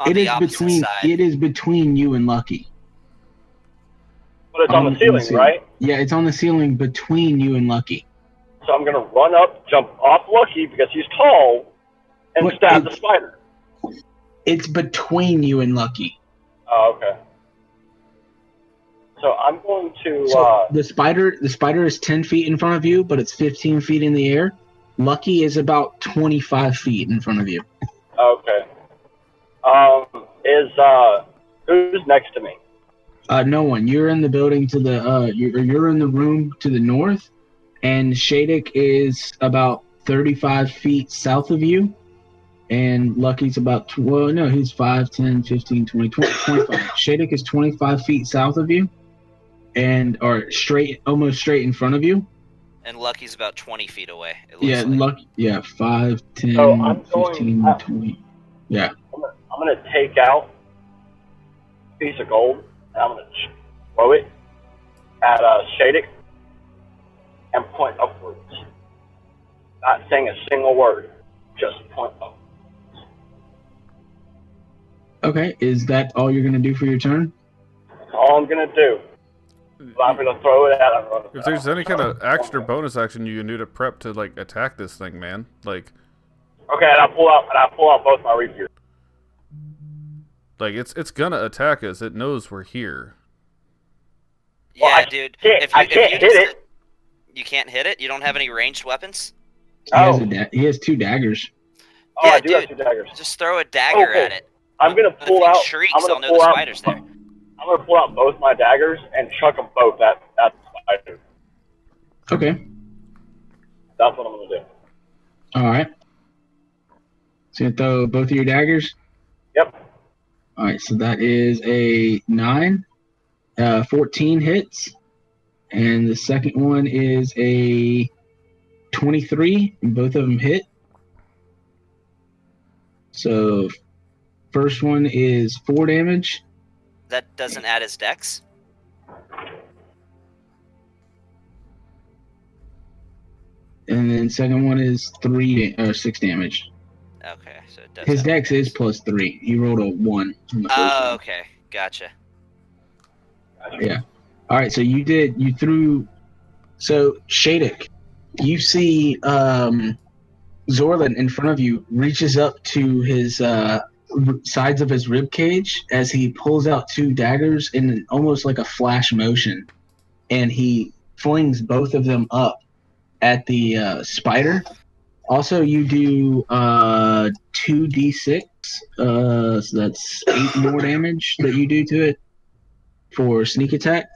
On the opposite side. It is between you and Lucky. But it's on the ceiling, right? Yeah, it's on the ceiling between you and Lucky. So I'm gonna run up, jump off Lucky because he's tall, and stab the spider. It's between you and Lucky. Oh, okay. So I'm going to. The spider is 10 feet in front of you, but it's 15 feet in the air. Lucky is about 25 feet in front of you. Okay. Who's next to me? No one. You're in the building to the you're in the room to the north, and Shadek is about 35 feet south of you, and Lucky's about he's 5, 10, 15, 20, 25. Shadek is 25 feet south of you, almost straight in front of you. And Lucky's about 20 feet away. It looks like. Lucky. Yeah, 5, 10, So 15, 20. Yeah. I'm gonna take out a piece of gold and I'm gonna throw it at Shadek and point upwards. Not saying a single word, just point upwards. Okay, is that all you're gonna do for your turn? That's all I'm gonna do. So I'm gonna throw it at him. If there's any kind of action or bonus action you can do to prep to like attack this thing, man, like. Okay, and I pull out both my rapiers. Like it's gonna attack us. It knows we're here. Yeah, Well, dude. I can't hit it. You can't hit it? You don't have any ranged weapons? He has 2 daggers. Oh, Yeah, I do have dude. 2 daggers. Just throw a dagger Okay. at it. I'm gonna If pull it out. shrieks, I'm gonna I'll know pull the out. spider's there. I'm gonna pull out both my daggers and chuck them both at the spider. Okay. That's what I'm gonna do. All right. So you throw both of your daggers? Yep. All right, so that is a 9. 14 hits. And the second one is a 23, and both of them hit. So first one is 4 damage. That doesn't add his dex? And then second one is 6 damage. Okay, so it does. His have dex is +3. He rolled a 1 on the first Oh, one. okay. Gotcha. Yeah. All right, so you threw. So Shadek, you see Zorlin in front of you reaches up to his sides of his rib cage as he pulls out 2 daggers in almost like a flash motion, and he flings both of them up at the spider, Also, you do 2d6. So that's 8 more damage that you do to it for sneak attack.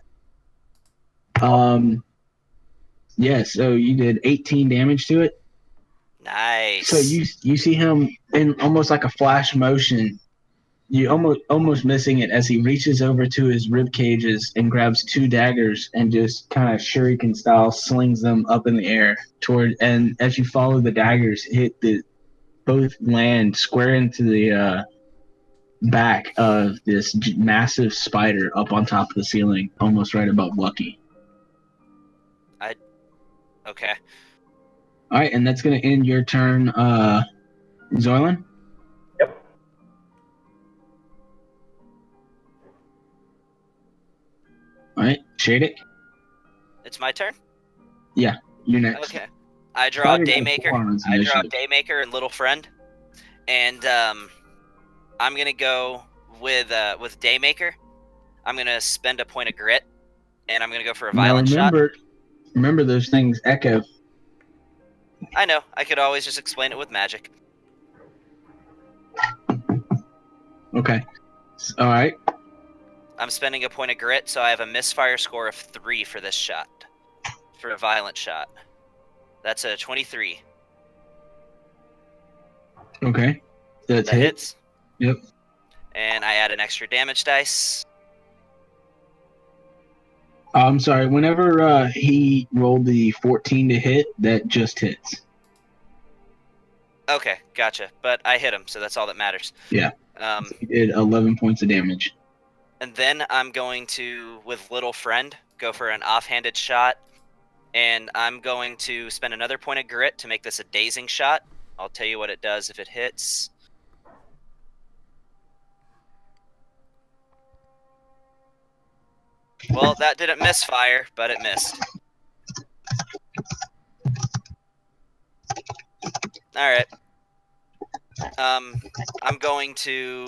Yeah, so you did 18 damage to it. Nice. So you see him in almost like a flash motion. You almost missing it as he reaches over to his rib cages and grabs 2 daggers and just kind of shuriken style slings them up in the air toward. And as you follow the daggers, both land square into the back of this massive spider up on top of the ceiling, almost right above Lucky. Okay. All right, and that's gonna end your turn, Zoylan. Yep. All right, Shadic. It's my turn? Yeah, you're next. Okay. I draw Spider has Daymaker. 4 on his I draw initiative. Daymaker and Little Friend. And I'm gonna go with Daymaker. I'm gonna spend a point of grit, and I'm gonna go for a violent shot. Remember those things echo. I know. I could always just explain it with magic. Okay. All right. I'm spending a point of grit, so I have a misfire score of 3 for this shot. For a violent shot. That's a 23. Okay. That hits. Yep. And I add an extra damage dice. I'm sorry. Whenever he rolled the 14 to hit, that just hits. Okay, gotcha. But I hit him, so that's all that matters. Yeah. He did 11 points of damage. And then I'm going to, with Little Friend, go for an offhanded shot. And I'm going to spend another point of grit to make this a dazing shot. I'll tell you what it does if it hits. Well, that didn't misfire, but it missed. Alright. I'm going to...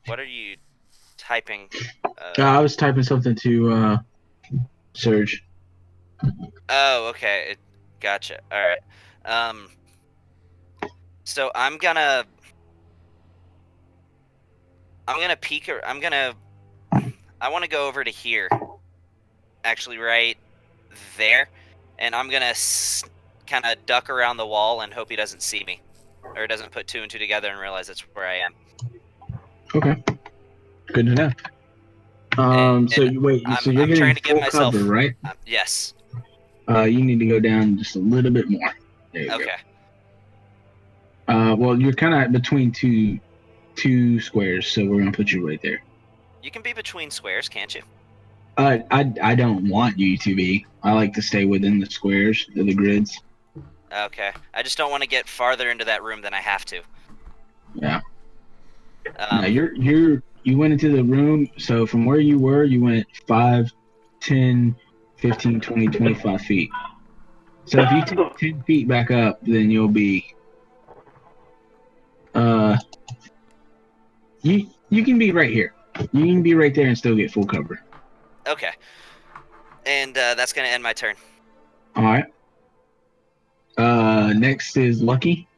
What are you typing? I was typing something to Surge. Oh, okay. Gotcha. Alright. So I'm gonna peek, I want to go over to here. Actually, right there. And I'm gonna kind of duck around the wall and hope he doesn't see me. Or doesn't put 2 and 2 together and realize that's where I am. Okay. Good to know. So you're getting full cover, right? Yes. You need to go down just a little bit more. There you Okay. go. Well, you're kind of between two squares, so we're gonna put you right there. You can be between squares, can't you? I don't want you to be. I like to stay within the squares, the grids. Okay. I just don't want to get farther into that room than I have to. Yeah. Now you went into the room, so from where you were, you went 5, 10, 15, 20, 25 feet. So if you take 10 feet back up, then you'll be you can be right here. You can be right there and still get full cover. Okay. And that's going to end my turn. All right. Next is Lucky.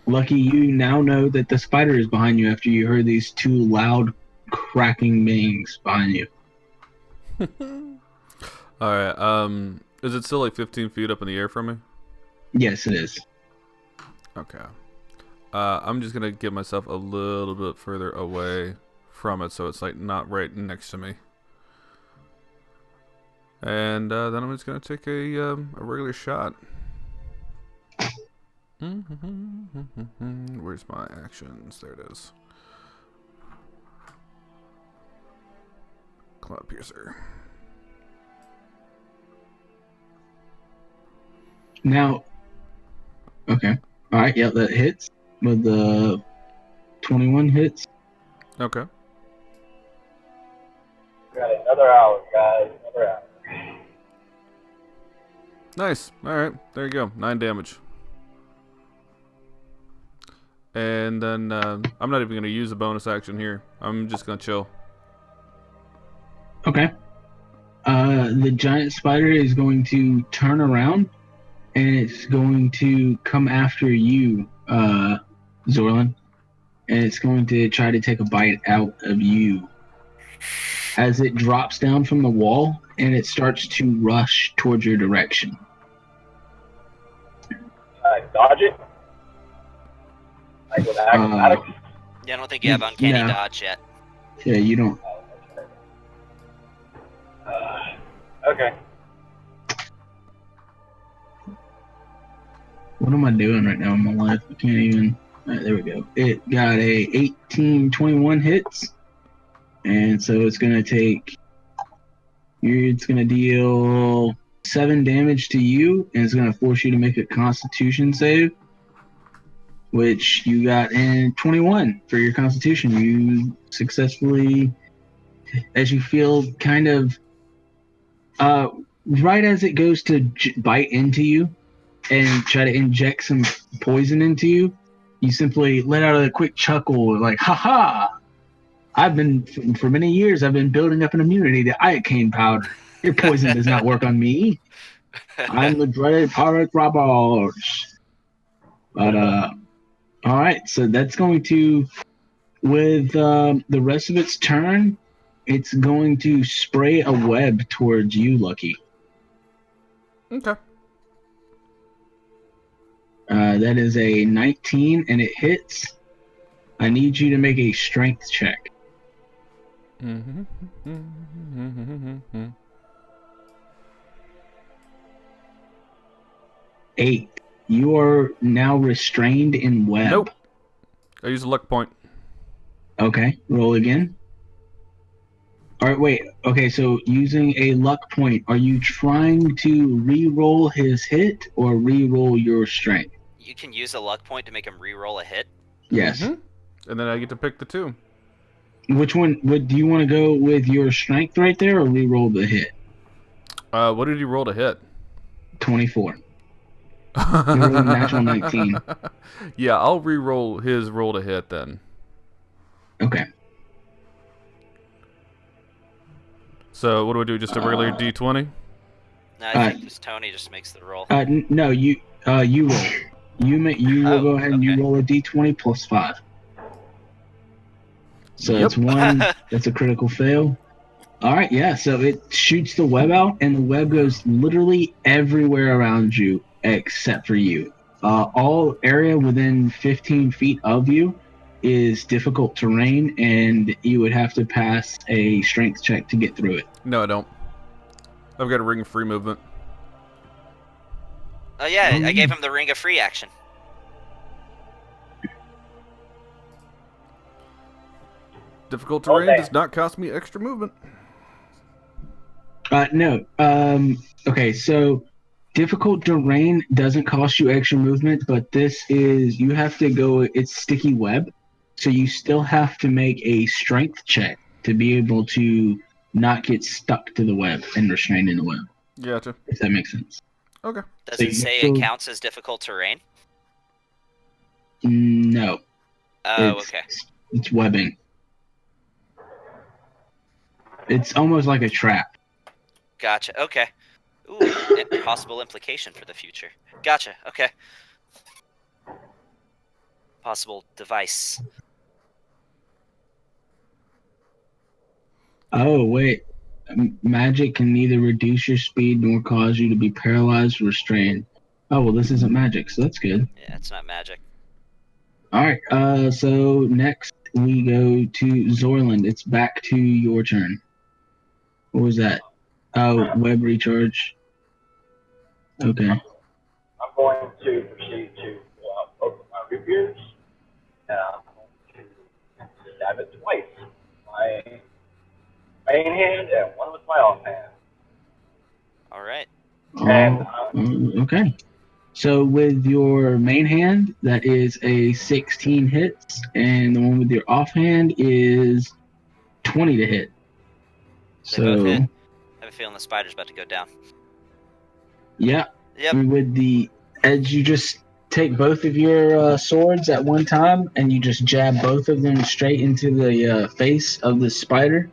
Lucky, you now know that the spider is behind you after you heard these 2 loud cracking bangs behind you. All right. Is it still like 15 feet up in the air from me? Yes, it is. Okay. I'm just gonna get myself a little bit further away from it, so it's like not right next to me. And then I'm just gonna take a regular shot. Where's my actions? There it is. Cloud Piercer. Now, okay. All right, yeah, that hits with the 21 hits. Okay. Got another hour, guys. Another hour. Nice. All right, there you go. 9 damage. And then I'm not even going to use a bonus action here. I'm just going to chill. Okay. The giant spider is going to turn around and it's going to come after you, Zorlin, and it's going to try to take a bite out of you as it drops down from the wall and it starts to rush towards your direction. Dodge it? Like with acrobatics? Yeah, I don't think you have uncanny No. dodge yet. Yeah, you don't. Okay. What am I doing right now in my life? I can't even. Alright, there we go. It got a 18-21 hits, and so it's gonna take. It's gonna deal 7 damage to you, and it's gonna force you to make a Constitution save, which you got in 21 for your Constitution. You successfully, as you feel kind of, right as it goes to bite into you and try to inject some poison into you, you simply let out a quick chuckle, like, "Ha ha! I've been, for many years, I've been building up an immunity to iocane powder. Your poison does not work on me. I'm the dreaded pirate robbers." But, all right, so that's going to, with the rest of its turn, it's going to spray a web towards you, Lucky. Okay. That is a 19, and it hits. I need you to make a strength check. Mm-hmm. 8. You are now restrained in web. Nope. I use a luck point. Okay, roll again. All right, wait. Okay, so using a luck point, are you trying to re-roll his hit or re-roll your strength? You can use a luck point to make him re-roll a hit. Yes. Mhm. And then I get to pick the 2. Which one? Do you want to go with your strength right there, or re-roll the hit? What did he roll to hit? 24. You rolled a natural 19. Yeah, I'll re-roll his roll to hit then. Okay. So what do I do? Just a regular D20? No, I think this Tony just makes the roll. No, you roll. You will Oh, go ahead and you okay. roll a d20 plus 5. So Yep. that's 1. That's a critical fail. All right, yeah. So it shoots the web out, and the web goes literally everywhere around you except for you. All area within 15 feet of you is difficult terrain, and you would have to pass a strength check to get through it. No, I don't. I've got a ring of free movement. Oh yeah, I gave him the ring of free action. Difficult terrain Okay. does not cost me extra movement. No. Okay, so difficult terrain doesn't cost you extra movement, but this is, you have to go, it's sticky web, so you still have to make a strength check to be able to not get stuck to the web and restrained in the web, Gotcha. if that makes sense. Okay. Does So it you say still- it counts as difficult terrain? No. Oh, it's, okay. It's webbing. It's almost like a trap. Gotcha. Okay. Ooh, and possible implication for the future. Gotcha. Okay. Possible device. Oh, wait. Magic can neither reduce your speed nor cause you to be paralyzed or restrained. Oh, well, this isn't magic, so that's good. Yeah, it's not magic. All right. So next we go to Zorland. It's back to your turn. What was that? Oh, web recharge. Okay. I'm going to proceed to pull out both of my rapiers, and I'm going to stab it twice. My main hand and one with my offhand. All right. Okay. So with your main hand, that is a 16 hits, and the one with your offhand is 20 to hit. They both So hit. I have a feeling the spider's about to go down. yeah. Yep. With the edge, you just take both of your swords at one time, and you just jab both of them straight into the face of the spider.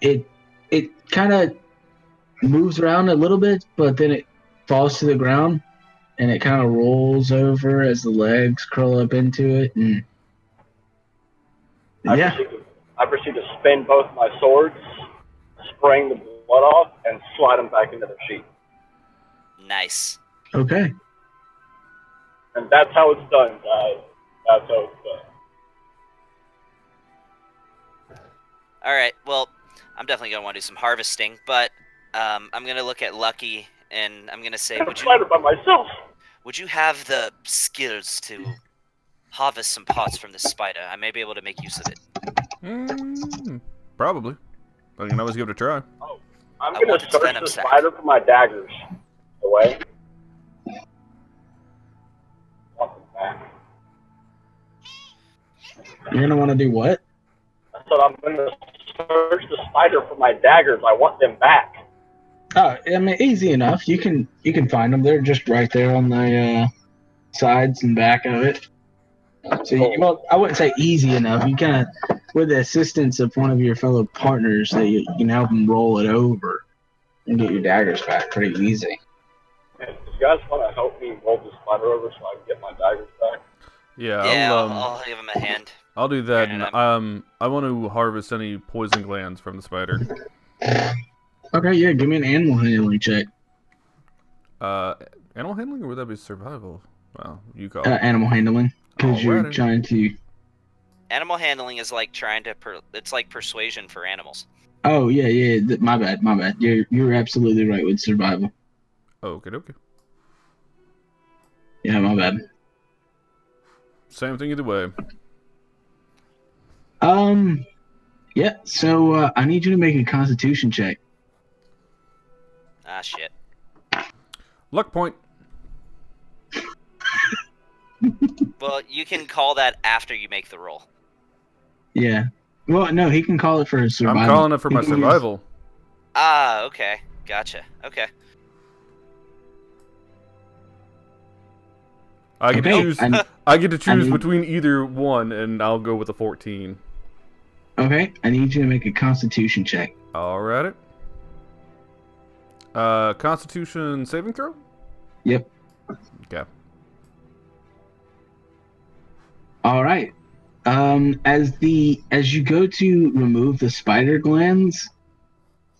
It kind of moves around a little bit, but then it falls to the ground, and it kind of rolls over as the legs curl up into it, and yeah. I proceed to spin both my swords, spraying the blood off, and slide them back into their sheath. Nice. Okay. And that's how it's done, guys. That's how it's done. All right. Well, I'm definitely gonna want to do some harvesting, but I'm gonna look at Lucky and I'm gonna say, I'm a spider by myself. would you have the skills to harvest some parts from this spider? I may be able to make use of it. Probably. I can always give it a try. Oh, I'm I gonna want its search venom the sac. spider for my daggers. Away. Want them back. You're gonna want to do what? I said I'm gonna search the spider for my daggers. I want them back. Oh, I mean, easy enough. You can find them. They're just right there on the sides and back of it. So well, I wouldn't say easy enough. You kind of, with the assistance of one of your fellow partners, that you can help them roll it over and get your daggers back pretty easy. And do you guys want to help me roll the spider over so I can get my daggers back? Yeah, Yeah, I'll give him a hand. I'll do that. And And, I want to harvest any poison glands from the spider. Okay, yeah, give me an animal handling check. Animal handling, or would that be survival? Well, you call it. Animal handling, because you're Alrighty. trying to. Animal handling is like trying to. It's like persuasion for animals. Oh yeah. My bad. You're absolutely right with survival. Okay. Yeah, my bad. Same thing either way. Yeah. So I need you to make a Constitution check. Ah, shit. Luck point. Well, you can call that after you make the roll. Yeah. Well, no, he can call it for his survival. I'm calling it for He my can use- survival. Ah, okay. Gotcha. Okay. I get to Okay, choose. I- I get to choose need- between either one, and I'll go with a 14. Okay, I need you to make a Constitution check. Alrighty. Constitution saving throw? Yep. Okay. All right. As you go to remove the spider glands,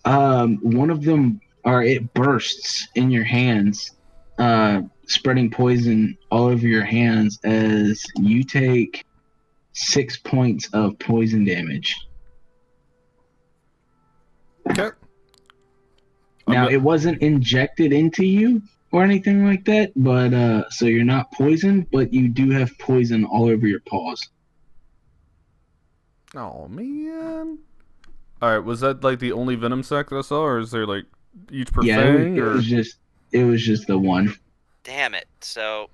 one of them, or it bursts in your hands, spreading poison all over your hands as you take 6 points of poison damage. Okay. Now, it wasn't injected into you or anything like that, but so you're not poisoned, but you do have poison all over your paws. Oh man. All right. Was that like the only venom sac that I saw, or is there like each per Yeah, fang? it Or was just the one. Damn it. So,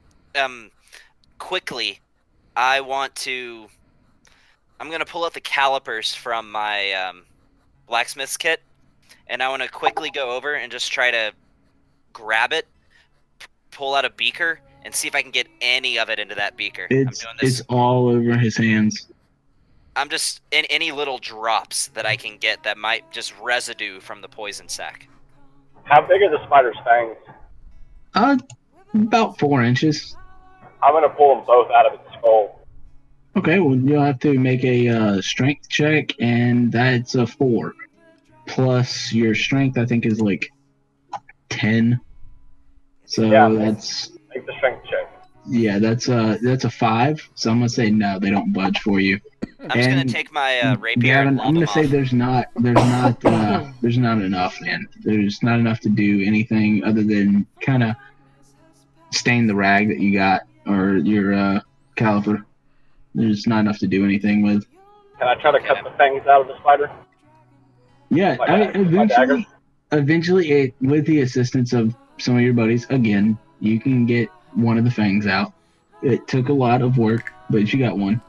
quickly, I'm gonna pull out the calipers from my blacksmith's kit, and I want to quickly go over and just try to grab it, pull out a beaker, and see if I can get any of it into that beaker. I'm doing this. It's all over his hands. I'm just in any little drops that I can get that might just residue from the poison sac. How big are the spider's fangs? About 4 inches. I'm gonna pull them both out of its skull. Okay, well you'll have to make a strength check, and that's a 4. Plus your strength, I think, is like 10. So Yeah. that's Make the strength check. that's a 5. So I'm gonna say no, they don't budge for you. I'm just gonna And take my rapier Gavin, and I'm lob gonna them say off. there's not enough, man. There's not enough to do anything other than kind of stain the rag that you got or your caliper. There's not enough to do anything with. Can I try to cut the fangs out of the spider? Yeah, I mean, My dagger? eventually, it with the assistance of some of your buddies, again, you can get one of the fangs out. It took a lot of work, but you got one.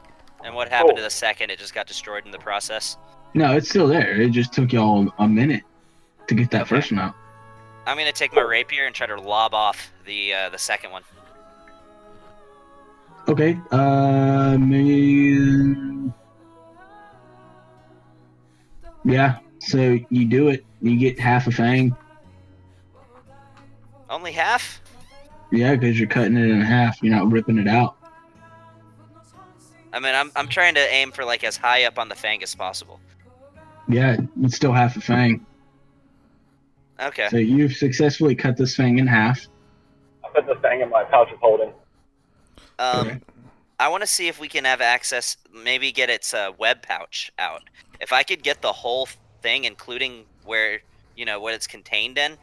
And what happened to the second? It just got destroyed in the process. No, it's still there. It just took y'all a minute to get that Okay. first one out. I'm gonna take my rapier and try to lob off the second one. Okay. Yeah. So you do it. You get half a fang. Only half? Yeah, because you're cutting it in half. You're not ripping it out. I mean, I'm trying to aim for like as high up on the fang as possible. Yeah, it's still half a fang. Okay. So you've successfully cut this fang in half. I put the thing in my pouch of holding. Okay. I want to see if we can have access, maybe get its web pouch out. If I could get the whole thing, including where, what it's contained in,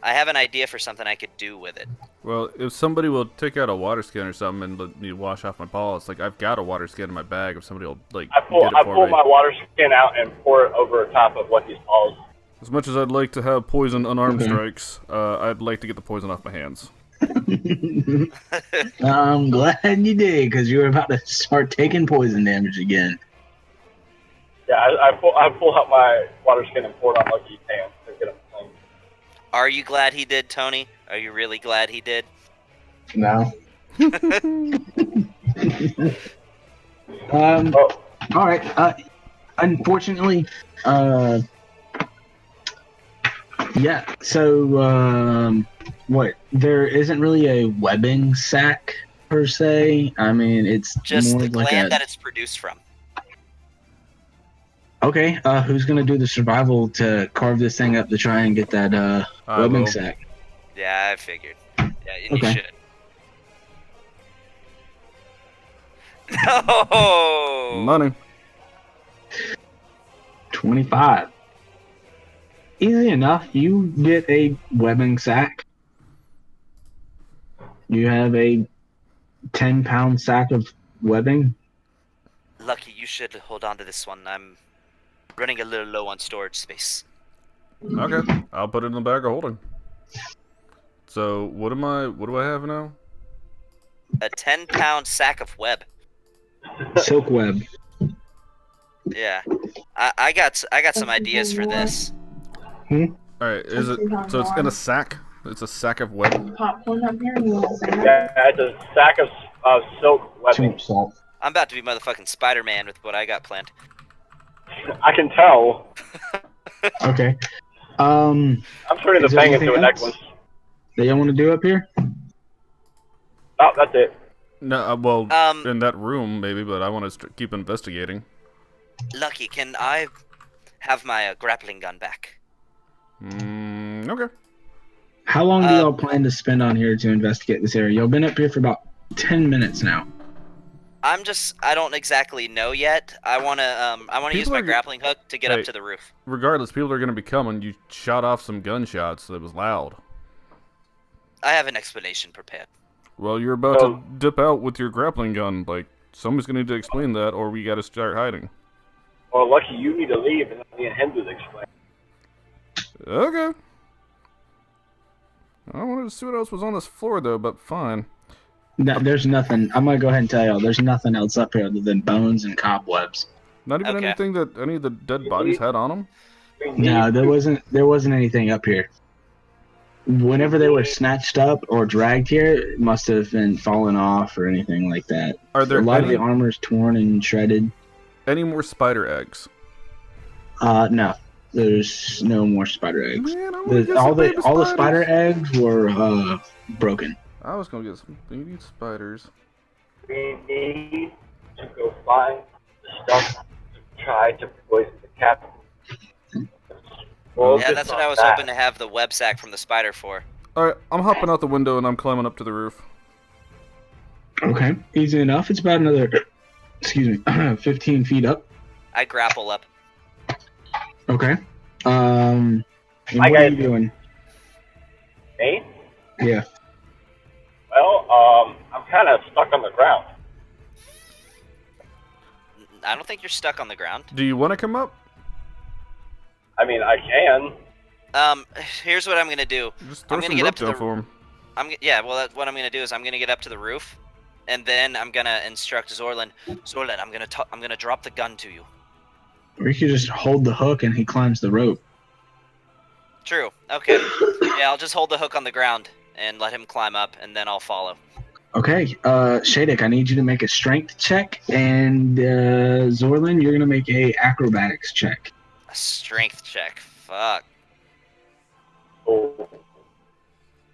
I have an idea for something I could do with it. Well, if somebody will take out a water skin or something and let me wash off my paws, like I've got a water skin in my bag. If somebody will get it for I pull me. my water skin out and pour it over top of what these balls. As much as I'd like to have poison unarmed strikes, I'd like to get the poison off my hands. I'm glad you did, because you were about to start taking poison damage again. Yeah, I pull out my water skin and pour it on Lucky's hands to get him clean. Are you glad he did, Tony? Are you really glad he did? No. Oh, All right. Unfortunately, yeah. So, what? There isn't really a webbing sac per se. I mean, it's Just more the like gland that it's produced from. Okay. Who's gonna do the survival to carve this thing up to try and get that I webbing will. sac? Yeah, I figured. Yeah, and Okay. you should. No! Money. 25. Easy enough. You get a webbing sack. You have a 10-pound sack of webbing. Lucky, you should hold on to this one. I'm running a little low on storage space. Okay, I'll put it in the bag of holding. So what do I have now? A 10-pound sack of web. Silk web. Yeah, I got some ideas for this. All right, is it so? It's in a sack. It's a sack of web. Popcorn up here, and you want some? yeah, it's a sack of silk webbing. Too salt. I'm about to be motherfucking Spider-Man with what I got planned. I can tell. Okay. I'm turning the Is there fang anything into a else necklace. that you want to do up here? Oh, that's it. No, well, Um, in that room maybe, but I want to keep investigating. Lucky, can I have my grappling gun back? Okay. How long do y'all plan to spend on here to investigate this area? Y'all been up here for about 10 minutes now. I don't exactly know yet. I wanna use People my are- grappling hook to get Hey. up to the roof. Regardless, people are going to be coming. You shot off some gunshots that was loud. I have an explanation prepared. Well, you're about to dip out with your grappling gun. Like, somebody's going to need to explain that, or we got to start hiding. Well, Lucky, you need to leave, and then me and him do the explain. Okay. I wanted to see what else was on this floor, though, but fine. No, there's nothing. I'm going to go ahead and tell y'all. There's nothing else up here other than bones and cobwebs. Not even Okay. anything that any of the dead bodies had on them? No, there wasn't anything up here. Whenever they were snatched up or dragged here, it must have been fallen off or anything like that. Are there a lot any, of the armor's torn and shredded. any more spider eggs? No, there's no more spider eggs. Man, I wanna get All some baby the spiders. spider eggs were broken. I was going to get some baby spiders. We need to go find the stuff to try to poison the captain. Well, Yeah, that's what I was hoping to have the web sack from the spider for. Alright, I'm hopping out the window and I'm climbing up to the roof. Okay, easy enough. It's about another, 15 feet up. I grapple up. Okay. And I what are got- you doing? Me? Yeah. Well, I'm kind of stuck on the ground. I don't think you're stuck on the ground. Do you want to come up? I mean, I can. Here's what I'm gonna do. Just throw I'm gonna some get rope up to down the- for him. What I'm gonna do is I'm gonna get up to the roof, and then I'm gonna instruct Zorlin. Zorlin, I'm gonna drop the gun to you. Or you could just hold the hook and he climbs the rope. True. Okay. Yeah, I'll just hold the hook on the ground and let him climb up, and then I'll follow. Okay, Shadek, I need you to make a strength check, and Zorlin, you're gonna make a acrobatics check. A strength check. Fuck. Oh,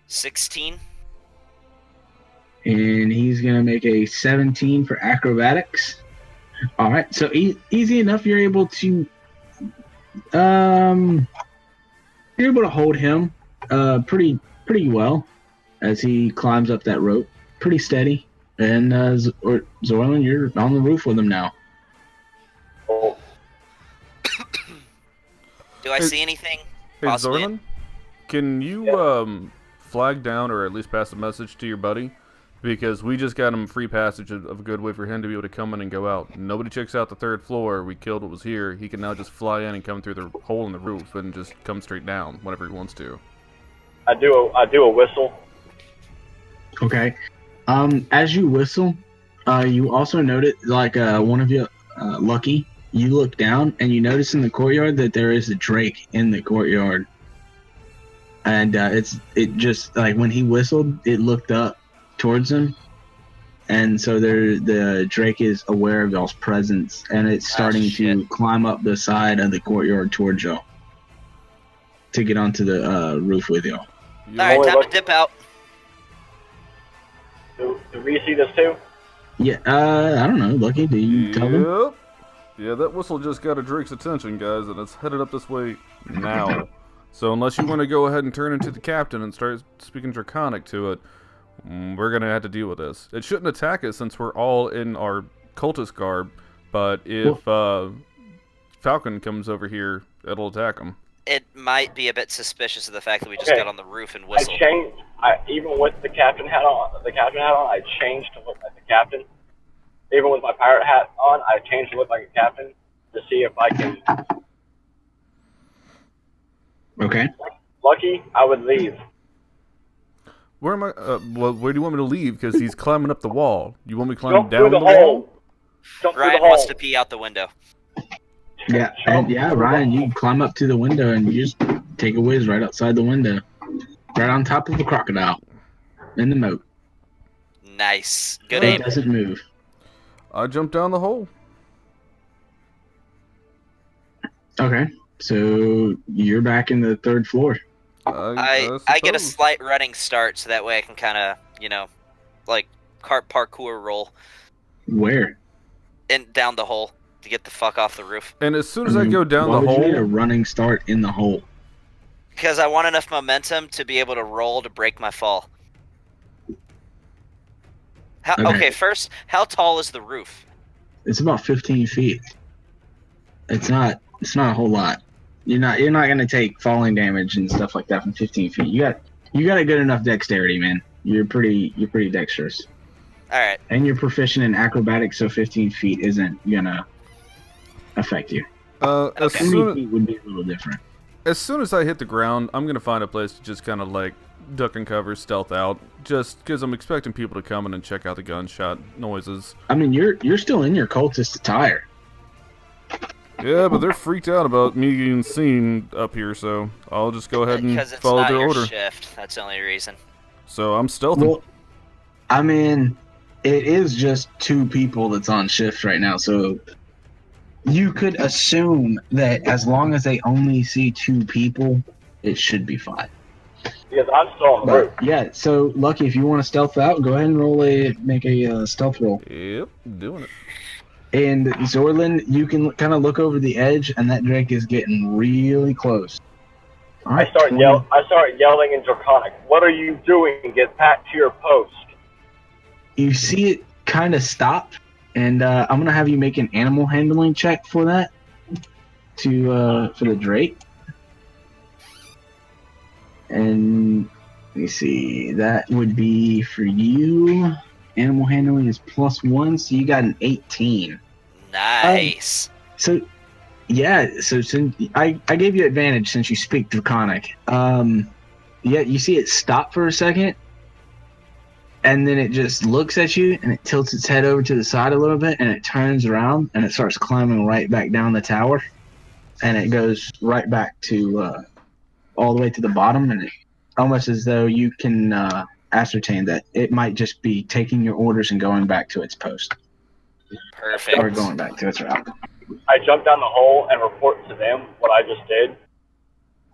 16. And he's gonna make a 17 for acrobatics. All right, so easy enough. You're able to hold him pretty well as he climbs up that rope. Pretty steady. And Zorlin, you're on the roof with him now. Oh, Do I see anything? Hey, Possibly. Zorlin, can you flag down or at least pass a message to your buddy? Because we just got him free passage of a good way for him to be able to come in and go out. Nobody checks out the third floor. We killed what was here. He can now just fly in and come through the hole in the roof and just come straight down whenever he wants to. I do a whistle. Okay. As you whistle, you also notice, like one of you, Lucky, you look down and you notice in the courtyard that there is a drake in the courtyard. And it just, like, when he whistled, it looked up towards him. And so the drake is aware of y'all's presence, and it's starting to climb up the side of the courtyard towards y'all to get onto the roof with y'all. Alright, time to dip out. Do we see this too? Yeah, I don't know, Lucky, do you tell them? Yeah, that whistle just got a drake's attention, guys, and it's headed up this way now. So unless you want to go ahead and turn into the captain and start speaking Draconic to it, we're going to have to deal with this. It shouldn't attack us since we're all in our cultist garb, but if Falcon comes over here, it'll attack him. It might be a bit suspicious of the fact that we just got on the roof and whistled. Even with the captain hat on, I changed to look like the captain. Even with my pirate hat on, I changed to look like a captain to see if I can. Okay. Lucky, I would leave. Where am I? Where do you want me to leave? Because he's climbing up the wall. You want me climbing Jump down through the the wall? hole. Jump through Ryan the wants hole. to pee out the window. Yeah, Ryan, you climb up to the window and you just take a whiz right outside the window. Right on top of the crocodile. In the moat. Nice. Good It aim. doesn't move. I jumped down the hole. Okay, so you're back in the third floor. I get a slight running start so that way I can kind of, like parkour roll Where? and down the hole to get the fuck off the roof. And as soon as I go down why the would you need a hole, running start in the hole? Because I want enough momentum to be able to roll to break my fall. Okay, first, how tall is the roof? It's about 15 feet. It's not a whole lot. You're not gonna take falling damage and stuff like that from 15 feet. You got a good enough dexterity, man. You're pretty dexterous. All right. And you're proficient in acrobatics, so 15 feet isn't gonna affect you. as 20 soon feet would be a little different. as soon as I hit the ground, I'm gonna find a place to just kind of like duck and cover, stealth out, just because I'm expecting people to come in and check out the gunshot noises. I mean, you're still in your cultist attire. Yeah, but they're freaked out about me getting seen up here, so I'll just go ahead and Because it's follow not their your order. shift. That's the only reason. So I'm stealthing. Well, I mean, it is just 2 people that's on shift right now, so you could assume that as long as they only see 2 people, it should be fine. Because I'm still on the roof. But yeah, so Lucky, if you want to stealth out, go ahead and make a stealth roll. Yep, doing it. And Zorlin, you can kind of look over the edge, and that drake is getting really close. All right, I start 20. yelling in Draconic. What are you doing? Get back to your post. You see it kind of stop, and I'm gonna have you make an animal handling check for that, for the drake. And let me see, that would be for you. Animal handling is +1, so you got an 18. Nice. So, yeah, so since I gave you advantage since you speak Draconic. Yeah, you see it stop for a second, and then it just looks at you, and it tilts its head over to the side a little bit, and it turns around, and it starts climbing right back down the tower, and it goes right back to all the way to the bottom, and it, almost as though you can ascertain that it might just be taking your orders and going back to its post. Perfect. Or going back to its route. I jump down the hole and report to them what I just did.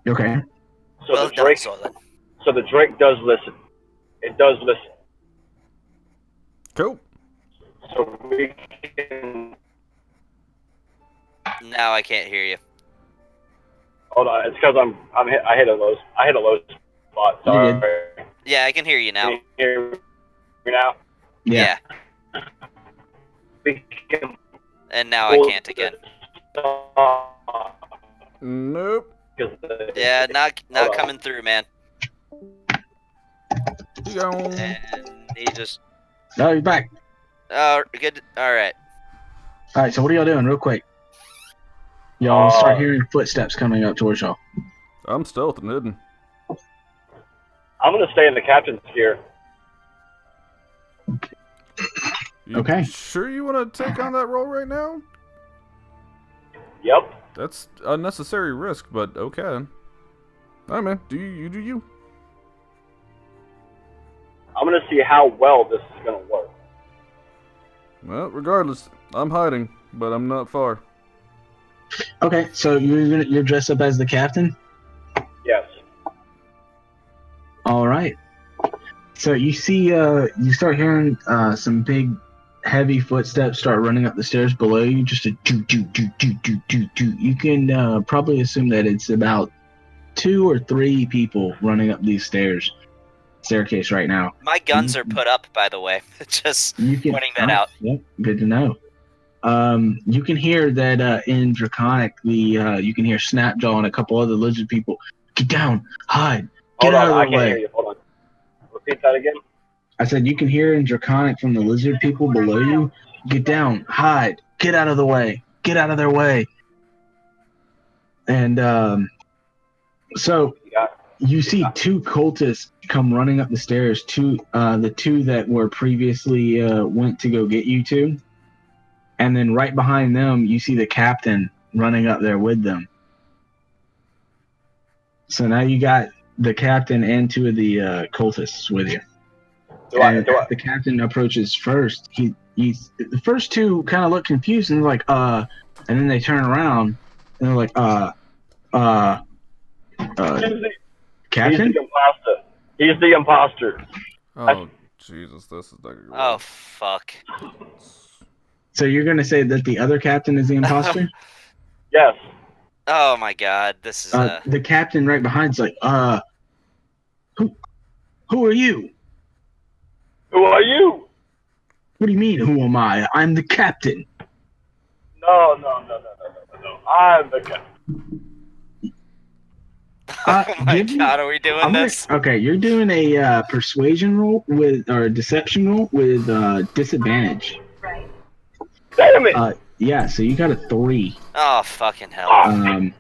Okay. So Well the done, Drake, Zolan. So the drink does listen. It does listen. Cool. So we can. Now I can't hear you. Hold on. It's because I hit a low spot. You're Sorry. good. Yeah, I can hear you now. Can you hear me now? Yeah. We can And now I can't again. Nope. Yeah, not Hold on. coming through, man. You go. And he just. No, you're back. Oh, good. All right. All right, so what are y'all doing real quick? Y'all start hearing footsteps coming up towards y'all. I'm stealth and hidden. I'm gonna stay in the captain's gear. You Okay. Sure you want to take on that role right now? Yep. That's unnecessary risk, but okay. All right, man. Do you? I'm gonna see how well this is gonna work. Well, regardless, I'm hiding, but I'm not far. Okay, so you're dressed up as the captain? Yes. All right. So you see, you start hearing some big, heavy footsteps start running up the stairs below you. Just a toot, toot, toot, toot, toot, toot, toot. You can probably assume that it's about 2 or 3 people running up these staircase right now. My guns are put up, by the way. Just You can pointing that out. Yep, good to know. You can hear that in Draconic, you can hear Snapjaw and a couple other lizard people. Get down, hide, get Hold out on. I of the can't hear way. you. Hold on. Repeat that again. I said you can hear in Draconic from the lizard people below you. Get down, hide, get out of the way, get out of their way. And so Yeah. you see 2 cultists come running up the stairs. The two that were previously went to go get you 2. And then right behind them, you see the captain running up there with them. So now you got the captain and 2 of the cultists with you. The captain approaches first. He's the first 2 kind of look confused and like and then they turn around and they're like captain. He's the imposter. Oh, Jesus, this is not good. Oh, fuck. So you're gonna say that the other captain is the imposter? Yes. Oh my god, this is The captain right behind's like, who are you? Who are you? What do you mean, who am I? I'm the captain. No. I'm the captain. Oh my god, are we doing this? Okay, you're doing a persuasion roll or deception roll with disadvantage. Damn it! Yeah, so you got a 3. Oh, fucking hell.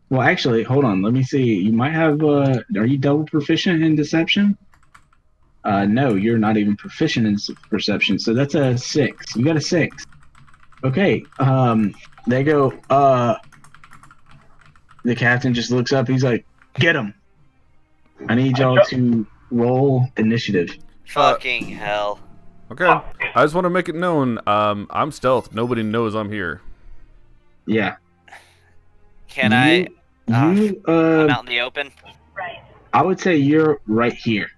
Well, actually, hold on. Let me see. You might have. Are you double proficient in deception? No, you're not even proficient in perception. So that's a 6. You got a 6. Okay. They go. The captain just looks up. He's like, "Get him." I need y'all to roll initiative. Fucking hell. Okay. I just want to make it known, I'm stealth. Nobody knows I'm here. Yeah. Can I'm out in the open? I would say you're right here.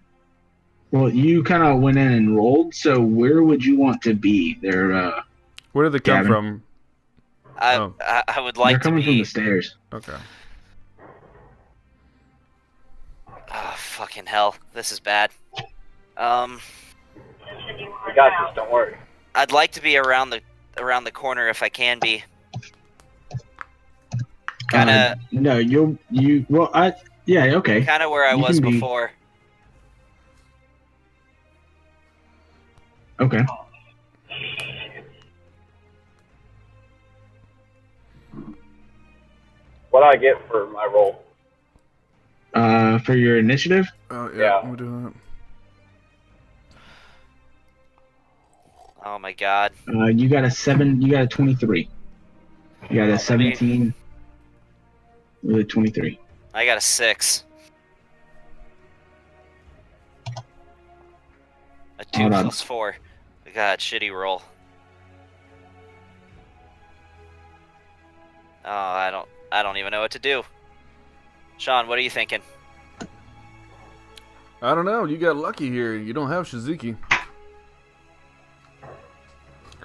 Well, you kind of went in and rolled, so where would you want to be? They're Where did they come from? I would like they're coming to from be. the stairs. Okay. Oh, fucking hell. This is bad. We got this. Don't worry. I'd like to be around the corner if I can be. Kinda. No, yeah, okay. Kinda where I You was can be. before. Okay. What do I get for my roll? For your initiative, Oh, Yeah. Let me do that. Oh my god. you got a 7. You got a 23. You got a 17 with a 23. I got a 6. A 2 Hold on. plus 4. God, shitty roll. Oh, I don't even know what to do. Sean, what are you thinking? I don't know. You got lucky here. You don't have Shizuki.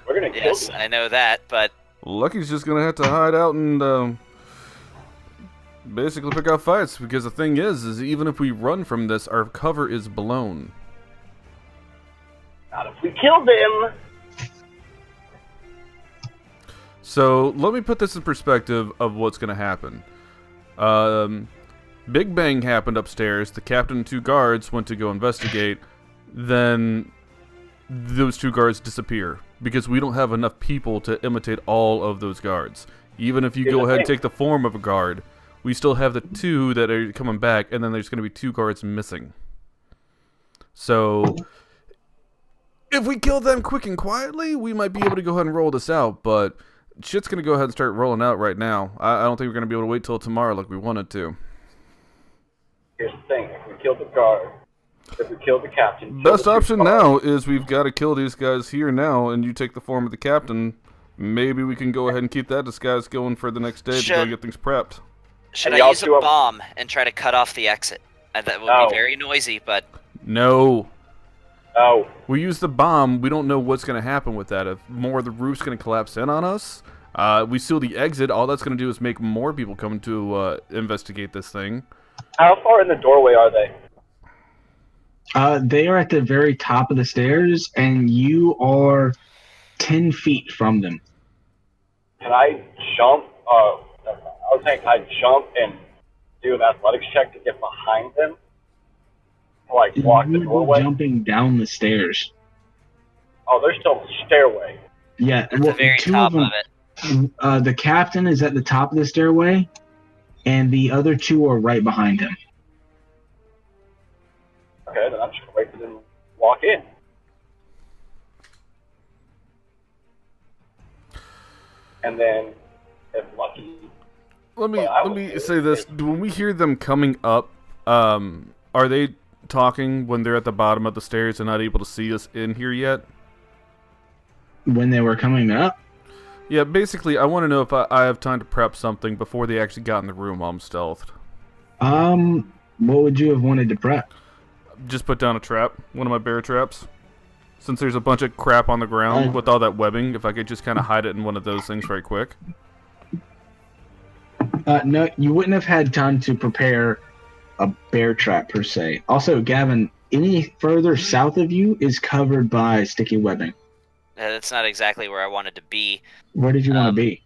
We're gonna kill Yes, them. I know that, but Lucky's just gonna have to hide out and basically pick out fights. Because the thing is even if we run from this, our cover is blown. Not if we kill them. So let me put this in perspective of what's gonna happen. Big bang happened upstairs. The captain and 2 guards went to go investigate. Then those 2 guards disappear because we don't have enough people to imitate all of those guards. Even if you go ahead and take the form of a guard, we still have the 2 that are coming back, and then there's going to be 2 guards missing. So if we kill them quick and quietly, we might be able to go ahead and roll this out, but shit's going to go ahead and start rolling out right now. I don't think we're going to be able to wait till tomorrow like we wanted to. Here's the thing: if we kill the guard, if we kill the captain, Best option now is we've got to kill these guys here now, and you take the form of the captain. Maybe we can go ahead and keep that disguise going for the next day to go get things prepped. should And I y'all use a do a- bomb and try to cut off the exit? That would No. be very noisy, but No. No. We use the bomb. We don't know what's going to happen with that. If more of the roof's going to collapse in on us, we seal the exit. All that's going to do is make more people come to investigate this thing. How far in the doorway are they? They are at the very top of the stairs, and you are 10 feet from them. Can I jump? I was saying, can I jump and do an athletics check to get behind them? To, like, block the You were doorway? jumping down the stairs. Oh, there's still a stairway. Yeah, at the very 2 top of of them. it. The captain is at the top of the stairway, and the other 2 are right behind him. Okay, then I'm just gonna wait for them to walk in. And then, if lucky, Let me Well, I let would me do say it. this: when we hear them coming up, are they talking when they're at the bottom of the stairs and not able to see us in here yet? When they were coming up, Yeah, basically, I want to know if I have time to prep something before they actually got in the room while I'm stealthed. what would you have wanted to prep? Just put down a trap, one of my bear traps. Since there's a bunch of crap on the ground with all that webbing, if I could just kind of hide it in one of those things very quick. No, you wouldn't have had time to prepare a bear trap per se. Also, Gavin, any further south of you is covered by sticky webbing. That's not exactly where I wanted to be. Where did you want to be?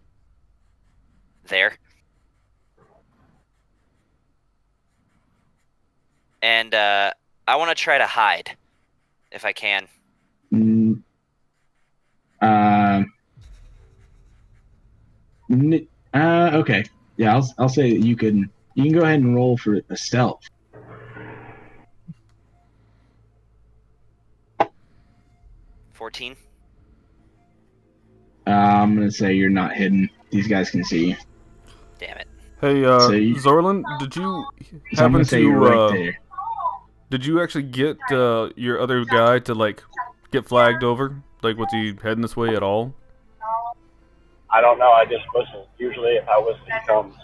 There. And I want to try to hide, if I can. Mm, okay. Yeah, I'll say that you can go ahead and roll for a stealth. 14. I'm gonna say you're not hidden. These guys can see you. Damn it. Hey, So you- Zorlin, did you So I'm happen gonna say you're right to there. did you actually get your other guy to like get flagged over? Like, was he heading this way at all? I don't know. I just listen. Usually, if I listen, he comes.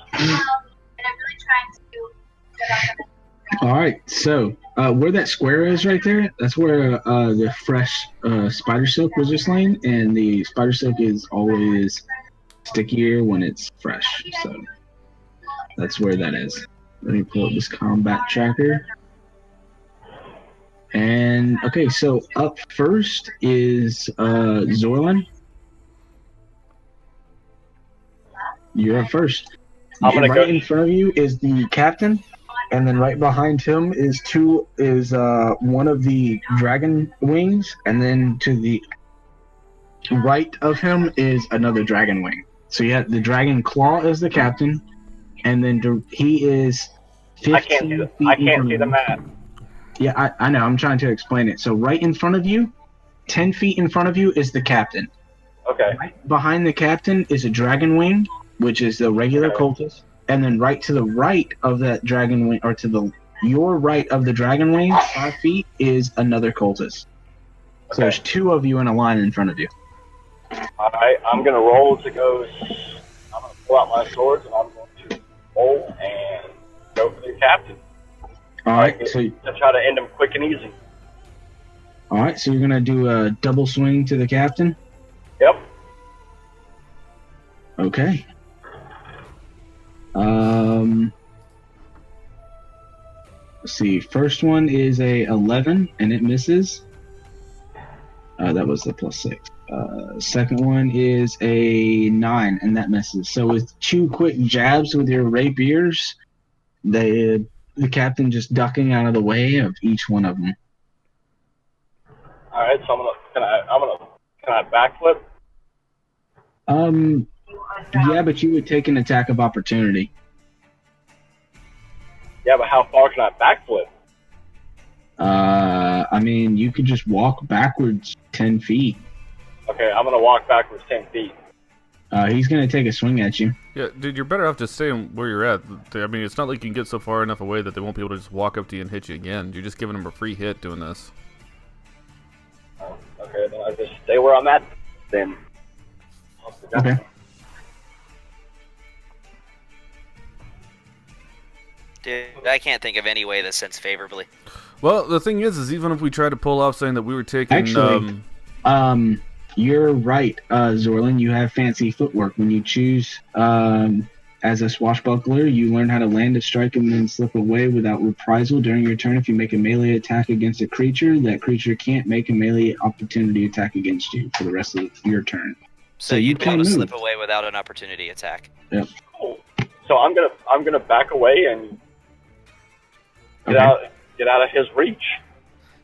All right. So where that square is right there, that's where the fresh spider silk was just laying, and the spider silk is always stickier when it's fresh. So that's where that is. Let me pull up this combat tracker. And okay, so up first is Zorlin. You're up first. I'm gonna right go- in front of you is the captain, and then right behind him is one of the dragon wings, and then to the right of him is another dragon wing. So you have the dragon claw as the captain, and then he is 15 I can't see the. feet I in can't front see of the you. map. Yeah, I know. I'm trying to explain it. So right in front of you, 10 feet in front of you is the captain. Okay. Right behind the captain is a dragon wing, which is the regular Okay. cultist. And then right to the right of that dragon wing, or to your right of the dragon wing, 5 feet, is another cultist. So Okay. there's 2 of you in a line in front of you. All right. I'm gonna roll to go. I'm gonna pull out my swords and I'm going to roll and go for the captain. All like right, so to try to end him quick and easy. you're gonna do a double swing to the captain. Yep. Okay. Let's see. First one is a 11, and it misses. That was the +6. Second one is a 9, and that misses. So with 2 quick jabs with your rapiers, the captain just ducking out of the way of each one of them. All right, so can I backflip? Yeah, but you would take an attack of opportunity. Yeah, but how far can I backflip? I mean, you could just walk backwards 10 feet. Okay, I'm gonna walk backwards 10 feet. He's gonna take a swing at you. Yeah, dude, you're better off just staying where you're at. I mean, it's not like you can get so far enough away that they won't be able to just walk up to you and hit you again. You're just giving them a free hit doing this. Okay, then I just stay where I'm at. Then. Okay. Dude, I can't think of any way this ends favorably. Well, the thing is even if we tried to pull off saying that we were taking... Actually, you're right, Zorlin. You have fancy footwork. When you choose as a swashbuckler, you learn how to land a strike and then slip away without reprisal during your turn. If you make a melee attack against a creature, that creature can't make a melee opportunity attack against you for the rest of your turn. So you you'd be able to can slip move. away without an opportunity attack. Yep. Cool. So I'm gonna back away and get out of his reach.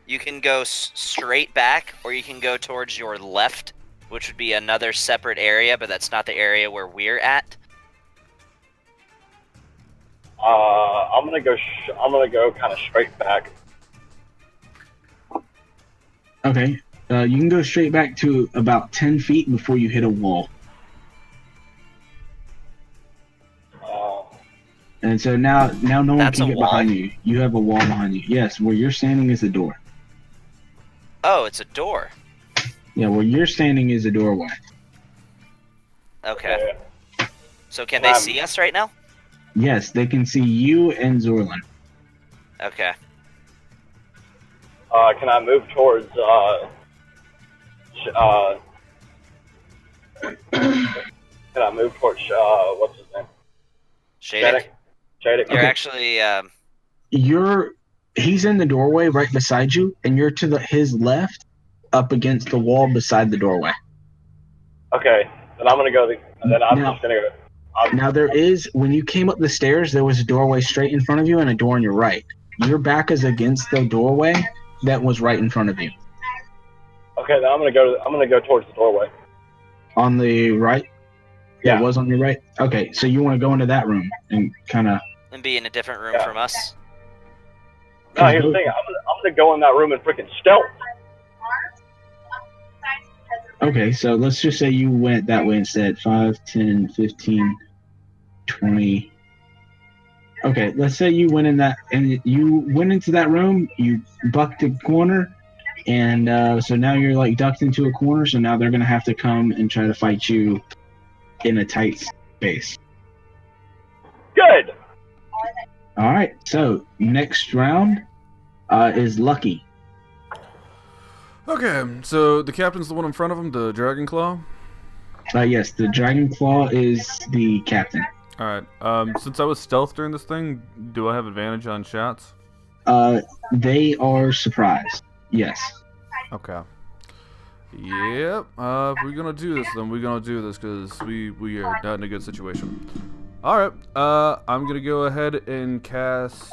You can go straight back, or you can go towards your left, which would be another separate area, but that's not the area where we're at. I'm gonna go kind of straight back. Okay. You can go straight back to about 10 feet before you hit a wall. And so now no one That's can a get wall? behind you. You have a wall behind you. Yes, where you're standing is a door. Oh, it's a door. Yeah, where you're standing is a doorway. Okay. So can they see us right now? Yes, they can see you and Zorlin. Okay. Can I move towards what's his name? Shadek? Shadek. You're Okay. actually, He's in the doorway right beside you, and you're to his left, up against the wall beside the doorway. Okay, then I'm just gonna go. Now when you came up the stairs, there was a doorway straight in front of you and a door on your right. Your back is against the doorway that was right in front of you. Okay, then I'm gonna go towards the doorway. On the right? Yeah. It was on your right? Okay, so you want to go into that room and kind of... and be in a different room Yeah. from us. No, here's the thing. I'm gonna go in that room and freaking stealth. Okay, so let's just say you went that way instead. 5, 10, 15, 20. Okay, let's say you went in that, and you went into that room, you bucked a corner, and so now you're like ducked into a corner, so now they're going to have to come and try to fight you in a tight space. Good. All right, so next round is Lucky. Okay, so the captain's the one in front of him, the Dragon Claw? Yes, the Dragon Claw is the captain. Alright, since I was stealth during this thing, do I have advantage on shots? They are surprised. Yes. Okay. Yep, if we're gonna do this, then we're gonna do this, because we are not in a good situation. Alright, I'm gonna go ahead and cast...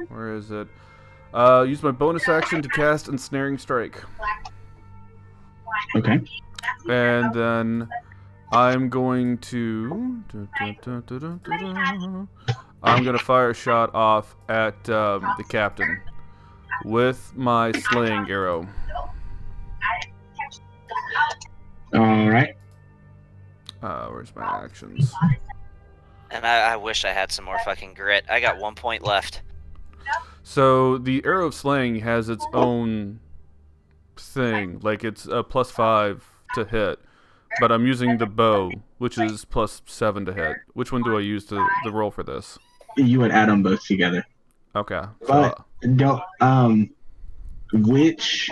Where is it? Use my bonus action to cast Ensnaring Strike. Okay. And then I'm going to... I'm going to fire a shot off at the captain with my slaying arrow. All right. Where's my actions? And I wish I had some more fucking grit. I got 1 point left. So the arrow of slaying has its own thing, like it's a +5 to hit, but I'm using the bow, which is +7 to hit. Which one do I use to the roll for this? You would add them both together. Okay. But don't which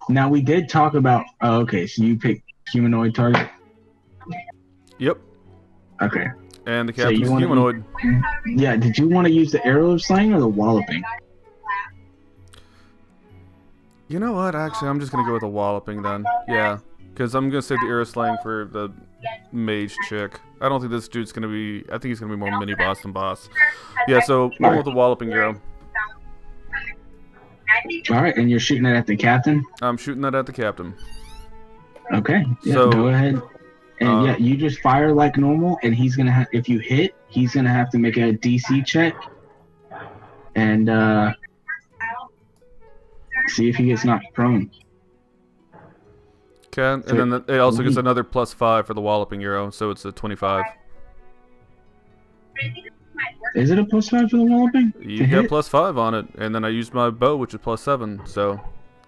now we did talk about. Oh, okay, so you picked humanoid target. Yep. Okay. And the So you captain's wanna humanoid. Yeah. Did you want to use the arrow of slaying or the walloping? You know what? Actually, I'm just gonna go with a walloping then. Yeah, because I'm gonna save the arrow slang for the mage chick. I don't think this dude's gonna be. I think he's gonna be more mini boss than boss. Yeah, so going with the walloping arrow. All right, and you're shooting it at the captain. I'm shooting that at the captain. Okay. Yeah. So, go ahead. And yeah, you just fire like normal, and he's gonna have. If you hit, he's gonna have to make a DC check, and see if he gets knocked prone. Okay, and then it also gets another +5 for the walloping arrow, so it's a 25. Is it a +5 for the walloping? You got +5 on it, and then I used my bow, which is +7, so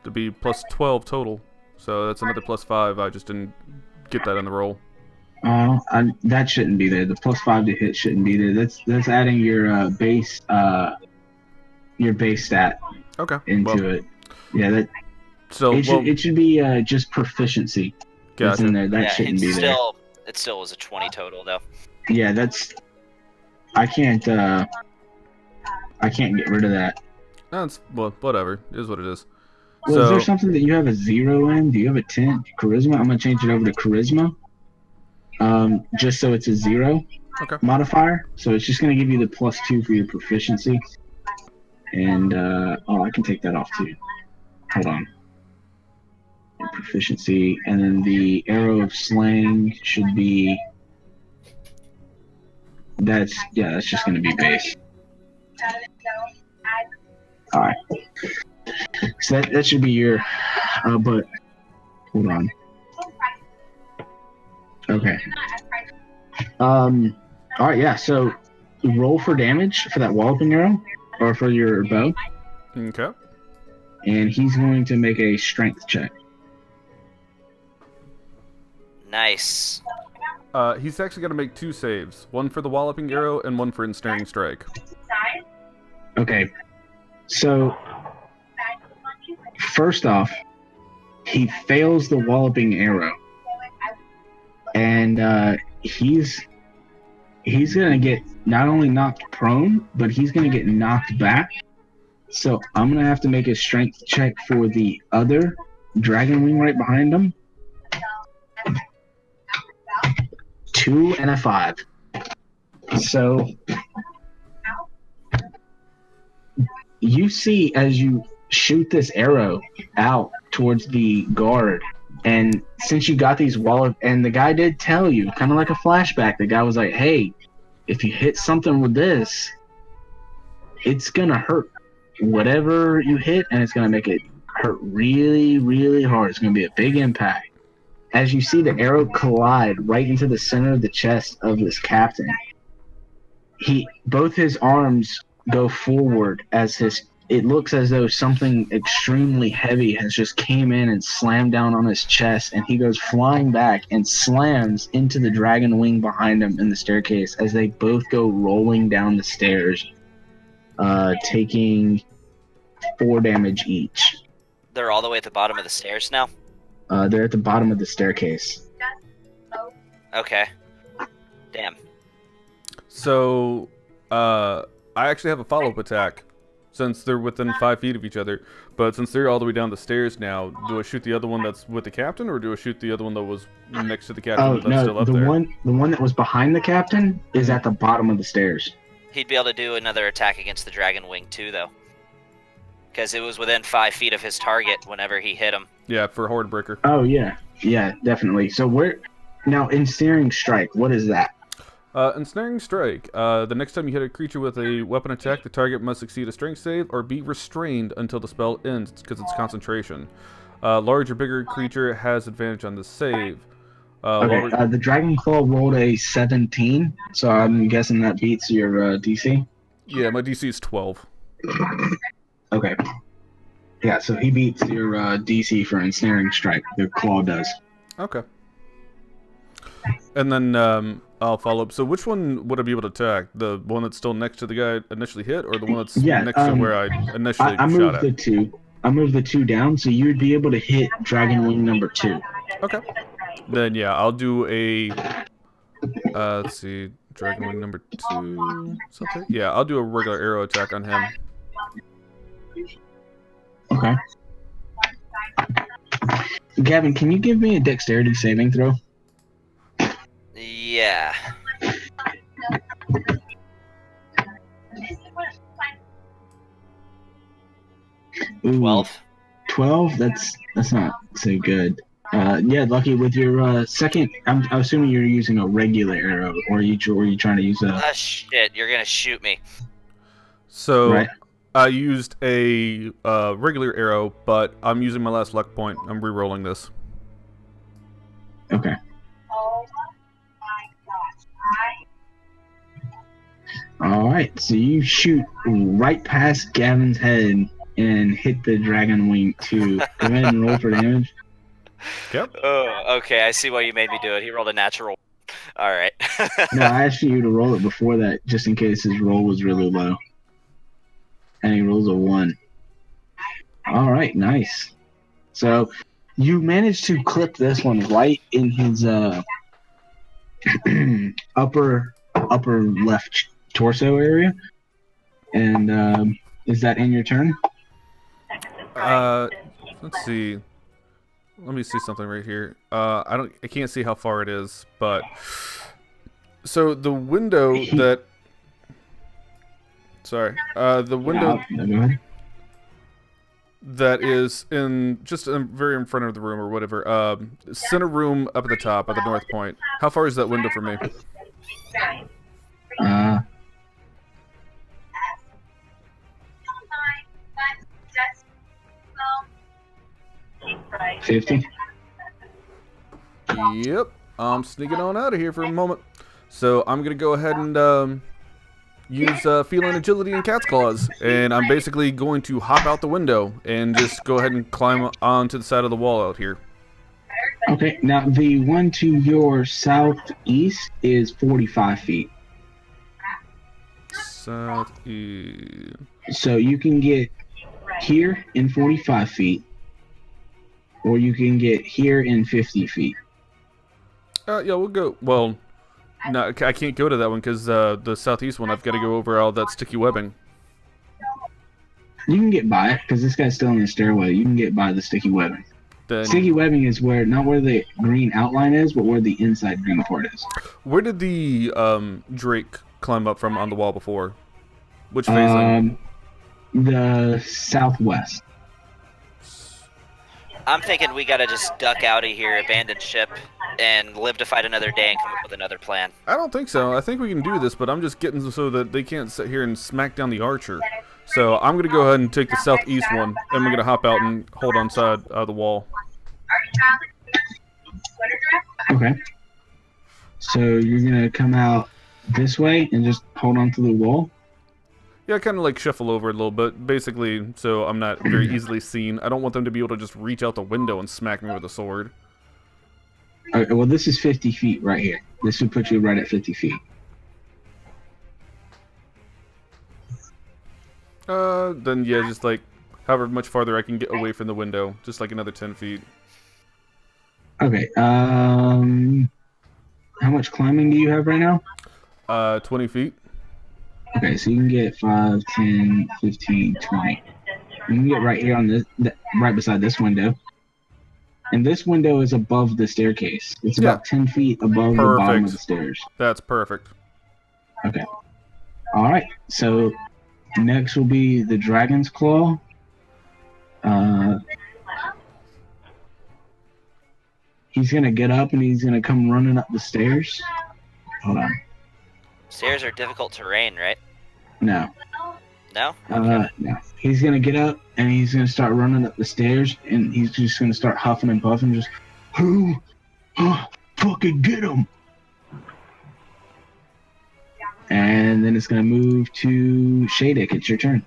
to be +12 total. So that's another +5. I just didn't get that in the roll. Oh, that shouldn't be there. The +5 to hit shouldn't be there. That's adding your base stat into it. Yeah, that. So it should be just proficiency. That's Gotcha. in there. That shouldn't be there. It still was a 20 total though. Yeah, that's. I can't get rid of that. That's whatever. It is what it is. Well, is there something that you have a 0 in? Do you have a 10 charisma? I'm gonna change it over to charisma. Just so it's a 0 modifier. So it's just gonna give you the +2 for your proficiency. And I can take that off too. Hold on. Proficiency, and then the arrow of slaying should be. That's just gonna be base. All right. So that should be your. But hold on. Okay. All right. Yeah. So roll for damage for that walloping arrow, or for your bow. Okay. And he's going to make a strength check. Nice. He's actually got to make 2 saves. One for the walloping arrow and one for ensnaring strike. Okay. So, first off, he fails the walloping arrow. And he's going to get not only knocked prone, but he's going to get knocked back. So, I'm going to have to make a strength check for the other dragon wing right behind him. 2 and a 5. So you see as you shoot this arrow out towards the guard, and since you got these and the guy did tell you, kind of like a flashback, the guy was like, hey, if you hit something with this, it's gonna hurt. Whatever you hit, and it's gonna make it hurt really, really hard. It's gonna be a big impact. As you see the arrow collide right into the center of the chest of this captain, both his arms go forward as it looks as though something extremely heavy has just came in and slammed down on his chest, and he goes flying back and slams into the dragon wing behind him in the staircase as they both go rolling down the stairs, taking 4 damage each. They're all the way at the bottom of the stairs now? They're at the bottom of the staircase. Okay. Damn. So, I actually have a follow-up attack, since they're within 5 feet of each other. But since they're all the way down the stairs now, do I shoot the other one that's with the captain, or do I shoot the other one that was next to the captain that's still up there? The one that was behind the captain is at the bottom of the stairs. He'd be able to do another attack against the dragon wing too, though. Because it was within 5 feet of his target whenever he hit him. Yeah, for Horde Breaker. Oh, yeah. Yeah, definitely. So now, Ensnaring Strike, what is that? Ensnaring Strike. The next time you hit a creature with a weapon attack, the target must succeed a strength save or be restrained until the spell ends, because it's concentration. Large or bigger creature has advantage on the save. The Dragon Claw rolled a 17, so I'm guessing that beats your DC? Yeah, my DC is 12. Okay. Yeah, so he beats your DC for Ensnaring Strike. The Claw does. Okay. And then I'll follow up. So which one would I be able to attack? The one that's still next to the guy I initially hit, or the one that's Yeah, next to where I initially I shot moved at? the two. I moved the two down, so you would be able to hit Dragon Wing number 2. Okay. Then yeah, I'll do a. Let's see, Dragon Wing number 2. Something. Yeah, I'll do a regular arrow attack on him. Okay. Gavin, can you give me a dexterity saving throw? Yeah. Ooh, 12. 12? That's not so good. Yeah, Lucky, with your second, I'm assuming you're using a regular arrow, or are you trying to use a... Ah, shit, you're gonna shoot me. So Right. I used a regular arrow, but I'm using my last luck point. I'm re-rolling this. Okay. Alright, so you shoot right past Gavin's head and hit the Dragon Wing 2. Go ahead and roll for damage. Yep. Oh, okay, I see why you made me do it. He rolled a natural. Alright. No, I asked you to roll it before that, just in case his roll was really low. And he rolls a 1. Alright, nice. So, you managed to clip this one right in his upper left torso area. And is that in your turn? Let's see. Let me see something right here. I can't see how far it is, but so the window that. Sorry. The window No, go ahead. that is very in front of the room or whatever. Center room up at the top at the north point. How far is that window from me? 50. Yep. I'm sneaking on out of here for a moment. So I'm gonna go ahead and use feline agility and cat's claws, and I'm basically going to hop out the window and just go ahead and climb onto the side of the wall out here. Okay, now the one to your southeast is 45 feet. Southeast. So you can get here in 45 feet, or you can get here in 50 feet. Yeah, we'll go. Well, no, I can't go to that one because the southeast one, I've got to go over all that sticky webbing. You can get by it because this guy's still in the stairway. You can get by the sticky webbing. Then, Sticky webbing is not where the green outline is, but where the inside green part is. where did the Drake climb up from on the wall before? Which facing? The southwest. I'm thinking we gotta just duck out of here, abandon ship, and live to fight another day and come up with another plan. I don't think so. I think we can do this, but I'm just getting so that they can't sit here and smack down the archer. So I'm going to go ahead and take the southeast one, and we're going to hop out and hold on side of the wall. Okay. So you're going to come out this way and just hold on to the wall? Yeah, kind of like shuffle over a little bit, basically, so I'm not very easily seen. I don't want them to be able to just reach out the window and smack me with a sword. Okay, well, this is 50 feet right here. This would put you right at 50 feet. Then yeah, just like however much farther I can get away from the window, just like another 10 feet. Okay, how much climbing do you have right now? 20 feet. Okay, so you can get 5, 10, 15, 20. You can get right here on this, right beside this window. And this window is above the staircase. It's about 10 feet above the bottom of the stairs. That's perfect. Okay. All right. So next will be the Dragon's Claw. He's going to get up and he's going to come running up the stairs. Hold on. Stairs are difficult terrain, right? No. No? No. He's going to get up and he's going to start running up the stairs and he's just going to start huffing and puffing. Just, who? Fucking get him. And then it's going to move to Shadek. It's your turn.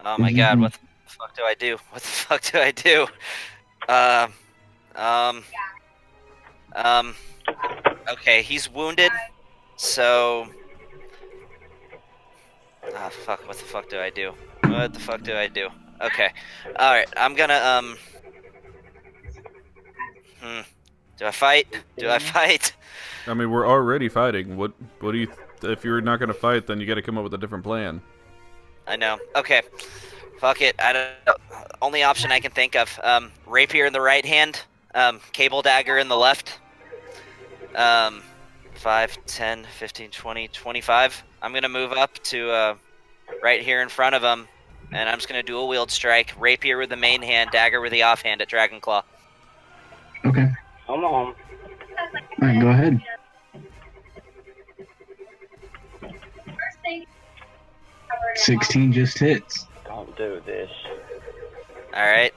Oh my god, what the fuck do I do? What the fuck do I do? Okay, he's wounded, so... Ah, fuck, what the fuck do I do? What the fuck do I do? Okay. Alright, I'm gonna, Do I fight? Do I fight? I mean, we're already fighting. What do you... If you're not going to fight, then you got to come up with a different plan. I know. Okay. Fuck it. I don't know. Only option I can think of. Rapier in the right hand. Cable dagger in the left. 5, 10, 15, 20, 25. I'm going to move up to right here in front of him. And I'm just going to dual wield strike. Rapier with the main hand, dagger with the offhand at Dragon Claw. Okay. Come on. All right, go ahead. 16 just hits. Don't do this. Alright.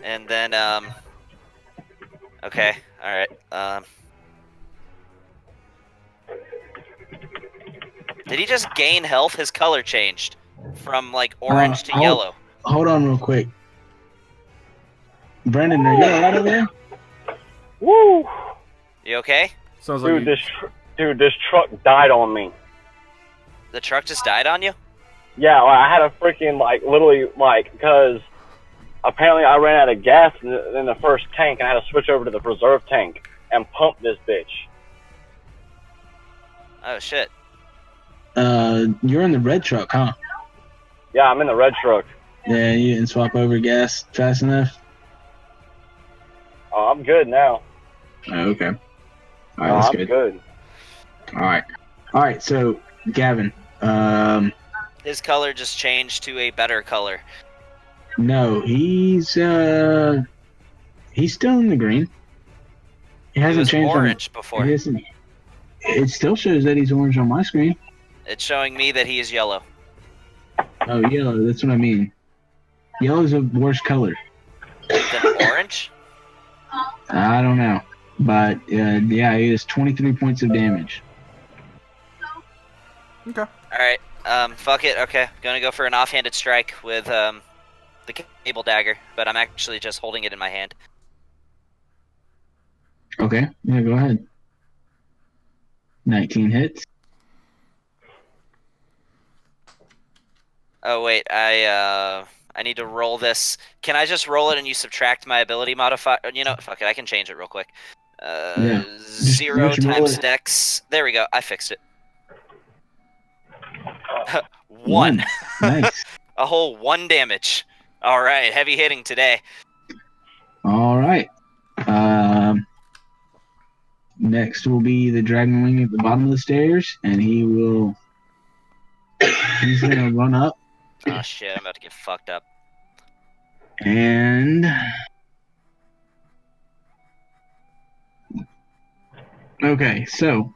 And then, okay. Alright. Did he just gain health? His color changed from, like, orange to yellow. Hold on real quick. Brandon, are you alright over there? Woo! You okay? Sounds like This truck died on me. The truck just died on you? Yeah, I had a freaking, literally, because apparently I ran out of gas in the first tank and I had to switch over to the reserve tank and pump this bitch. Oh, shit. You're in the red truck, huh? Yeah, I'm in the red truck. Yeah, you didn't swap over gas fast enough? Oh, I'm good now. Oh, okay. All right, that's I'm good. All right, so, Gavin, His color just changed to a better color. no, he's still in the green. He He hasn't was changed orange before. He hasn't, it still shows that he's orange on my screen. It's showing me that he is yellow. Oh, yellow, that's what I mean. Yellow's a worse color. Than orange? I don't know. But, yeah, he has 23 points of damage. Okay. Alright, fuck it, okay. Gonna go for an offhanded strike with, the cable dagger, but I'm actually just holding it in my hand. Okay, yeah, go ahead. 19 hits. Oh, wait, I need to roll this. Can I just roll it and you subtract my ability modifier? You know, fuck it, I can change it real quick. Yeah. 0 Just roll times it. dex. There we go, I fixed it. 1. 1. Nice. A whole 1 damage. Alright, heavy hitting today. All right. Next will be the Dragon Wing at the bottom of the stairs, and he's gonna run up Oh shit, I'm about to get fucked up. and okay, so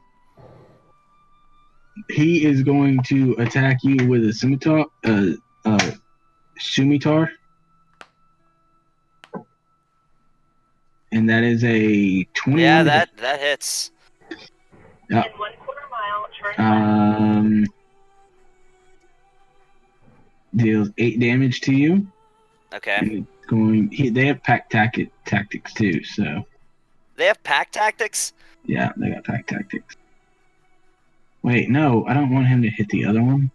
he is going to attack you with a scimitar, and that is a 21. Yeah, that hits. Yeah. Deals 8 damage to you. Okay. And they have pack tactics too, so They have pack tactics? yeah, they got pack tactics. Wait, no, I don't want him to hit the other one.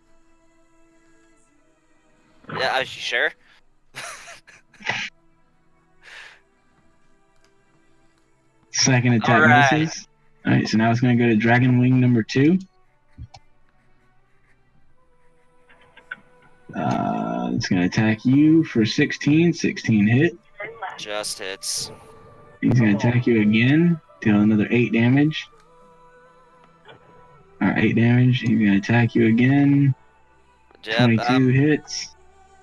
Yeah, are you sure? Second attack Alright. misses. Alright, so now it's going to go to Dragon Wing number 2. It's going to attack you for 16. 16 hit. Just hits. He's going to attack you again. Deal another 8 damage. Alright, 8 damage. He's going to attack you again. Yep, 22 hits.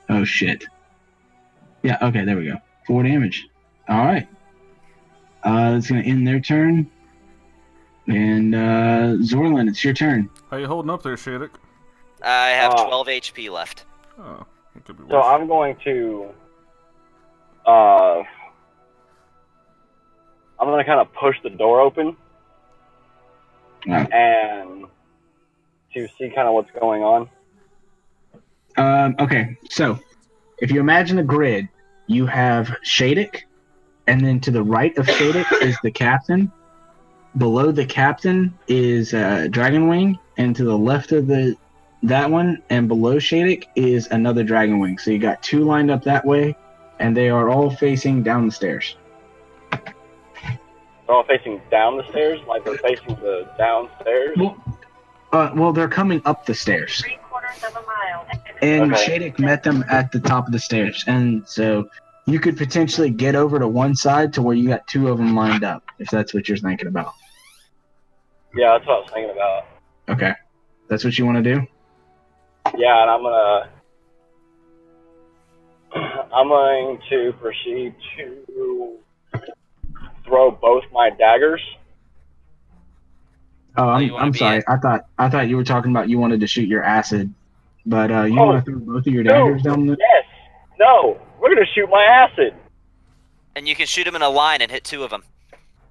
Oh, shit. Yeah, okay, there we go. 4 damage. Alright. It's going to end their turn. And, Zorlin, it's your turn. How you holding up there, Shadok? I have 12 HP left. Oh, it could be worse. So I'm going to, I'm going to kind of push the door open and to see kind of what's going on. Okay, so if you imagine a grid, you have Shadok, and then to the right of Shadok is the captain. below the captain is Dragon Wing, and to the left of that one and below Shadix is another Dragon Wing. So you got two lined up that way, and they are all facing down the stairs. They're all facing down the stairs, like they're facing the downstairs. Well, they're coming up the stairs. 3/4 of a mile. And Okay. Shadix met them at the top of the stairs, and so you could potentially get over to one side to where you got two of them lined up, if that's what you're thinking about. Yeah, that's what I was thinking about. Okay, that's what you want to do. Yeah, and I'm going to proceed to throw both my daggers. Oh, you wanna I'm be sorry. I thought you were talking about you wanted to shoot your acid, but you want to throw both of your daggers down the. Yes. No, we're gonna shoot my acid. And you can shoot them in a line and hit two of them.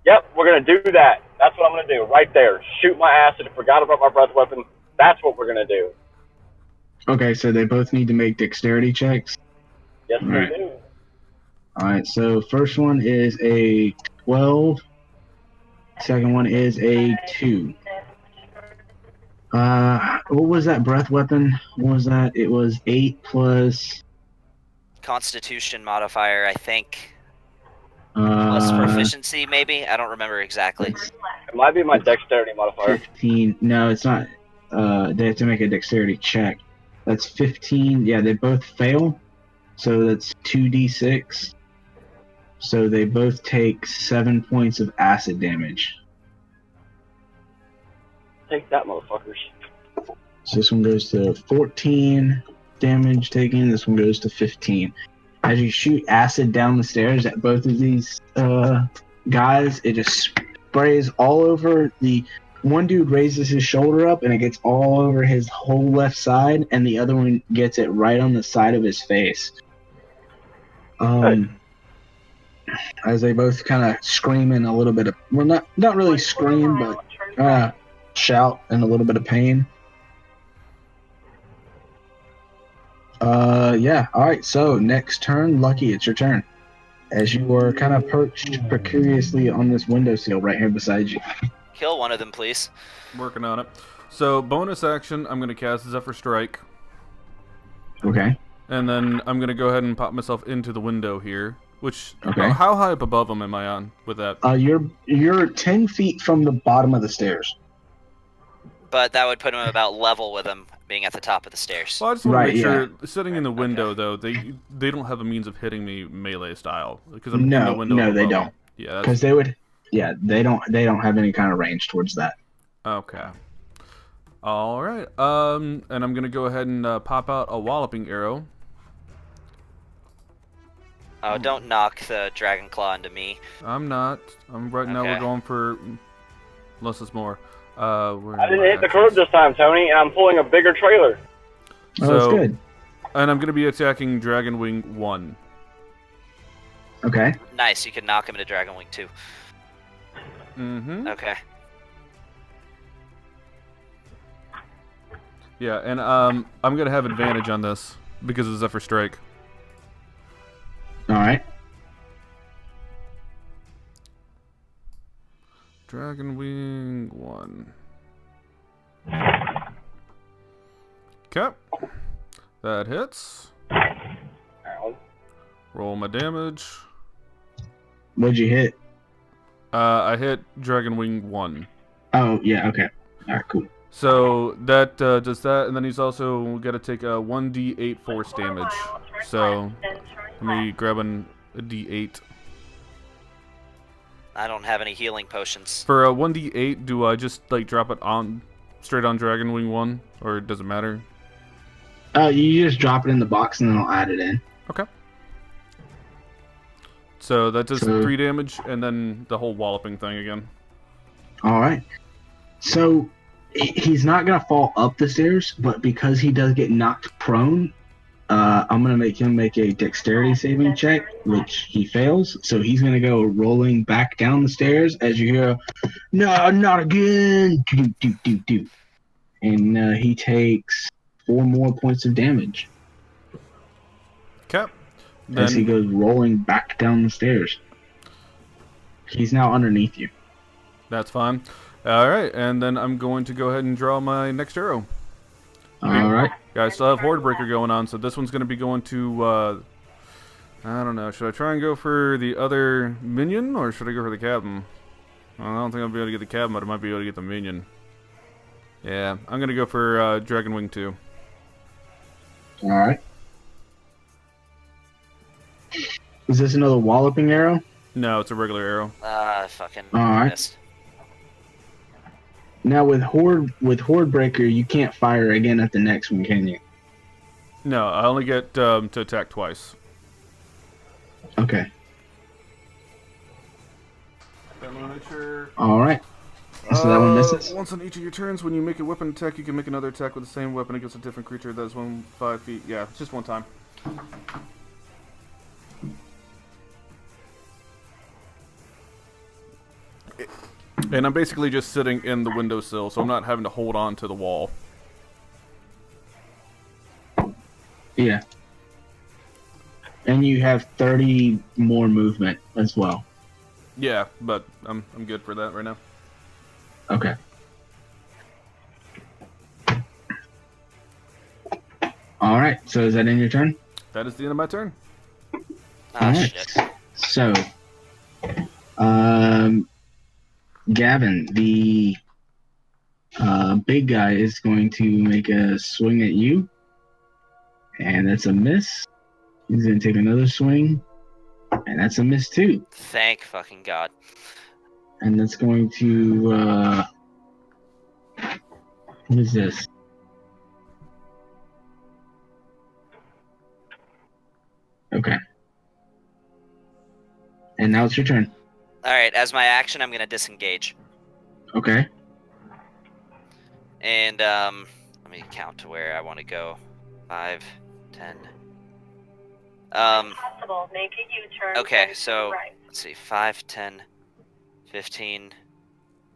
Yep, we're gonna do that. That's what I'm gonna do right there. Shoot my acid. Forgot about my breath weapon. That's what we're gonna do. Okay, so they both need to make dexterity checks. Yes, we Right. do. All right, so first one is a 12. Second one is a 2. What was that breath weapon? What was that? It was 8 plus. Constitution modifier, I think. Plus proficiency, maybe? I don't remember exactly. It might be my dexterity modifier. 15. No, it's not. They have to make a dexterity check. That's 15. Yeah, they both fail. So that's 2d6. So they both take 7 points of acid damage. Take that, motherfuckers. So this one goes to 14 damage taken. This one goes to 15. As you shoot acid down the stairs at both of these guys, it just sprays all over the. One dude raises his shoulder up and it gets all over his whole left side, and the other one gets it right on the side of his face. As they both kind of scream in a little bit of, well, not really scream, but shout in a little bit of pain. Yeah. All right. So next turn, Lucky, it's your turn. As you are kind of perched precariously on this windowsill right here beside you. Kill one of them, please. Working on it. So bonus action, I'm going to cast Zephyr Strike, Okay. and then I'm going to go ahead and pop myself into the window here. Which, Okay. how high up above them am I on with that? You're 10 feet from the bottom of the stairs. But that would put him about level with him being at the top of the stairs. Well, I just want Right, to make sure, yeah. sitting in the window, though, they don't have a means of hitting me melee style. Because I'm in the No, window no, they above don't. them. Yeah, Because they would. Yeah, they don't have any kind of range towards that. okay. All right. And I'm going to go ahead and pop out a walloping arrow. Oh, don't knock the Dragon Claw into me. I'm not. Right now we're Okay. going for less is more. I didn't hit the curb this time, Tony, and I'm pulling a bigger trailer. Oh, that's good. And I'm going to be attacking Dragon Wing 1. Okay. Nice, you can knock him into Dragon Wing 2. Mm-hmm. Okay. Yeah, and I'm going to have advantage on this because of Zephyr Strike. All right. Dragon Wing 1. Okay. That hits. Ow. Roll my damage. What'd you hit? I hit Dragon Wing 1. Oh, yeah. Okay. All right. Cool. So that does that, and then he's also got to take a 1d8 force damage. So let me grab a d8. I don't have any healing potions. For a 1d8, do I just like drop it on straight on Dragon Wing 1, or does it matter? You just drop it in the box and then I'll add it in. Okay. So that does So- 3 damage, and then the whole walloping thing again. All right. So he's not gonna fall up the stairs, but because he does get knocked prone, I'm gonna make him make a dexterity saving check, which he fails. So he's gonna go rolling back down the stairs as you hear, "No, not again!" Do do do do, and he takes 4 more points of damage Okay. as he Then goes rolling back down the stairs. He's now underneath you. That's fine. All right, and then I'm going to go ahead and draw my next arrow. All right. Yeah, I still have Horde Breaker going on, so this one's going to be going to, I don't know, should I try and go for the other minion, or should I go for the captain? Well, I don't think I'll be able to get the captain, but I might be able to get the minion. Yeah, I'm going to go for Dragon Wing 2. All right. Is this another walloping arrow? No, it's a regular arrow. Fucking Alright. missed. Now with Horde Breaker, you can't fire again at the next one, can you? No, I only get to attack twice. Okay. Sure. All right. So that one misses. Once on each of your turns, when you make a weapon attack, you can make another attack with the same weapon against a different creature that is 5 feet. Yeah, it's just one time. And I'm basically just sitting in the windowsill, so I'm not having to hold on to the wall. Yeah. And you have 30 more movement as well. Yeah, but I'm good for that right now. Okay. All right. So is that in your turn? That is the end of my turn. Ah, All right. shit. So, Gavin, the big guy is going to make a swing at you, and that's a miss. He's going to take another swing, and that's a miss too. Thank fucking God. And that's going to what is this? Okay. And now it's your turn. Alright, as my action, I'm gonna disengage. Okay. And, let me count to where I want to go. 5, 10. Possible. Make a U-turn. Okay, and so, right. let's see. 5, 10, 15,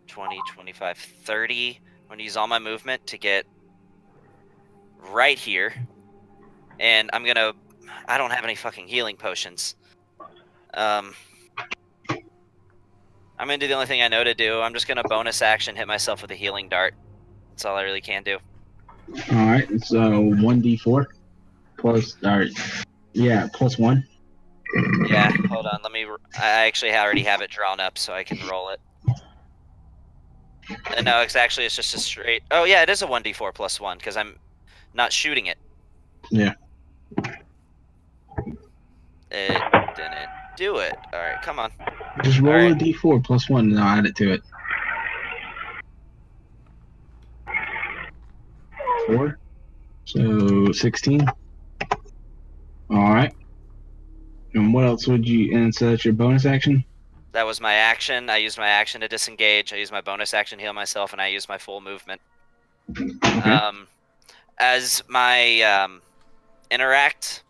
20, 25, 30. I'm gonna use all my movement to get right here. And I'm gonna... I don't have any fucking healing potions. I'm gonna do the only thing I know to do. I'm just gonna bonus action hit myself with a healing dart. That's all I really can do. All right. So 1d4 plus, yeah, plus 1. Yeah, hold on. Let me... I actually already have it drawn up, so I can roll it. And no, it's just a straight... Oh, yeah, it is a 1d4 plus 1, because I'm not shooting it. Yeah. It didn't do it. Alright, come on. Just roll All a right. d4 plus 1 and I'll add it to it. 4. So 16. Alright. And what else would you... And so that's your bonus action? That was my action. I used my action to disengage. I used my bonus action to heal myself, and I used my full movement. Okay. As my interact,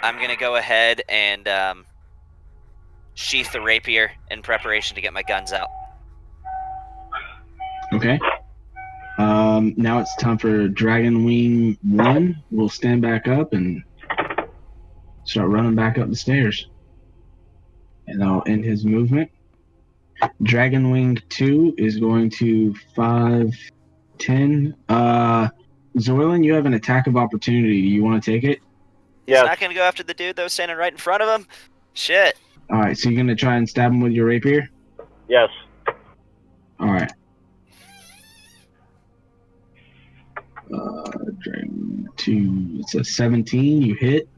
I'm going to go ahead and sheath the rapier in preparation to get my guns out. Okay. Now it's time for Dragon Wing 1. We'll stand back up and start running back up the stairs. And I'll end his movement. Dragon Wing 2 is going to 5, 10. Zorlin, you have an attack of opportunity. Do you want to take it? He's Yes. not going to go after the dude that was standing right in front of him? Shit. Alright, so you're going to try and stab him with your rapier? Yes. Alright. Dragon 2, it's a 17. You hit.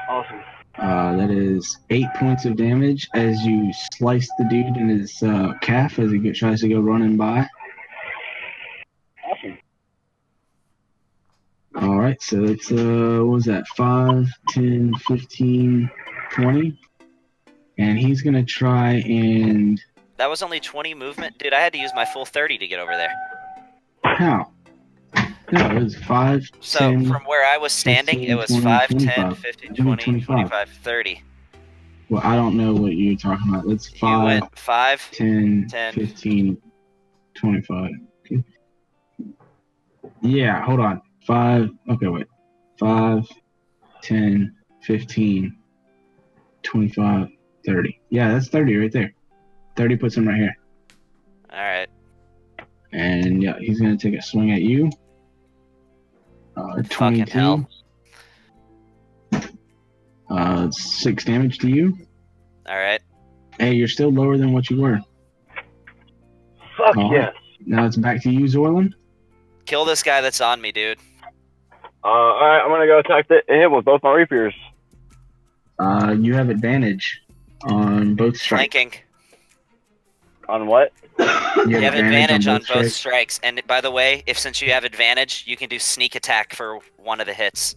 Awesome. That is 8 points of damage as you slice the dude in his calf as he tries to go running by. Awesome. Alright, so it's, what was that? 5, 10, 15, 20. And he's going to try and... That was only 20 movement? Dude, I had to use my full 30 to get over there. How? No, it was 5, So 10, from where I was standing, 15, it was 20, 5, 10, 25. 15, You went 20, 25. 25, 30. Well, I don't know what you're talking about. It's You 5, went 5. 10, 10. 15, 25. Okay. Yeah, hold on. 5, okay, wait. 5, 10, 15, 25, 30. Yeah, that's 30 right there. 30 puts him right here. All right. And yeah, he's gonna take a swing at you. Fucking 22. hell. 6 damage to you. All right. Hey, you're still lower than what you were. Fuck All yes. right. Now it's back to you, Zorlin. Kill this guy that's on me, dude. Alright, I'm gonna go attack him with both my rapiers. You have advantage on both strikes. Flanking. On what? You have advantage on both strikes. strikes. And by the way, since you have advantage, you can do sneak attack for one of the hits.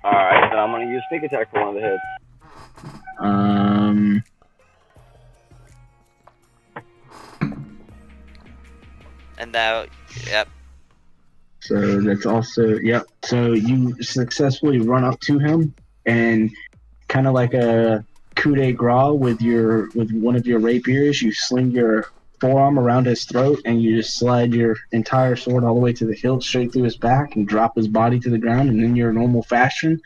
Alright, then I'm gonna use sneak attack for one of the hits. And now, yep. So that's also, yep. So you successfully run up to him and kind of like a coup de grace with one of your rapiers, you sling your forearm around his throat and you just slide your entire sword all the way to the hilt straight through his back and drop his body to the ground. And in your normal fashion,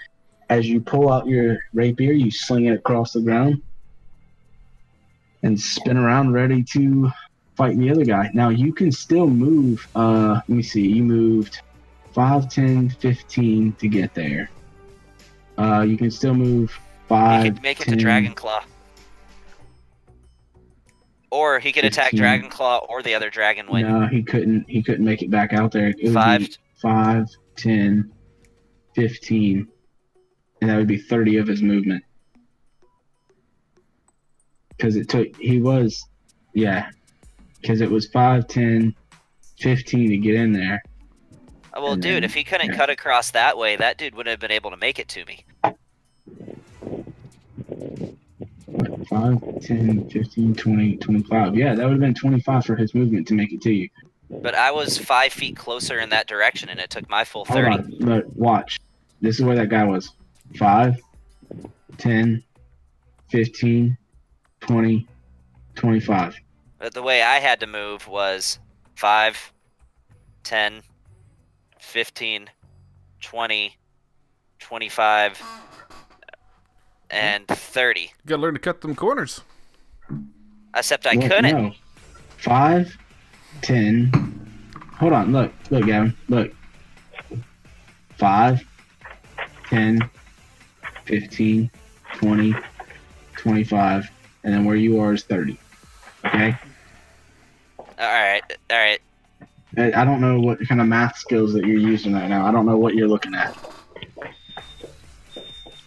as you pull out your rapier, you sling it across the ground and spin around ready to fight the other guy. Now you can still move, let me see, you moved 5, 10, 15 to get there. You can still move 5, He could make 10, it to Dragon Claw. Or he could attack 15. Dragon Claw or the other Dragon Wing. No, he couldn't make it back out there. It would 5. be 5, 10, 15, and that would be 30 of his movement. Because because it was 5, 10, 15 to get in there. Oh, well, And dude, then- if he couldn't yeah. cut across that way, that dude wouldn't have been able to make it to me. 5, 10, 15, 20, 25. Yeah, that would have been 25 for his movement to make it to you. But I was 5 feet closer in that direction, and it took my full Hold 30. on, look, watch. This is where that guy was. 5, 10, 15, 20, 25. But the way I had to move was 5, 10, 15, 20, 25, and 30. You gotta learn to cut them corners. Except I Look, couldn't. No. 5, 10. Hold on, look, Gavin, look. 5, 10, 15, 20, 25, and then where you are is 30. Okay? Alright. I don't know what kind of math skills that you're using right now. I don't know what you're looking at.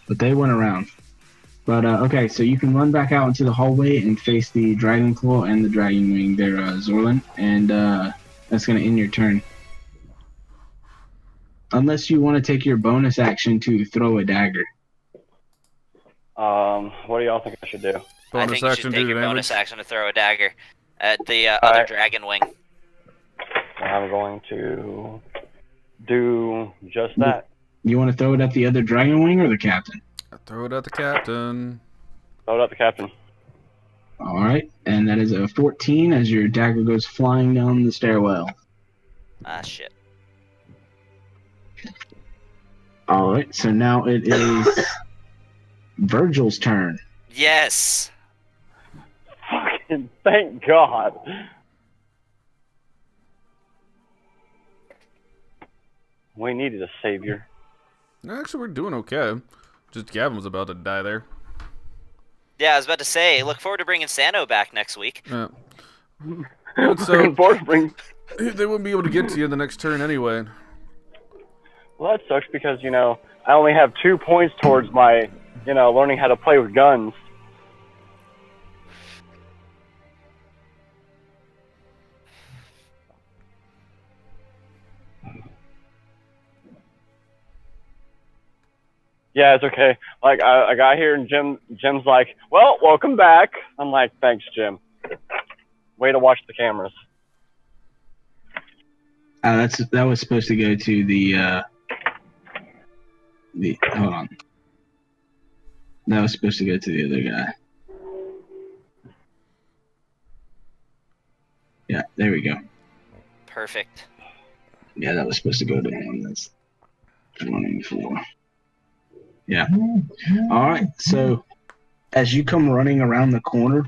But they went around. But, okay, so you can run back out into the hallway and face the Dragon Claw and the Dragon Wing there, Zorlin. And that's going to end your turn. Unless you want to take your bonus action to throw a dagger. What do y'all think I should do? I Bonus think you action, should do take the your bonus damage. action to throw a dagger at the other Alright. Dragon Wing. I'm going to do just that. You want to throw it at the other Dragon Wing or the Captain? Throw it at the captain. Throw it at the captain. All right, and that is a 14 as your dagger goes flying down the stairwell. Ah, shit. All right, so now it is Virgil's turn. Yes! Fucking thank God. We needed a savior. Actually, we're doing okay. Just Gavin was about to die there. Yeah, I was about to say, look forward to bringing Sano back next week. Yeah. Looking So forward to bring. they wouldn't be able to get to you the next turn anyway. Well, that sucks because I only have 2 points towards my learning how to play with guns. Yeah, it's okay. Like I got here and Jim's like, "Well, welcome back." I'm like, "Thanks, Jim." Way to watch the cameras. That was supposed to go to the hold on. That was supposed to go to the other guy. Yeah, there we go. Perfect. Yeah, that was supposed to go to him. That's 24. Yeah. All right. So as you come running around the corner,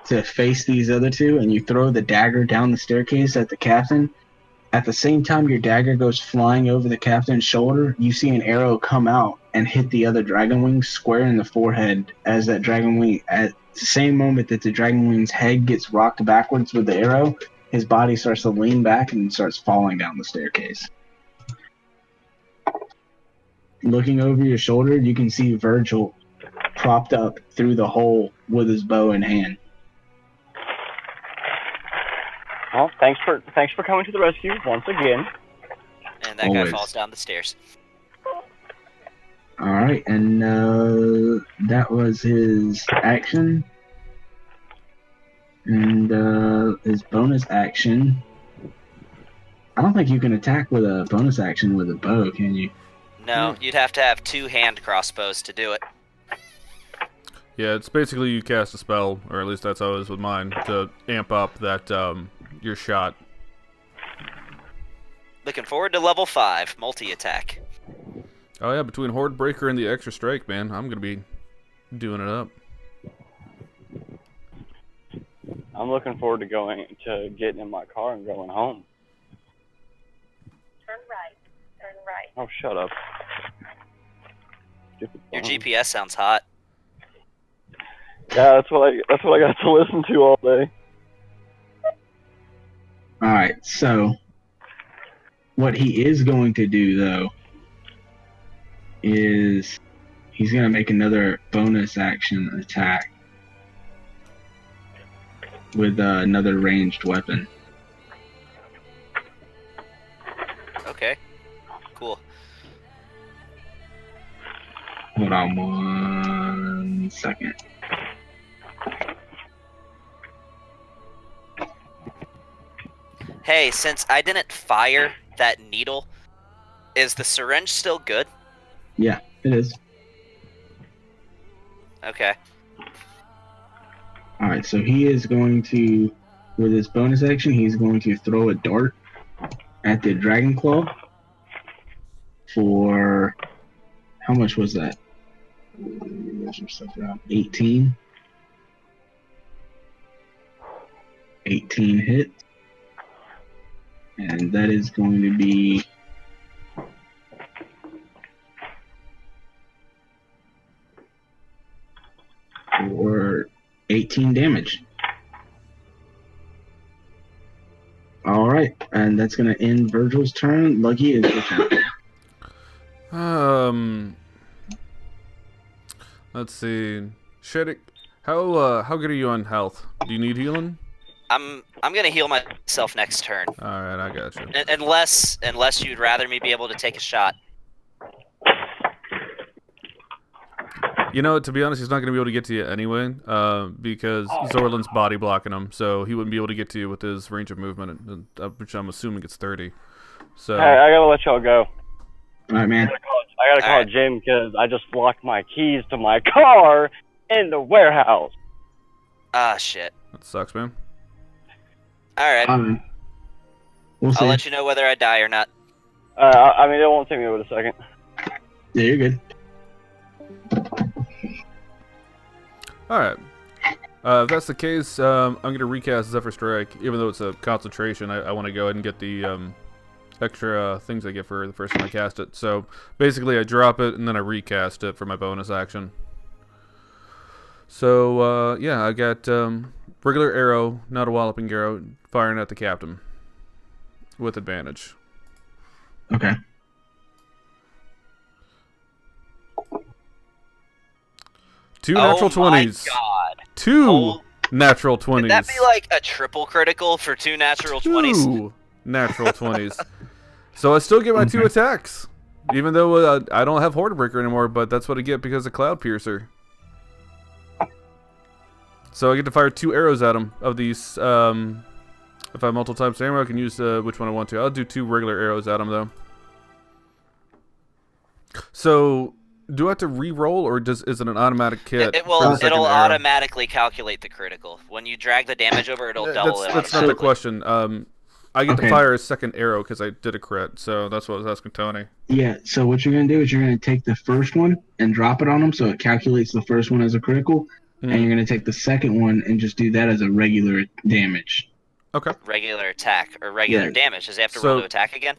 to face these other two, and you throw the dagger down the staircase at the captain. At the same time your dagger goes flying over the captain's shoulder, you see an arrow come out and hit the other dragon wing square in the forehead as that dragon wing, at the same moment that the dragon wing's head gets rocked backwards with the arrow, his body starts to lean back and starts falling down the staircase. Looking over your shoulder, you can see Virgil propped up through the hole with his bow in hand. Well, thanks for coming to the rescue once again. And that Always. guy falls down the stairs. All right, and that was his action. And his bonus action. I don't think you can attack with a bonus action with a bow, can you? No, you'd have to have 2 hand crossbows to do it. Yeah, it's basically you cast a spell, or at least that's how it is with mine, to amp up that your shot. Looking forward to level 5, multi-attack. Oh yeah, between Horde Breaker and the extra strike, man, I'm gonna be doing it up. I'm looking forward to getting in my car and going home. Turn right. Turn right. Oh, shut up. Stupid Your phone. GPS sounds hot. Yeah, that's what I got to listen to all day. All right, so what he is going to do, though, is he's going to make another bonus action attack with another ranged weapon. Okay. Cool. Hold on 1 second. Hey, since I didn't fire that needle, is the syringe still good? Yeah, it is. Okay. All right, so he is going to, with his bonus action, he's going to throw a dart at the Dragon Claw for, how much was that? 18. 18 hit. And that is going to be for 18 damage. All right, and that's going to end Virgil's turn. Lucky is your turn. Let's see. Sheddick, how good are you on health? Do you need healing? I'm gonna heal myself next turn. All right, I got you. Unless you'd rather me be able to take a shot. You know, to be honest, he's not going to be able to get to you anyway, because Zorlin's body blocking him, so he wouldn't be able to get to you with his range of movement, which I'm assuming it's 30. So. Hey, I gotta let y'all go. All right, man. I gotta call Jim because I just locked my keys to my car in the warehouse. Ah, shit. That sucks, man. Alright. We'll see. I'll let you know whether I die or not. I mean, it won't take me but a second. Yeah, you're good. Alright. If that's the case, I'm going to recast Zephyr Strike. Even though it's a concentration, I want to go ahead and get the extra things I get for the first time I cast it. So, basically, I drop it, and then I recast it for my bonus action. So, yeah, I got regular arrow, not a walloping arrow, firing at the captain. With advantage. Okay. Two natural 20s. Oh my god. Two natural 20s. Could that be like a triple critical for 2 natural 20s? Two natural 20s. So I still get my 2 attacks. Even though I don't have Horde Breaker anymore, but that's what I get because of Cloud Piercer. So I get to fire 2 arrows at him of these. If I have multiple times ammo, I can use which one I want to. I'll do 2 regular arrows at him, though. So, do I have to re-roll, or is it an automatic hit? It'll automatically calculate the critical. When you drag the damage over, it'll double it. That's not the question. I get to fire a second arrow because I did a crit, so that's what I was asking Tony. Yeah, so what you're going to do is you're going to take the first one and drop it on him, so it calculates the first one as a critical. and you're going to take the second one and just do that as a regular damage. Okay. Regular attack or regular Yeah. damage. Does he have to roll So- to attack again?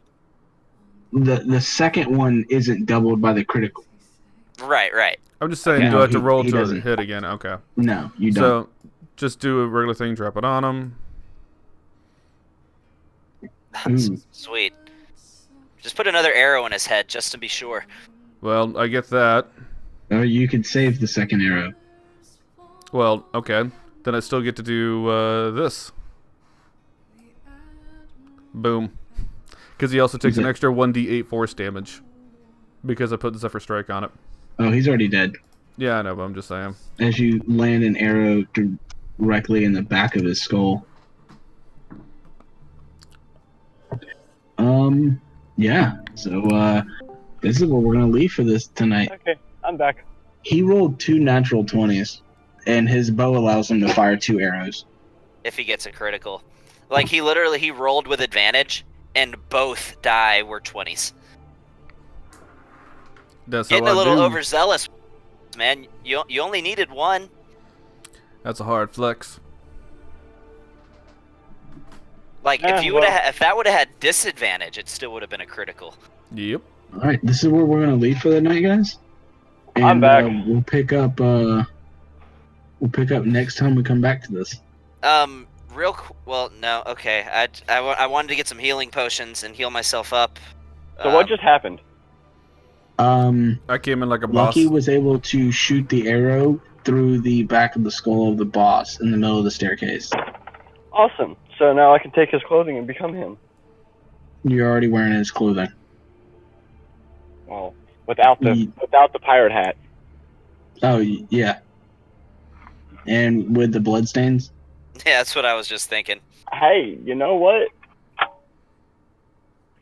The second one isn't doubled by the critical. Right. I'm just saying, Okay. do I have to No, roll he to doesn't. hit again? Okay. No, you don't. So, just do a regular thing, drop it on him. Ooh. Sweet. Just put another arrow in his head just to be sure. Well, I get that. Or you could save the second arrow. Well, okay. Then I still get to do this. Boom. Because he also takes an extra 1d8 force damage. Because I put the Zephyr Strike on it. Oh, he's already dead. Yeah, I know, but I'm just saying. As you land an arrow directly in the back of his skull. Yeah. So, this is where we're going to leave for this tonight. Okay, I'm back. He rolled 2 natural 20s, and his bow allows him to fire 2 arrows. If he gets a critical. Like, he rolled with advantage, and both die were 20s. That's how Getting a I little do. overzealous, man. You only needed one. That's a hard flex. Like, Yeah, if that would have had disadvantage, it still would have been a critical. Yep. All right, this is where we're going to leave for the night, guys. And, I'm back. We'll pick up next time we come back to this. Well, no, okay. I wanted to get some healing potions and heal myself up. So what just happened? I came in like a boss. Lucky was able to shoot the arrow through the back of the skull of the boss in the middle of the staircase. Awesome. So now I can take his clothing and become him. You're already wearing his clothing. Well, without the pirate hat. Oh, yeah. And with the bloodstains? Yeah, that's what I was just thinking. Hey, you know what?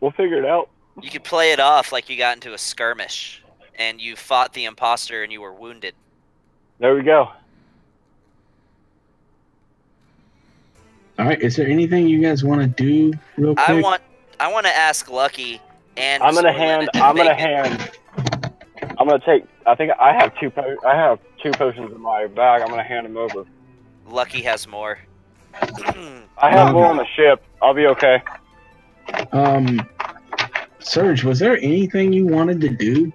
We'll figure it out. You could play it off like you got into a skirmish, and you fought the imposter and you were wounded. There we go. All right, is there anything you guys want to do real quick? I want to ask Lucky and I'm gonna Sorlin take. I think I have two potions in my bag. I'm gonna hand them over. Lucky has more. I have more on the ship. I'll be okay. Serge, was there anything you wanted to do?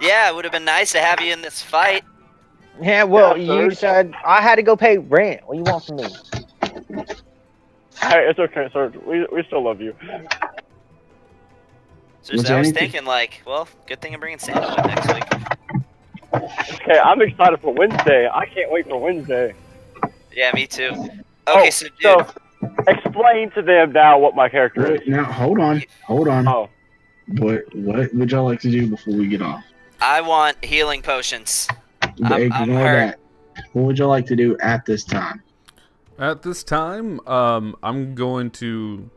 Yeah, it would have been nice to have you in this fight. Yeah, well, Yeah, you Serge. said I had to go pay rent. What do you want from me? Hey, it's okay, sir. We still love you. So Was I there was anything- thinking, like, well, good thing I'm bringing Santa with next week. Okay, I'm excited for Wednesday. I can't wait for Wednesday. Yeah, me too. Okay, so dude, So explain to them now what my character is. Wait, now, hold on. Oh, What would y'all like to do before we get off? I want healing potions. I'm Ignore hurt. that. What would y'all like to do at this time? At this time, I'm going to,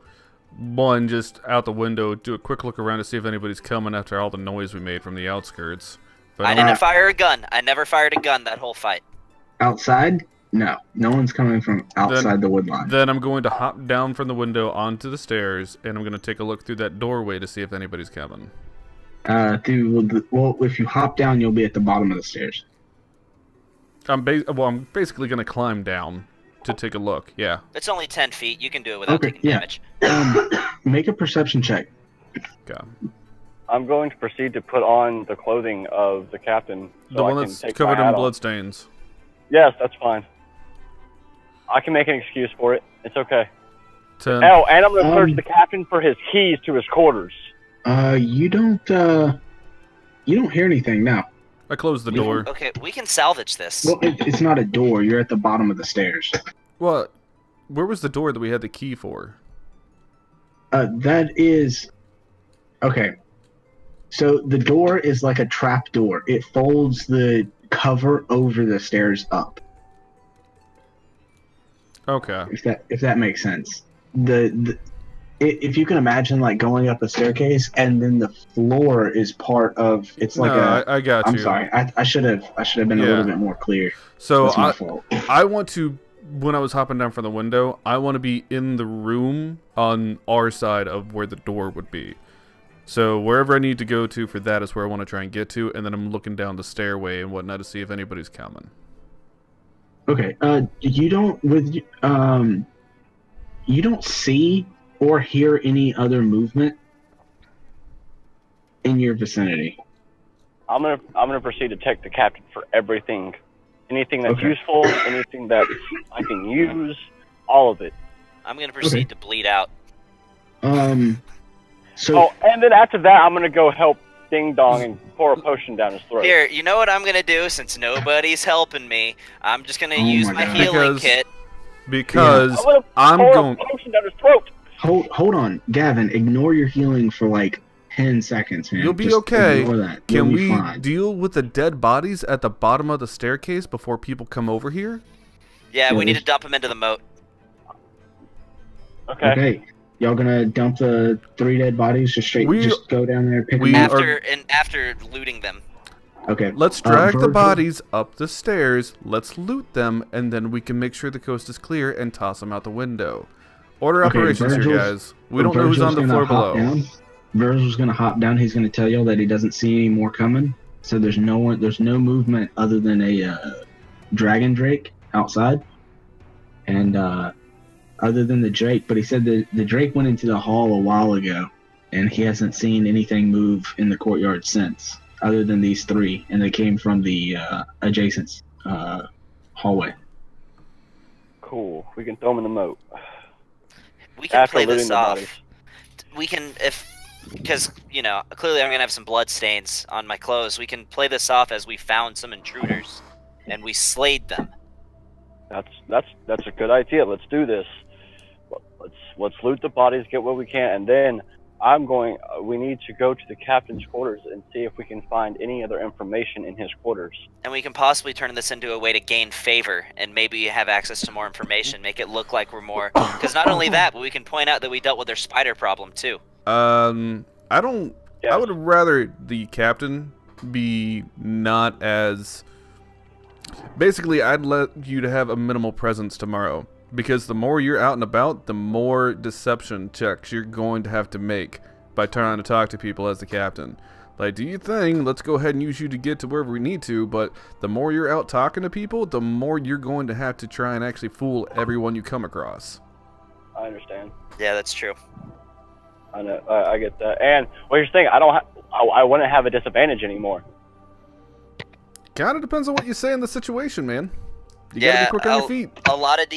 one, just out the window, do a quick look around to see if anybody's coming after all the noise we made from the outskirts. But I didn't fire a gun. I never fired a gun that whole fight. Outside? No one's coming from outside the woodline. Then I'm going to hop down from the window onto the stairs, and I'm going to take a look through that doorway to see if anybody's coming. If you hop down, you'll be at the bottom of the stairs. I'm basically going to climb down to take a look. Yeah. It's only 10 feet. You can do it without Okay, taking yeah. damage. Make a perception check. Okay. I'm going to proceed to put on the clothing of the captain. So The I one can that's take covered my in hat off. bloodstains. Yes, that's fine. I can make an excuse for it. It's okay. 10. Oh, and I'm going to search Um, the captain for his keys to his quarters. You don't hear anything now. I closed the door. Okay, we can salvage this. Well, it's not a door. You're at the bottom of the stairs. Well, where was the door that we had the key for? That is... Okay. So the door is like a trap door. It folds the cover over the stairs up. Okay. If that makes sense. If you can imagine like going up a staircase and then the floor is part of it's like I got I'm you. sorry. I should have been a Yeah. little bit more clear. So That's my fault. I want to, when I was hopping down from the window, I want to be in the room on our side of where the door would be. So wherever I need to go to for that is where I want to try and get to, and then I'm looking down the stairway and whatnot to see if anybody's coming. Okay. You don't you don't see or hear any other movement in your vicinity. I'm gonna proceed to check the captain for everything, anything that's Okay. useful, anything that I can use, all of it. I'm gonna proceed to bleed out. So Oh, and then after that, I'm gonna go help Ding Dong and pour a potion down his throat. Here, you know what I'm gonna do? Since nobody's helping me, I'm just gonna Oh use my my God. healing kit. Because I'm gonna I'm pour going. a potion down his throat. hold on, Gavin. Ignore your healing for like 10 seconds, man. You'll be Just okay. Ignore that. Can You'll be we fine. deal with the dead bodies at the bottom of the staircase before people come over here? Yeah, Yeah, we need to there's- dump him into the moat. Okay. Y'all gonna dump the 3 dead bodies just straight? We- Just go down there, pick we them up? are- After looting them. Okay. Let's drag the Virgil- bodies up the stairs, let's loot them, and then we can make sure the coast is clear and toss them out the window. Order Okay, operations here, Virgil's- guys. We don't know who's on Virgil's the gonna floor hop below. down. Virgil's gonna hop down. He's gonna tell y'all that he doesn't see any more coming. So there's no movement other than a dragon drake outside, and other than the drake. But he said the drake went into the hall a while ago, and he hasn't seen anything move in the courtyard since, other than these 3, and they came from the adjacent hallway. Cool. We can throw him in the moat. We can After play looting this the off. bodies. We can, because, you know, clearly I'm going to have some blood stains on my clothes. We can play this off as we found some intruders, and we slayed them. That's a good idea. Let's do this. Let's loot the bodies, get what we can, and then we need to go to the captain's quarters and see if we can find any other information in his quarters. And we can possibly turn this into a way to gain favor, and maybe have access to more information, make it look like we're more... Because not only that, but we can point out that we dealt with their spider problem, too. I don't. Yes. I would rather the captain be not as. Basically, I'd let you to have a minimal presence tomorrow, because the more you're out and about, the more deception checks you're going to have to make by trying to talk to people as the captain. Like, do your thing, let's go ahead and use you to get to wherever we need to, but the more you're out talking to people, the more you're going to have to try and actually fool everyone you come across. I understand. Yeah, that's true. I know. I get that. And what you're saying, I wouldn't have a disadvantage anymore. Kind of depends on what you say in the situation, man. You Yeah, gotta be quick on your feet. A lot of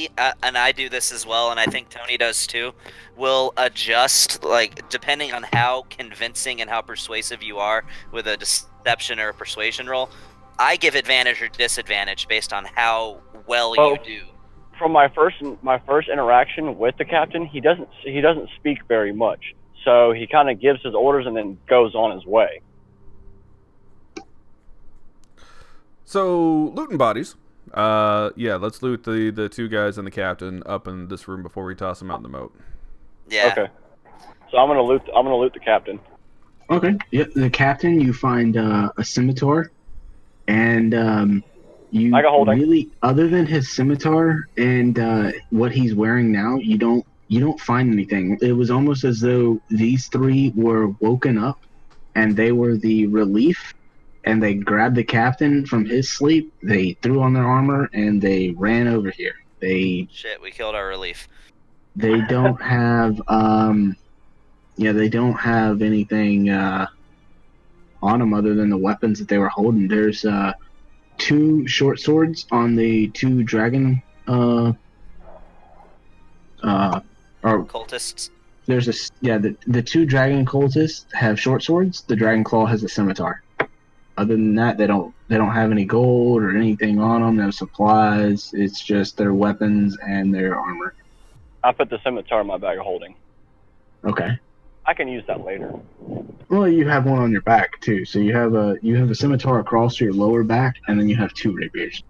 and I do this as well, and I think Tony does too, will adjust, like, depending on how convincing and how persuasive you are with a deception or a persuasion roll. I give advantage or disadvantage based on how well you do. From my first interaction with the captain, he doesn't speak very much. So he kind of gives his orders and then goes on his way. So, looting bodies. Yeah, let's loot the 2 guys and the captain up in this room before we toss them out in the moat. Yeah. Okay. So I'm gonna loot the captain. Okay. Yeah, the captain. You find a scimitar, and you I got holding. really, other than his scimitar and what he's wearing now, you don't find anything. It was almost as though these 3 were woken up, and they were the relief. And they grabbed the captain from his sleep. They threw on their armor and they ran over here. Shit, we killed our relief. They don't have they don't have anything on them other than the weapons that they were holding. There's 2 short swords on the 2 dragon or Cultists. there's the 2 dragon cultists have short swords. The dragon claw has a scimitar. Other than that, they don't have any gold or anything on them. No supplies. It's just their weapons and their armor. I put the scimitar in my bag of holding. Okay. I can use that later. Well, you have one on your back too. So you have a scimitar across your lower back, and then you have 2 rapiers.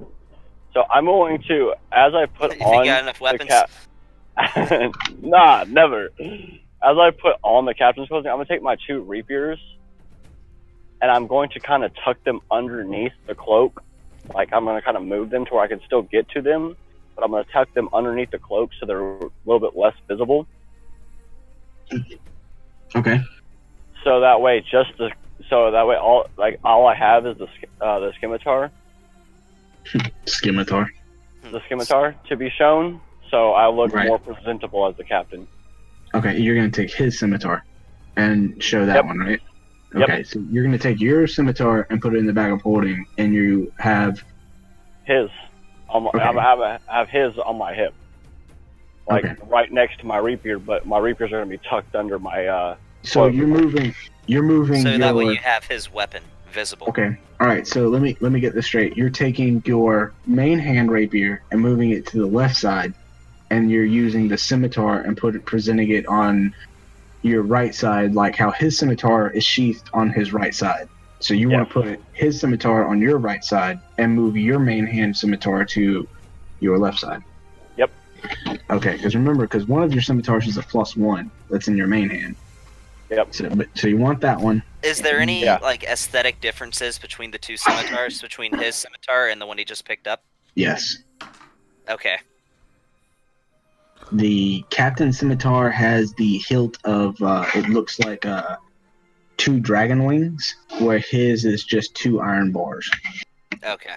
So I'm going to, as I put You think on you got enough weapons? Nah, never. As I put on the captain's clothing, I'm gonna take my 2 rapiers, and I'm going to kind of tuck them underneath the cloak. Like, I'm going to kind of move them to where I can still get to them, but I'm going to tuck them underneath the cloak so they're a little bit less visible. Okay. So that way, all I have is the scimitar. Scimitar. The scimitar to be shown, so I look Right. more presentable as the captain. Okay, you're gonna take his scimitar and show that Yep. one, right? Yep. Okay, so you're gonna take your scimitar and put it in the bag of holding, and you have His, Okay. I have his on my hip, like Okay. right next to my rapier, but my rapiers are gonna be tucked under my. So cloak. you're moving So your that way you have his weapon visible. Okay. All right. So let me get this straight. You're taking your main hand rapier and moving it to the left side, and you're using the scimitar and presenting it on your right side, like how his scimitar is sheathed on his right side. So you want to put his scimitar on your right side and move your main hand scimitar to your left side. Yep. Okay. Because remember, because one of your scimitars is a +1 that's in your main hand. Yep. So you want that one. Is there any Yeah. like aesthetic differences between the two scimitars, between his scimitar and the one he just picked up? Yes. Okay. The captain scimitar has the hilt of it looks like 2 dragon wings, where his is just 2 iron bars. Okay.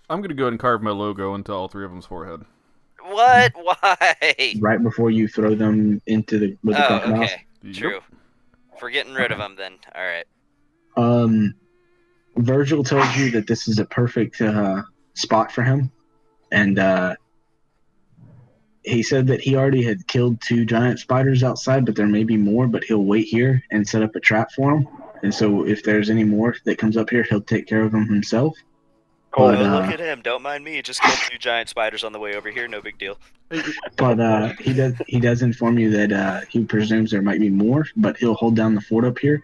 I'm gonna go ahead and carve my logo into all 3 of them's forehead. What? Why? Right before you throw them into the Oh, crocodiles. okay. True. For getting rid of them, then. All right. Virgil tells you that this is a perfect spot for him, and he said that he already had killed 2 giant spiders outside, but there may be more, but he'll wait here and set up a trap for them. And so if there's any more that comes up here, he'll take care of them himself. Cool. But, Oh, look at him! Don't mind me. Just killed 2 giant spiders on the way over here. No big deal. But he does inform you that he presumes there might be more, but he'll hold down the fort up here.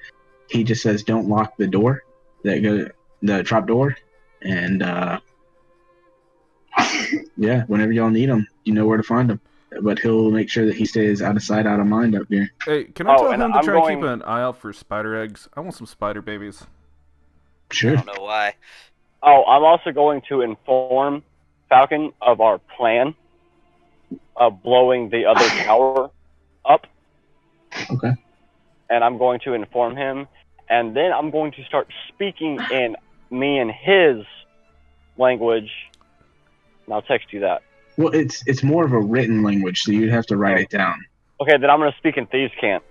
He just says don't lock the door, the trap door, and yeah, whenever y'all need him, you know where to find him. But he'll make sure that he stays out of sight, out of mind up here. Hey, can I tell and him to I'm try to going- keep an eye out for spider eggs? I want some spider babies. I Sure. don't know why. Oh, I'm also going to inform Falcon of our plan of blowing the other tower up. Okay. And I'm going to inform him, and then I'm going to start speaking in me and his language, and I'll text you that. Well, it's more of a written language, so you'd have to write it down. Okay, then I'm going to speak in Thieves' Cant.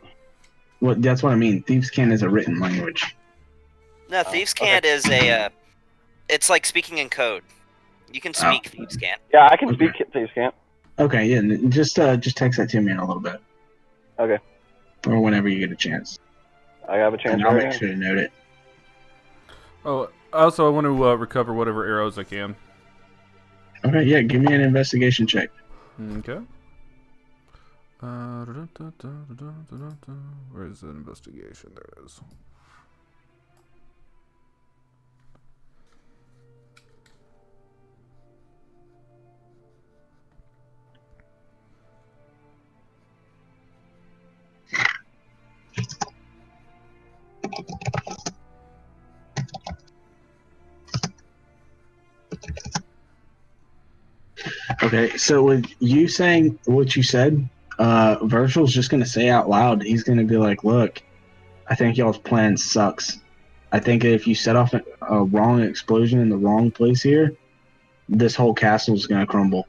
Well, that's what I mean. Thieves' Cant is a written language. No, Thieves' Cant is a. It's like speaking in code. You can speak Thieves' Cant. Yeah, I can Okay. speak Thieves' Cant. Okay, yeah, just text that to me in a little bit, Okay, or whenever you get a chance, I have a chance and I'll right make now. sure to note it. Oh, also I want to recover whatever arrows I can. Okay, yeah, give me an investigation check. Okay. Where is the investigation? There it is. Okay, so with you saying what you said, Virgil's just gonna say out loud. He's gonna be like, "Look, I think y'all's plan sucks. I think if you set off a wrong explosion in the wrong place here, this whole castle's gonna crumble.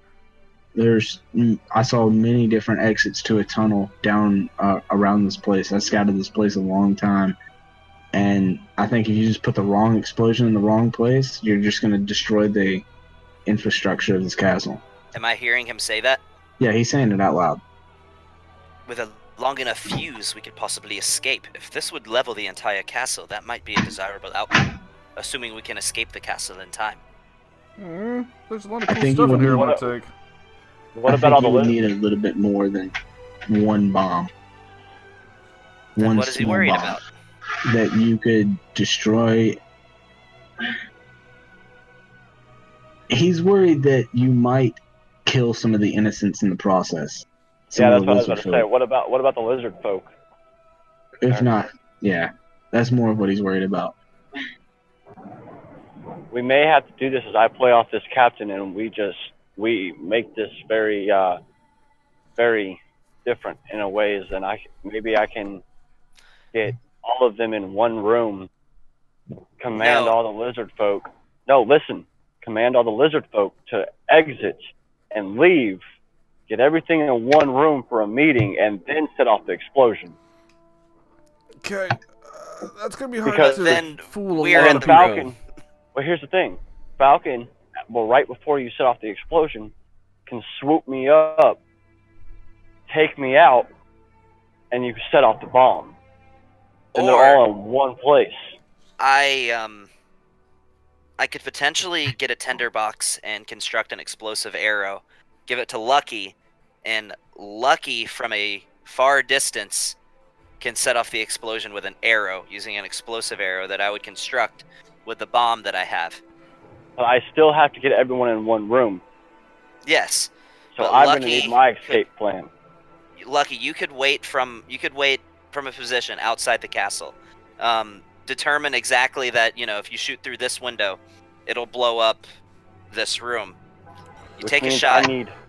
I saw many different exits to a tunnel down around this place. I scouted this place a long time, and I think if you just put the wrong explosion in the wrong place, you're just gonna destroy the infrastructure of this castle." Am I hearing him say that? Yeah, he's saying it out loud. With a long enough fuse, we could possibly escape. If this would level the entire castle, that might be a desirable outcome. Assuming we can escape the castle in time. There's a lot of I cool think stuff you in here I would want to take. What I about all think the you would lizards? need a little bit more than one bomb. Then One what is he small worried bomb about? that you could destroy. He's worried that you might kill some of the innocents in the process. Some Yeah, of that's the what I was about lizard to say. folk. What about the lizard folk? If not, yeah, that's more of what he's worried about. We may have to do this as I play off this captain, and we make this very very different in a ways, and maybe I can get all of them in one room, command No. all the lizard folk. No, listen. Command all the lizard folk to exit and leave. Get everything in one room for a meeting, and then set off the explosion. Okay, that's gonna be hard Because to then fool a we are lot in of the people. Falcon. Well, here's the thing. Falcon, well, right before you set off the explosion, can swoop me up, take me out, and you can set off the bomb. And they're Or all in one place. I could potentially get a tinderbox and construct an explosive arrow, give it to Lucky, and Lucky from a far distance can set off the explosion with an arrow using an explosive arrow that I would construct with the bomb that I have. But I still have to get everyone in one room. Yes. So But I'm going to Lucky need my escape plan. Lucky, you could wait from a position outside the castle. Determine exactly that, if you shoot through this window, it'll blow up this room. You Which take a means shot.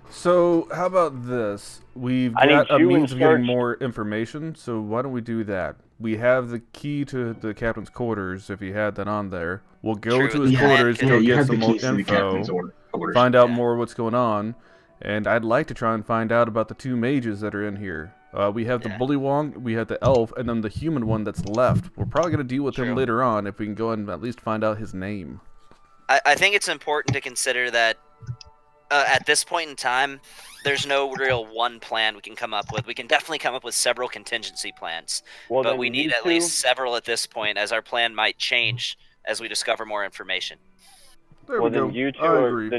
So how about this? We've I need got a you means in of getting search. more information, so why don't we do that? We have the key to the captain's quarters, if he had that on there. We'll go True, to the his plan quarters, could- go you get have some the more keys to the captain's info, quarters. find out Yeah. more what's going on, and I'd like to try and find out about the 2 mages that are in here. We have the Yeah. Bullywong, we have the elf, and then the human one that's left. We're probably going to deal with him True. later on if we can go and at least find out his name. I think it's important to consider that at this point in time, there's no real one plan we can come up with. We can definitely come up with several contingency plans, Well, but then we need you at least several at this point, as our plan might change as we discover more information. There Well, we go. then you two I are agree.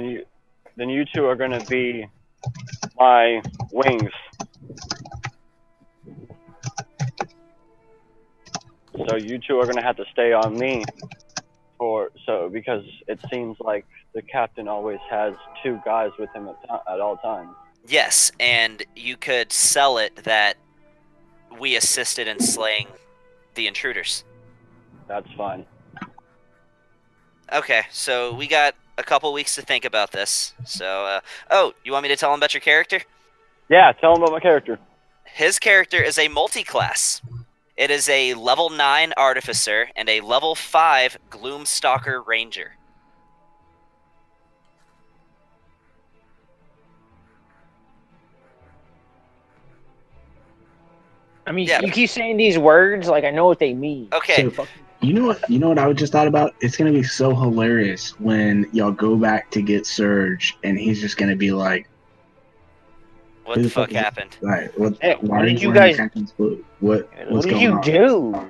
then you two are going to be my wings. So you two are going to have to stay on me because it seems like the captain always has 2 guys with him at all times. Yes, and you could sell it that we assisted in slaying the intruders. That's fine. Okay, so we got a couple weeks to think about this. So, you want me to tell him about your character? Yeah, tell him about my character. His character is a multi-class. It is a level 9 Artificer and a level 5 Gloomstalker Ranger. I mean, Yeah. you keep saying these words like I know what they mean. Okay, So, you know what I just thought about? It's gonna be so hilarious when y'all go back to get Surge, and he's just gonna be like, what Who the the fuck fuck is it? happened? "Right, Hey, why what are did you wearing guys- captain's blue? What's What did going you on?" do?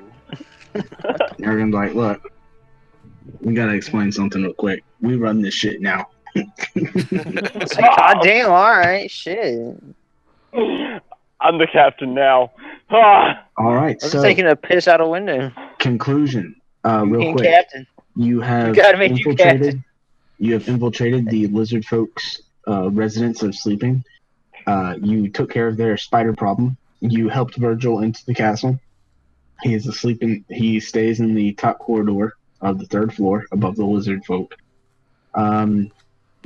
They're gonna be like, "Look, we gotta explain something real quick. We run this shit now." It's like, God damn, alright, shit. I'm the captain now. Ah! All right, I was so taking a piss out a window. conclusion, You real being quick. captain. You have gotta make you infiltrated. You have infiltrated the lizard folks' residence of sleeping. You took care of their spider problem. You helped Virgil into the castle. He is asleep he stays in the top corridor of the 3rd floor above the lizard folk.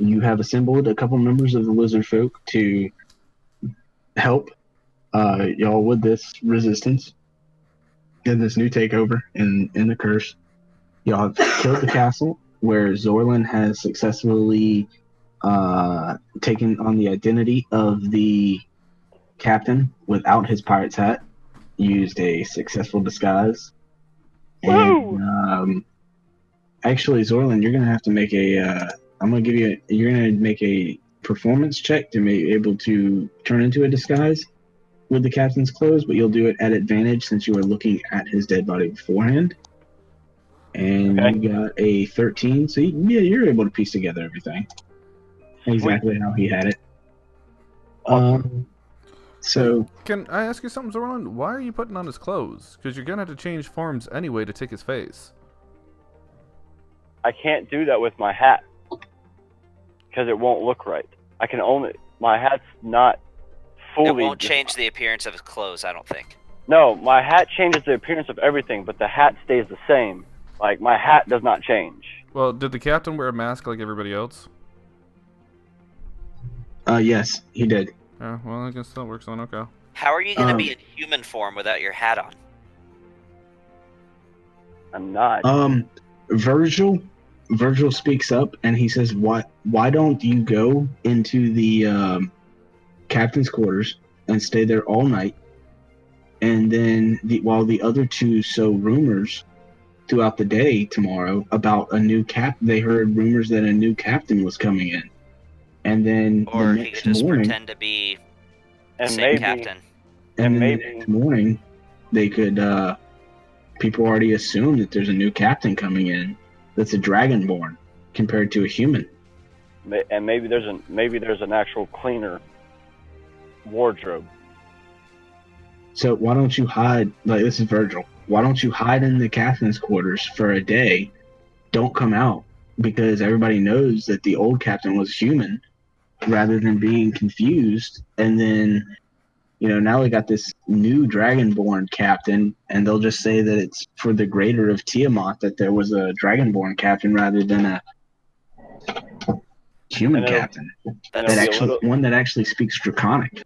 You have assembled a couple members of the lizard folk to help y'all with this resistance and this new takeover in the curse. Y'all have killed the castle where Zorlin has successfully taken on the identity of the captain without his pirate's hat. Used a successful disguise. And actually, Zorlin, you're gonna have to make a. You're gonna make a performance check to be able to turn into a disguise with the captain's clothes, but you'll do it at advantage since you were looking at his dead body beforehand. And Okay. you got a 13, so you're able to piece together everything exactly how he had it. Awesome. So Can I ask you something, Zorlin? Why are you putting on his clothes? Because you're gonna have to change forms anyway to take his face. I can't do that with my hat because it won't look right. My hat's not fully. It won't change the appearance of his clothes, I don't think. No, my hat changes the appearance of everything, but the hat stays the same. Like, my hat does not change. Well, did the captain wear a mask like everybody else? yes, he did. Yeah, well, I guess that works on. Okay. How are you going to be in human form without your hat on? I'm not. Virgil speaks up and he says, why don't you go into the captain's quarters and stay there all night, and then while the other two sow rumors throughout the day tomorrow about a new they heard rumors that a new captain was coming in, and then Or the he could next just morning, pretend to be the And same maybe, captain. and then maybe, the next morning they could people already assume that there's a new captain coming in that's a dragonborn compared to a human. and maybe there's an actual cleaner wardrobe. So why don't you hide? Like, this is Virgil. Why don't you hide in the captain's quarters for a day? Don't come out, because everybody knows that the old captain was human, rather than being confused. And then, now we got this new dragonborn captain, and they'll just say that it's for the greater of Tiamat that there was a dragonborn captain rather than a human captain. One that actually speaks Draconic.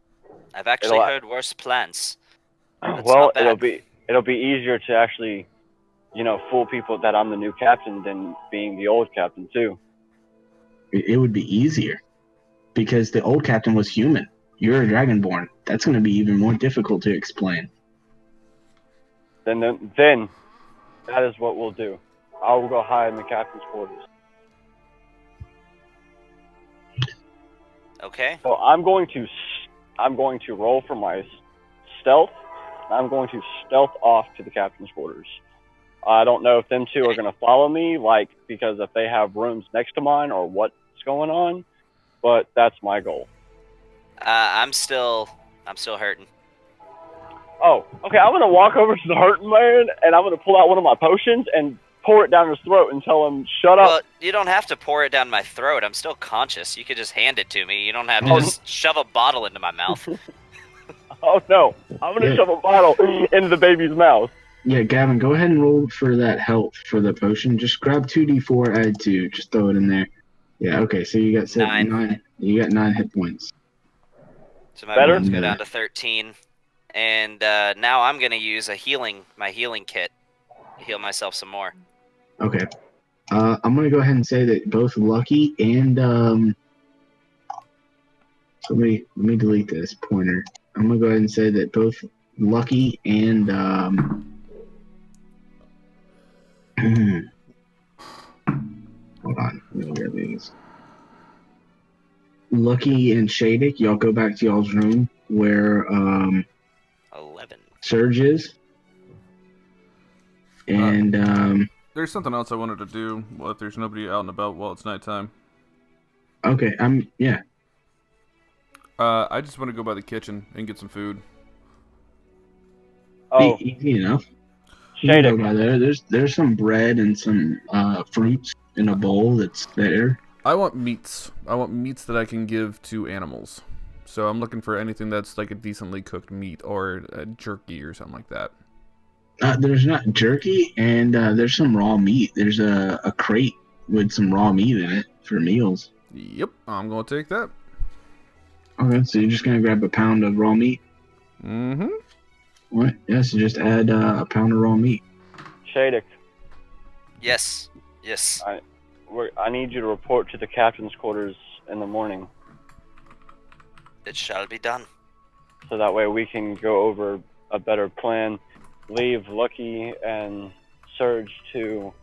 I've actually heard worse plans. That's Well, not bad. it'll be easier to actually, fool people that I'm the new captain than being the old captain too. It would be easier because the old captain was human. You're a dragonborn. That's going to be even more difficult to explain. Then that is what we'll do. I will go hide in the captain's quarters. Okay. So I'm going to roll for my stealth. I'm going to stealth off to the captain's quarters. I don't know if them two are going to follow me, because if they have rooms next to mine or what's going on, but that's my goal. I'm still hurting. Oh, okay. I'm going to walk over to the hurting man, and I'm going to pull out one of my potions and pour it down his throat and tell him, shut up. Well, you don't have to pour it down my throat. I'm still conscious. You could just hand it to me. You don't have to just shove a bottle into my mouth. Oh, no. I'm going to shove a bottle into the baby's mouth. Yeah, Gavin, go ahead and roll for that health for the potion. Just grab 2d4, add 2. Just throw it in there. Yeah, okay, so you got 9. You got 9 hit points. So my wounds go down to 13. And now I'm going to use my healing kit to heal myself some more. Okay. I'm going to go ahead and say that both Lucky and... So let me delete this pointer. I'm going to go ahead and say that both Lucky and... Hold on. Let me grab these. Lucky and Shadik, y'all go back to y'all's room where 11. Surge is. And there's something else I wanted to do if there's nobody out and about while it's nighttime. Okay, yeah. I just want to go by the kitchen and get some food. Oh, easy enough. Shadik. By there. There's some bread and some fruits in a bowl that's there. I want meats. I want meats that I can give to animals. So I'm looking for anything that's like a decently cooked meat or a jerky or something like that. There's not jerky, and there's some raw meat. There's a crate with some raw meat in it for meals. Yep, I'm going to take that. Okay, so you're just going to grab a pound of raw meat? Mm-hmm. All right, yeah, so just add a pound of raw meat. Shadik. Yes. I need you to report to the captain's quarters in the morning. It shall be done. So that way we can go over a better plan. Leave Lucky and Surge to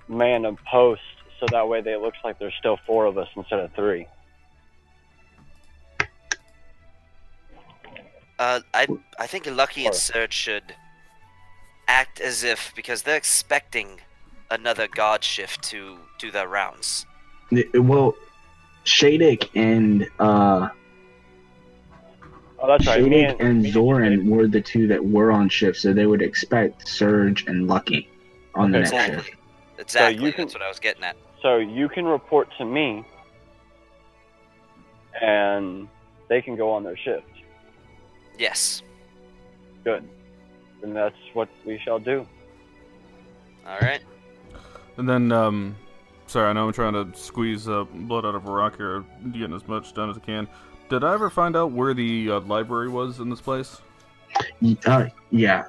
man a post, so that way it looks like there's still 4 of us instead of 3. I think Lucky and Surge should act as if, because they're expecting another god shift to do their rounds. Well, Shadik and Shadik and Zoran were the two that were on shift, so they would expect Surge and Lucky on the next shift. Exactly, that's what I was getting at. So you can report to me, and they can go on their shift. Yes. Good. Then that's what we shall do. All right. And then, sorry, I know I'm trying to squeeze blood out of a rock here, getting as much done as I can. Did I ever find out where the library was in this place? Yeah.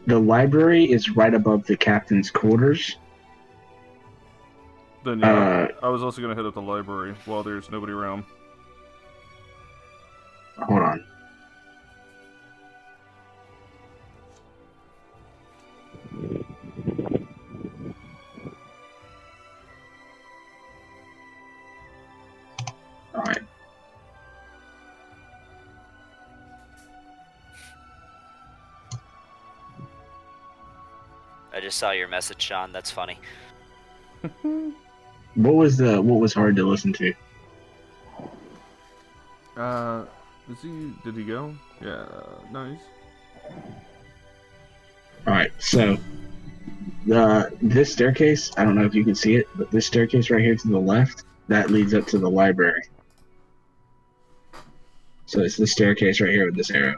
The library is right above the captain's quarters. Then yeah, I was also gonna hit up the library while there's nobody around. Hold on. All right. I just saw your message, Sean. That's funny. What was hard to listen to? Did he go? Yeah, nice. All right. So this staircase, I don't know if you can see it, but this staircase right here to the left, that leads up to the library. So it's the staircase right here with this arrow.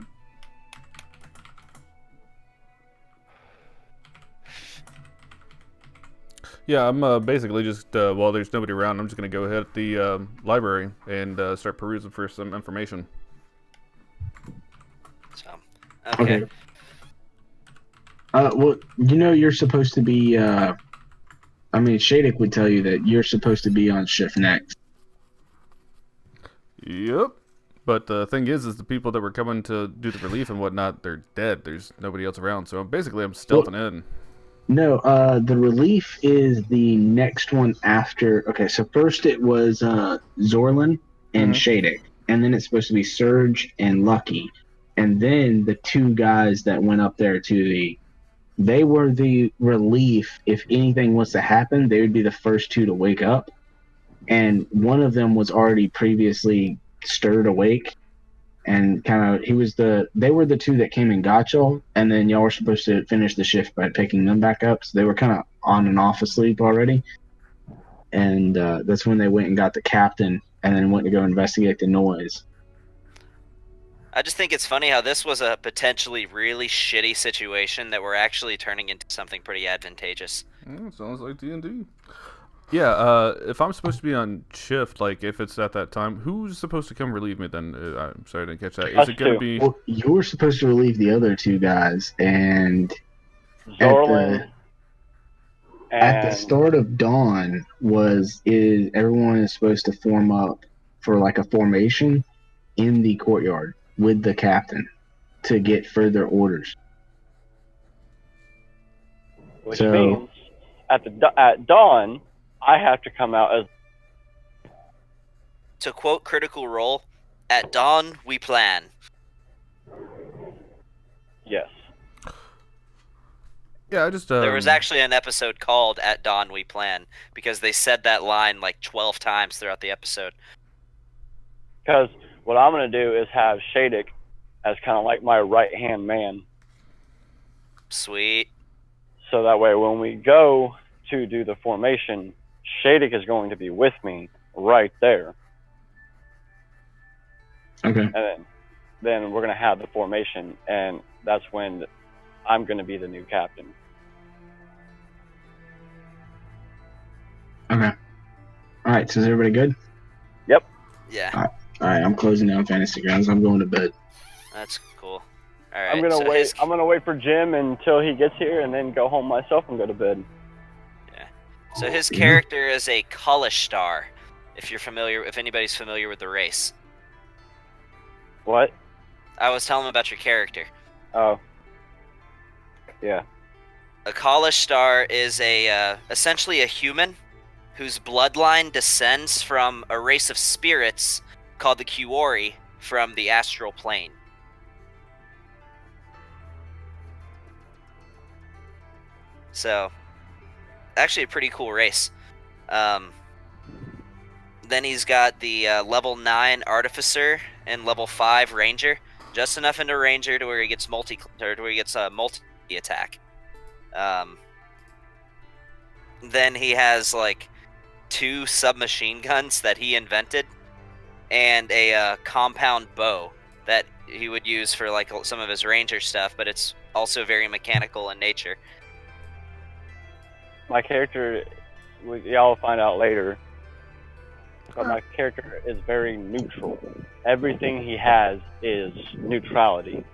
Yeah, I'm basically just while there's nobody around, I'm just gonna go ahead at the library and start perusing for some information. So, okay. Well, you're supposed to be. I mean, Shadek would tell you that you're supposed to be on shift next. Yep. But the thing is the people that were coming to do the relief and whatnot, they're dead. There's nobody else around, so basically I'm stealthing in. No, the relief is the next one after. Okay, so first it was Zorlin and Shadek, and then it's supposed to be Surge and Lucky, and then the two guys that went up there they were the relief. If anything was to happen, they would be the first two to wake up, and one of them was already previously stirred awake. And they were the two that came and got y'all, and then y'all were supposed to finish the shift by picking them back up. So they were kind of on and off asleep already. And that's when they went and got the captain and then went to go investigate the noise. I just think it's funny how this was a potentially really shitty situation that we're actually turning into something pretty advantageous. Sounds like D&D. Yeah, if I'm supposed to be on shift, like if it's at that time, who's supposed to come relieve me then? I'm sorry I didn't catch that. Is it going to be... Well, you were supposed to relieve the other two guys, and Zorlin at the start of dawn everyone is supposed to form up for like a formation in the courtyard with the captain to get further orders. Which means at dawn, I have to come out as... To quote Critical Role, at dawn we plan. Yes. Yeah, I just... There was actually an episode called At Dawn We Plan, because they said that line like 12 times throughout the episode. Because what I'm going to do is have Shadek as kind of like my right-hand man. Sweet. So that way when we go to do the formation, Shadek is going to be with me right there. Okay. And then we're going to have the formation, and that's when I'm going to be the new captain. Okay. All right, so is everybody good? Yep. Yeah. All right, I'm closing down Fantasy Grounds. I'm going to bed. That's cool. All right. I'm gonna wait for Jim until he gets here, and then go home myself and go to bed. Yeah. So his character is a Cultist, if anybody's familiar with the race. What? I was telling him about your character. Oh. Yeah. A Cultist is essentially a human whose bloodline descends from a race of spirits called the Kiwori from the astral plane. So, actually a pretty cool race. Then he's got the level 9 Artificer and level 5 Ranger, just enough into Ranger to where he gets multi attack. Then he has like 2 submachine guns that he invented, and a compound bow that he would use for like some of his Ranger stuff, but it's also very mechanical in nature. My character, y'all will find out later, but my character is very neutral. Everything he has is neutrality.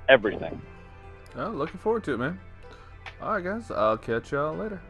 Everything. Oh, looking forward to it, man. All right, guys. I'll catch y'all later.